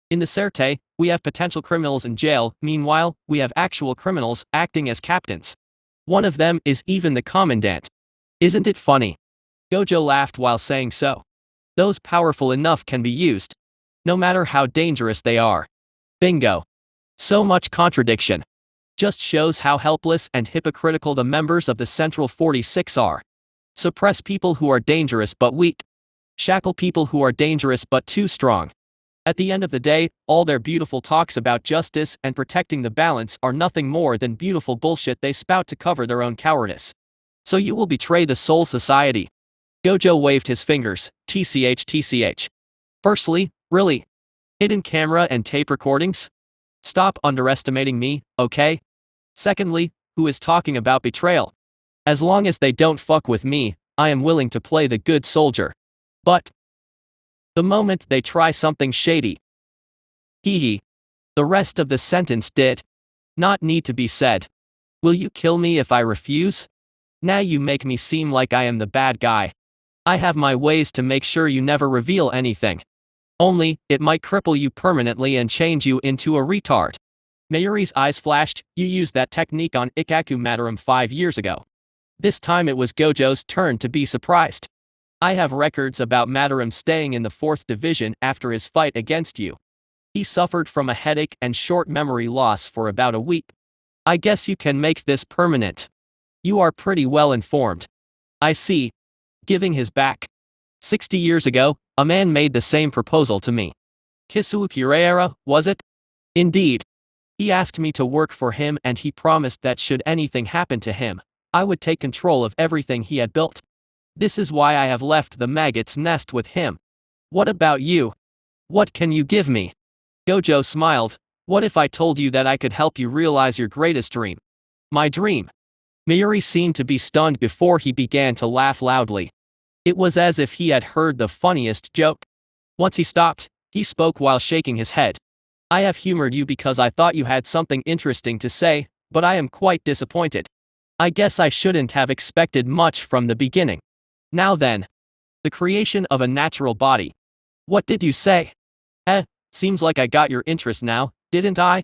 In the Serte, we have potential criminals in jail, meanwhile, we have actual criminals acting as captains. One of them is even the commandant. Isn't it funny? Gojo laughed while saying so. Those powerful enough can be used. No matter how dangerous they are. Bingo. So much contradiction. Just shows how helpless and hypocritical the members of the Central 46 are. Suppress people who are dangerous but weak. Shackle people who are dangerous but too strong. At the end of the day, all their beautiful talks about justice and protecting the balance are nothing more than beautiful bullshit they spout to cover their own cowardice. So you will betray the Soul Society. Gojo waved his fingers, tch. Firstly, really? Hidden camera and tape recordings? Stop underestimating me, okay? Secondly, who is talking about betrayal? As long as they don't fuck with me, I am willing to play the good soldier. But the moment they try something shady. Hee. The rest of the sentence did not need to be said. Will you kill me if I refuse? Now you make me seem like I am the bad guy. I have my ways to make sure you never reveal anything. Only, it might cripple you permanently and change you into a retard. Mayuri's eyes flashed. You used that technique on Ikaku Madaram 5 years ago. This time it was Gojo's turn to be surprised. I have records about Madaram staying in the 4th division after his fight against you. He suffered from a headache and short memory loss for about a week. I guess you can make this permanent. You are pretty well informed. I see. Giving his back. 60 years ago, a man made the same proposal to me. Kisuo Kirayara, was it? Indeed. He asked me to work for him and he promised that should anything happen to him, I would take control of everything he had built. This is why I have left the maggot's nest with him. What about you? What can you give me? Gojo smiled. What if I told you that I could help you realize your greatest dream? My dream. Mayuri seemed to be stunned before he began to laugh loudly. It was as if he had heard the funniest joke. Once he stopped, he spoke while shaking his head. I have humored you because I thought you had something interesting to say, but I am quite disappointed. I guess I shouldn't have expected much from the beginning. Now then. The creation of a natural body. What did you say? Seems like I got your interest now, didn't I?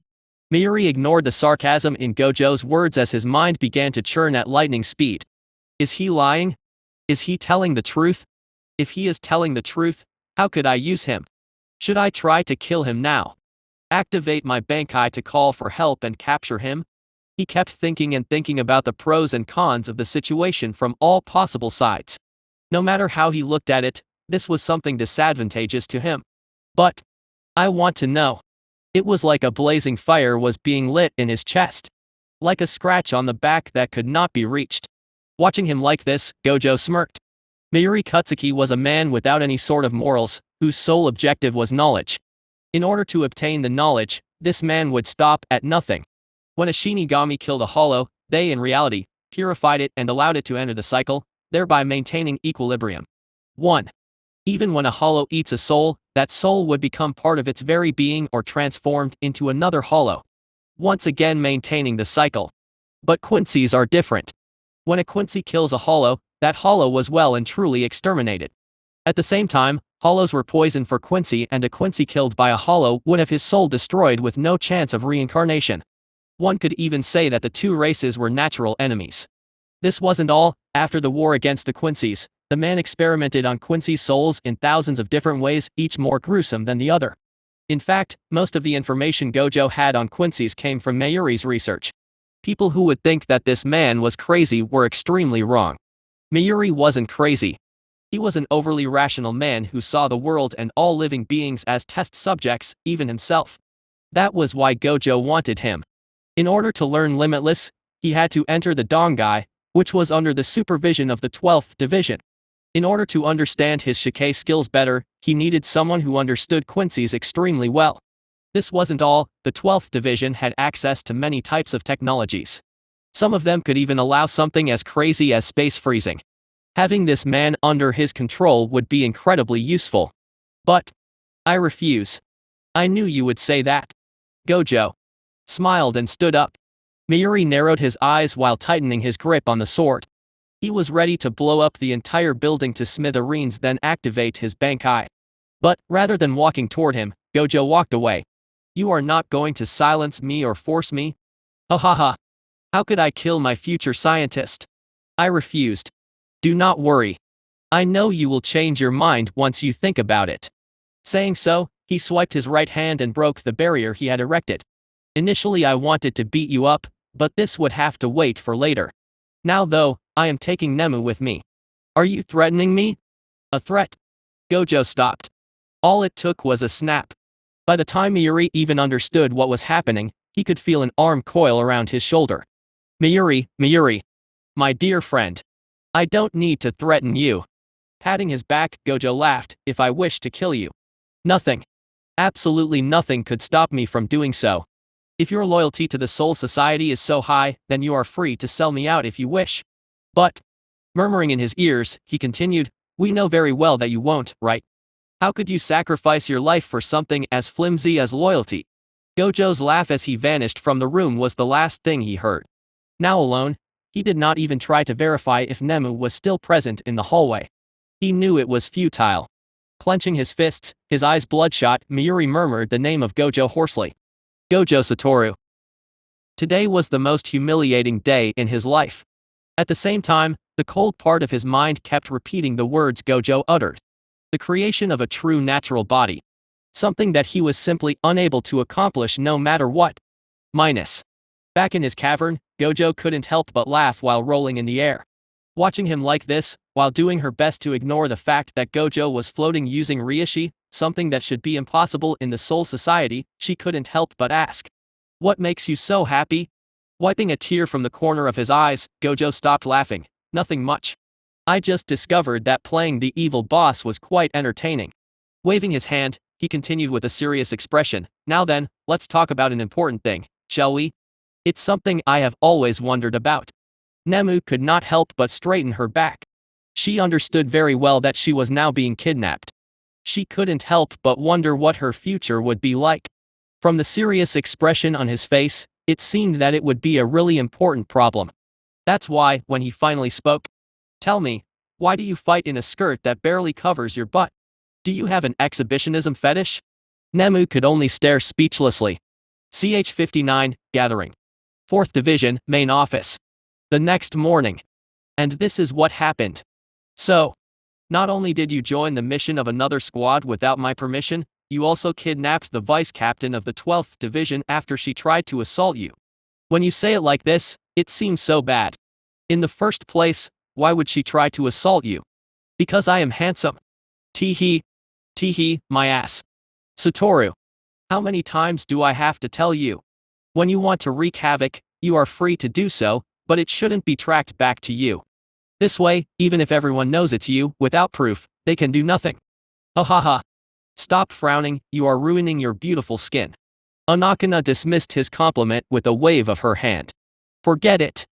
Mayuri ignored the sarcasm in Gojo's words as his mind began to churn at lightning speed. Is he lying? Is he telling the truth? If he is telling the truth, how could I use him? Should I try to kill him now? Activate my Bankai to call for help and capture him? He kept thinking and thinking about the pros and cons of the situation from all possible sides. No matter how he looked at it, this was something disadvantageous to him. But I want to know. It was like a blazing fire was being lit in his chest. Like a scratch on the back that could not be reached. Watching him like this, Gojo smirked. Mayuri Kutsuki was a man without any sort of morals, whose sole objective was knowledge. In order to obtain the knowledge, this man would stop at nothing. When a Shinigami killed a hollow, they in reality, purified it and allowed it to enter the cycle, thereby maintaining equilibrium. 1. Even when a hollow eats a soul, that soul would become part of its very being or transformed into another hollow. Once again maintaining the cycle. But Quincy's are different. When a Quincy kills a hollow, that hollow was well and truly exterminated. At the same time, hollows were poison for Quincy and a Quincy killed by a hollow would have his soul destroyed with no chance of reincarnation. One could even say that the two races were natural enemies. This wasn't all. After the war against the Quincy's, the man experimented on Quincy's souls in thousands of different ways, each more gruesome than the other. In fact, most of the information Gojo had on Quincy's came from Mayuri's research. People who would think that this man was crazy were extremely wrong. Mayuri wasn't crazy. He was an overly rational man who saw the world and all living beings as test subjects, even himself. That was why Gojo wanted him. In order to learn Limitless, he had to enter the Dongai, which was under the supervision of the 12th Division. In order to understand his shikai skills better, he needed someone who understood Quincy's extremely well. This wasn't all, the 12th Division had access to many types of technologies. Some of them could even allow something as crazy as space freezing. Having this man under his control would be incredibly useful. But I refuse. I knew you would say that. Gojo smiled and stood up. Mayuri narrowed his eyes while tightening his grip on the sword. He was ready to blow up the entire building to smithereens, then activate his Bankai. But, rather than walking toward him, Gojo walked away. You are not going to silence me or force me? Ha ha ha. How could I kill my future scientist? I refused. Do not worry. I know you will change your mind once you think about it. Saying so, he swiped his right hand and broke the barrier he had erected. Initially I wanted to beat you up, but this would have to wait for later. Now though, I am taking Nemu with me. Are you threatening me? A threat? Gojo stopped. All it took was a snap. By the time Mayuri even understood what was happening, he could feel an arm coil around his shoulder. Mayuri, my dear friend. I don't need to threaten you. Patting his back, Gojo laughed. If I wish to kill you. Nothing. Absolutely nothing could stop me from doing so. If your loyalty to the Soul Society is so high, then you are free to sell me out if you wish. But, murmuring in his ears, he continued, we know very well that you won't, right? How could you sacrifice your life for something as flimsy as loyalty? Gojo's laugh as he vanished from the room was the last thing he heard. Now alone, he did not even try to verify if Nemu was still present in the hallway. He knew it was futile. Clenching his fists, his eyes bloodshot, Mayuri murmured the name of Gojo hoarsely. Gojo SATORU. Today was the most humiliating day in his life. At the same time, the cold part of his mind kept repeating the words Gojo uttered. The creation of a true natural body. Something that he was simply unable to accomplish no matter what. Back in his cavern, Gojo couldn't help but laugh while rolling in the air. Watching him like this, while doing her best to ignore the fact that Gojo was floating using Reishi, something that should be impossible in the Soul Society, she couldn't help but ask. What makes you so happy? Wiping a tear from the corner of his eyes, Gojo stopped laughing. Nothing much. I just discovered that playing the evil boss was quite entertaining. Waving his hand, he continued with a serious expression. Now then, let's talk about an important thing, shall we? It's something I have always wondered about. Nemu could not help but straighten her back. She understood very well that she was now being kidnapped. She couldn't help but wonder what her future would be like. From the serious expression on his face, it seemed that it would be a really important problem. That's why, when he finally spoke, tell me, why do you fight in a skirt that barely covers your butt? Do you have an exhibitionism fetish? Nemu could only stare speechlessly. CH-59, Gathering. 4th Division, Main Office. The next morning. And this is what happened. So, not only did you join the mission of another squad without my permission, you also kidnapped the vice captain of the 12th Division after she tried to assault you. When you say it like this, it seems so bad. In the first place, why would she try to assault you? Because I am handsome. Tee hee, my ass. SATORU. How many times do I have to tell you? When you want to wreak havoc, you are free to do so, but it shouldn't be tracked back to you. This way, even if everyone knows it's you, without proof, they can do nothing. Ha ha ha. Stop frowning, you are ruining your beautiful skin. Anakana dismissed his compliment with a wave of her hand. Forget it.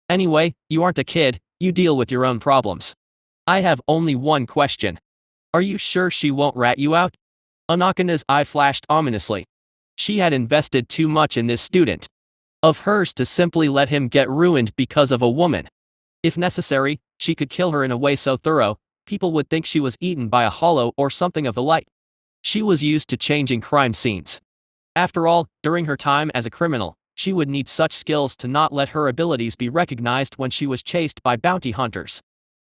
Anyway, you aren't a kid, you deal with your own problems. I have only one question. Are you sure she won't rat you out? Anakana's eye flashed ominously. She had invested too much in this student of hers to simply let him get ruined because of a woman. If necessary, she could kill her in a way so thorough, people would think she was eaten by a hollow or something of the like. She was used to changing crime scenes. After all, during her time as a criminal, she would need such skills to not let her abilities be recognized when she was chased by bounty hunters.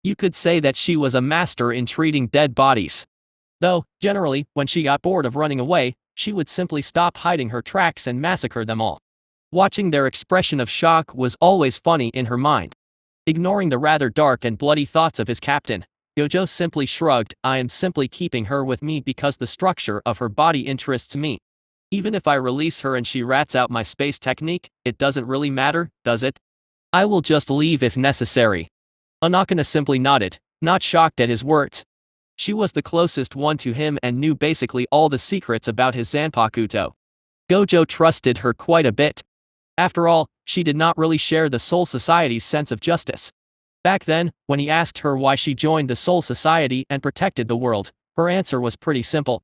You could say that she was a master in treating dead bodies. Though, generally, when she got bored of running away, she would simply stop hiding her tracks and massacre them all. Watching their expression of shock was always funny in her mind. Ignoring the rather dark and bloody thoughts of his captain, Gojo simply shrugged. I am simply keeping her with me because the structure of her body interests me. Even if I release her and she rats out my space technique, it doesn't really matter, does it? I will just leave if necessary. Anakana simply nodded, not shocked at his words. She was the closest one to him and knew basically all the secrets about his Zanpakuto. Gojo trusted her quite a bit. After all, she did not really share the Soul Society's sense of justice. Back then, when he asked her why she joined the Soul Society and protected the world, her answer was pretty simple.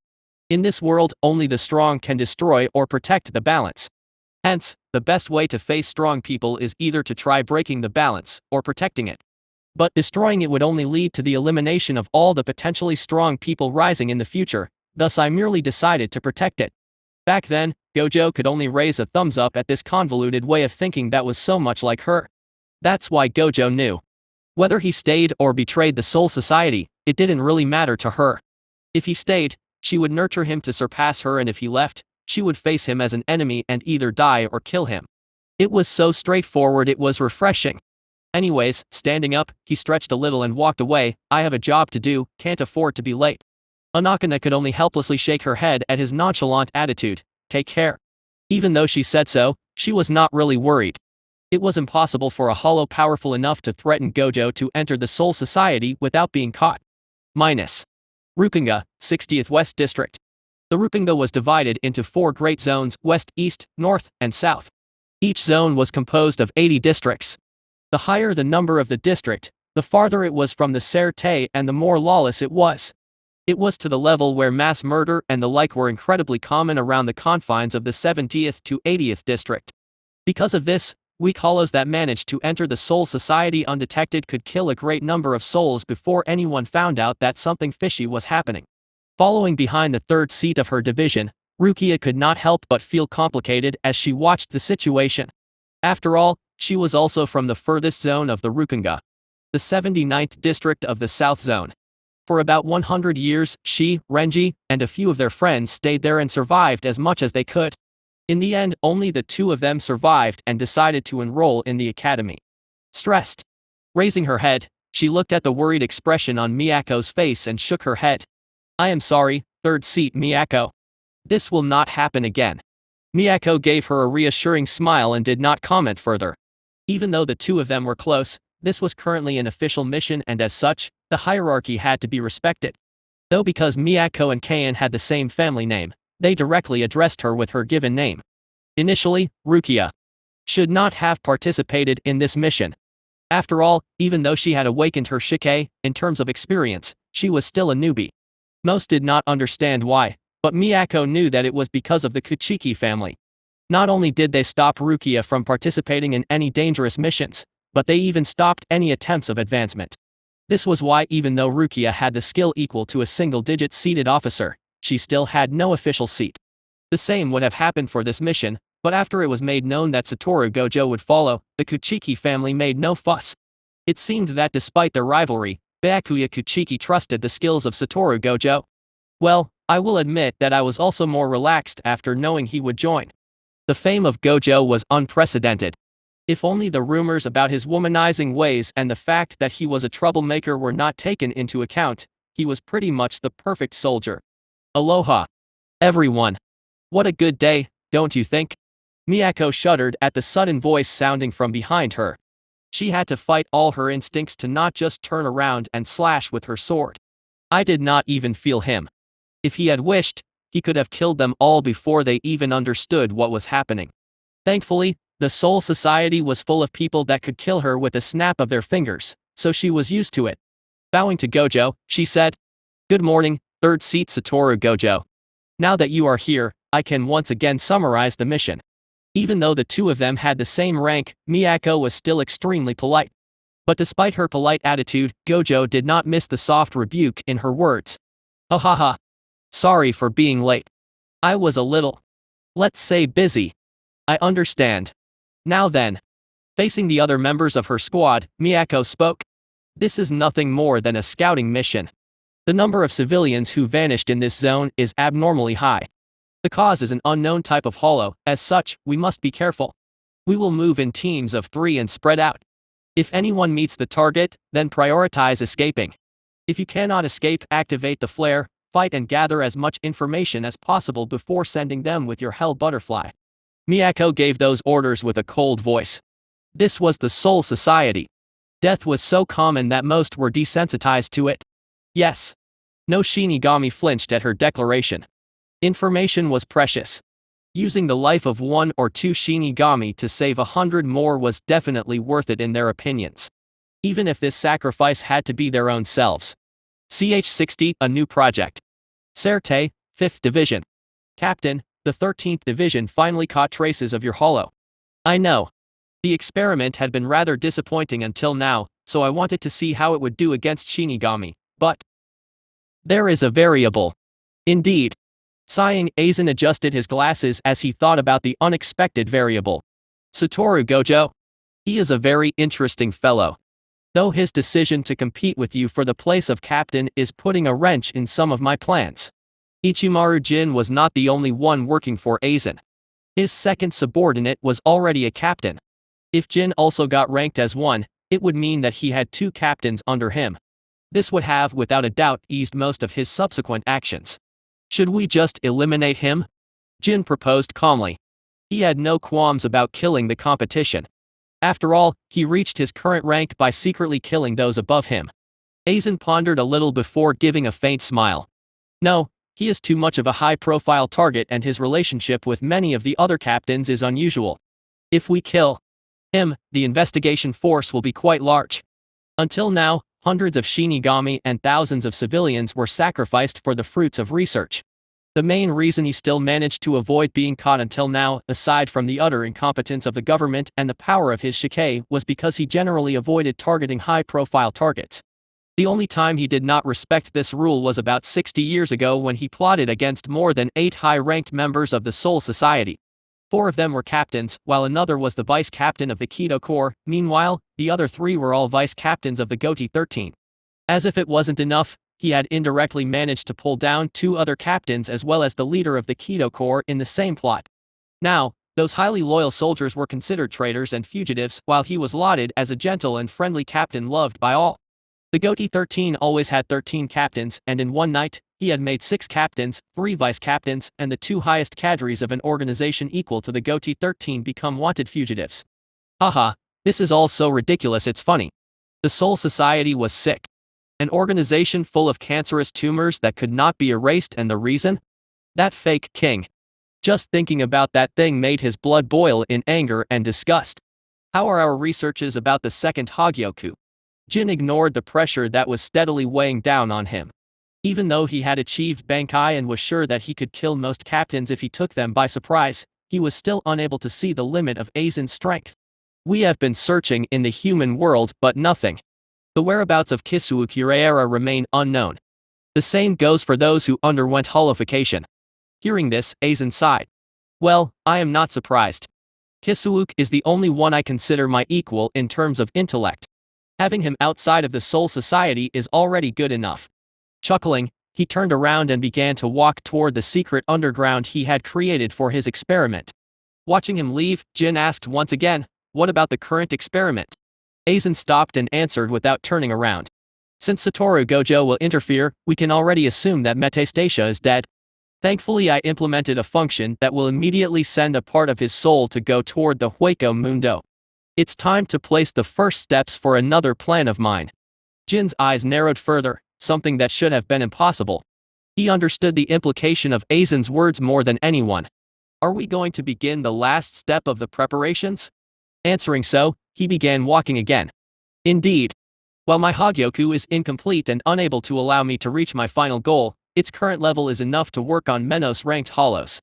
In this world, only the strong can destroy or protect the balance. Hence, the best way to face strong people is either to try breaking the balance, or protecting it. But destroying it would only lead to the elimination of all the potentially strong people rising in the future, thus I merely decided to protect it. Back then, Gojo could only raise a thumbs up at this convoluted way of thinking that was so much like her. That's why Gojo knew. Whether he stayed or betrayed the Soul Society, it didn't really matter to her. If he stayed, she would nurture him to surpass her, and if he left, she would face him as an enemy and either die or kill him. It was so straightforward, it was refreshing. Anyways, standing up, he stretched a little and walked away. I have a job to do, can't afford to be late. Anakana could only helplessly shake her head at his nonchalant attitude. Take care. Even though she said so, she was not really worried. It was impossible for a hollow powerful enough to threaten Gojo to enter the Soul Society without being caught. Minus. Rukunga, 60th West District. The Rukunga was divided into 4 great zones: west, east, north, and south. Each zone was composed of 80 districts. The higher the number of the district, the farther it was from the Serte and the more lawless it was. It was to the level where mass murder and the like were incredibly common around the confines of the 70th to 80th district. Because of this, weak hollows that managed to enter the Soul Society undetected could kill a great number of souls before anyone found out that something fishy was happening. Following behind the third seat of her division, Rukia could not help but feel complicated as she watched the situation. After all, she was also from the furthest zone of the Rukunga, the 79th district of the South Zone. For about 100 years, she, Renji, and a few of their friends stayed there and survived as much as they could. In the end, only the 2 of them survived and decided to enroll in the academy. Stressed. Raising her head, she looked at the worried expression on Miyako's face and shook her head. I am sorry, third seat Miyako. This will not happen again. Miyako gave her a reassuring smile and did not comment further. Even though the 2 of them were close, this was currently an official mission, and as such, the hierarchy had to be respected. Though because Miyako and Kain had the same family name, they directly addressed her with her given name. Initially, Rukia should not have participated in this mission. After all, even though she had awakened her shikai, in terms of experience, she was still a newbie. Most did not understand why, but Miyako knew that it was because of the Kuchiki family. Not only did they stop Rukia from participating in any dangerous missions, but they even stopped any attempts of advancement. This was why, even though Rukia had the skill equal to a single-digit seated officer, she still had no official seat. The same would have happened for this mission, but after it was made known that SATORU Gojo would follow, the Kuchiki family made no fuss. It seemed that despite their rivalry, Byakuya Kuchiki trusted the skills of SATORU Gojo. Well, I will admit that I was also more relaxed after knowing he would join. The fame of Gojo was unprecedented. If only the rumors about his womanizing ways and the fact that he was a troublemaker were not taken into account, he was pretty much the perfect soldier. Aloha, everyone. What a good day, don't you think? Miyako shuddered at the sudden voice sounding from behind her. She had to fight all her instincts to not just turn around and slash with her sword. I did not even feel him. If he had wished, he could have killed them all before they even understood what was happening. Thankfully, the Soul Society was full of people that could kill her with a snap of their fingers, so she was used to it. Bowing to Gojo, she said, "Good morning, third seat SATORU Gojo. Now that you are here, I can once again summarize the mission." Even though the 2 of them had the same rank, Miyako was still extremely polite. But despite her polite attitude, Gojo did not miss the soft rebuke in her words. "Ha ha ha. Sorry for being late. I was a little, let's say, busy. I understand. Now then." Facing the other members of her squad, Miyako spoke. "This is nothing more than a scouting mission. The number of civilians who vanished in this zone is abnormally high. The cause is an unknown type of hollow, as such, we must be careful. We will move in teams of 3 and spread out. If anyone meets the target, then prioritize escaping. If you cannot escape, activate the flare, fight and gather as much information as possible before sending them with your hell butterfly." Miyako gave those orders with a cold voice. This was the Soul Society. Death was so common that most were desensitized to it. Yes. No Shinigami flinched at her declaration. Information was precious. Using the life of 1 or 2 Shinigami to save 100 more was definitely worth it in their opinions. Even if this sacrifice had to be their own selves. CH60, a new project. Serte, 5th Division. Captain, the 13th Division finally caught traces of your holo. I know. The experiment had been rather disappointing until now, so I wanted to see how it would do against Shinigami, but there is a variable. Indeed. Sighing, Aizen adjusted his glasses as he thought about the unexpected variable. SATORU Gojo. He is a very interesting fellow. Though his decision to compete with you for the place of captain is putting a wrench in some of my plans. Ichimaru Jin was not the only one working for Aizen. His second subordinate was already a captain. If Jin also got ranked as one, it would mean that he had 2 captains under him. This would have without a doubt eased most of his subsequent actions. Should we just eliminate him? Jin proposed calmly. He had no qualms about killing the competition. After all, he reached his current rank by secretly killing those above him. Aizen pondered a little before giving a faint smile. No, he is too much of a high-profile target and his relationship with many of the other captains is unusual. If we kill him, the investigation force will be quite large. Until now, hundreds of Shinigami and thousands of civilians were sacrificed for the fruits of research. The main reason he still managed to avoid being caught until now, aside from the utter incompetence of the government and the power of his shikai, was because he generally avoided targeting high-profile targets. The only time he did not respect this rule was about 60 years ago when he plotted against more than 8 high-ranked members of the Soul Society. 4 of them were captains, while another was the vice-captain of the Kido Corps. Meanwhile, the other 3 were all vice-captains of the Goti 13. As if it wasn't enough, he had indirectly managed to pull down 2 other captains as well as the leader of the Kido Corps in the same plot. Now, those highly loyal soldiers were considered traitors and fugitives, while he was lauded as a gentle and friendly captain loved by all. The Goti 13 always had 13 captains, and in one night, he had made 6 captains, 3 vice-captains, and the 2 highest cadres of an organization equal to the Goti 13 become wanted fugitives. Haha, this is all so ridiculous it's funny. The Soul Society was sick. An organization full of cancerous tumors that could not be erased, and the reason? That fake king. Just thinking about that thing made his blood boil in anger and disgust. How are our researches about the second Hagyoku? Jin ignored the pressure that was steadily weighing down on him. Even though he had achieved Bankai and was sure that he could kill most captains if he took them by surprise, he was still unable to see the limit of Aizen's strength. We have been searching in the human world but nothing. The whereabouts of Kisuo Kirayara remain unknown. The same goes for those who underwent holification. Hearing this, Aizen sighed. Well, I am not surprised. Kisuo is the only one I consider my equal in terms of intellect. Having him outside of the Soul Society is already good enough. Chuckling, he turned around and began to walk toward the secret underground he had created for his experiment. Watching him leave, Jin asked once again, what about the current experiment? Aizen stopped and answered without turning around. Since Satoru Gojo will interfere, we can already assume that Metastasia is dead. Thankfully I implemented a function that will immediately send a part of his soul to go toward the Hueco Mundo. It's time to place the first steps for another plan of mine. Jin's eyes narrowed further, something that should have been impossible. He understood the implication of Aizen's words more than anyone. Are we going to begin the last step of the preparations? Answering so, he began walking again. Indeed. While my Hagyoku is incomplete and unable to allow me to reach my final goal, its current level is enough to work on Menos-ranked holos.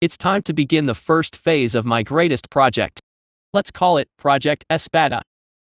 It's time to begin the first phase of my greatest project. Let's call it Project Espada.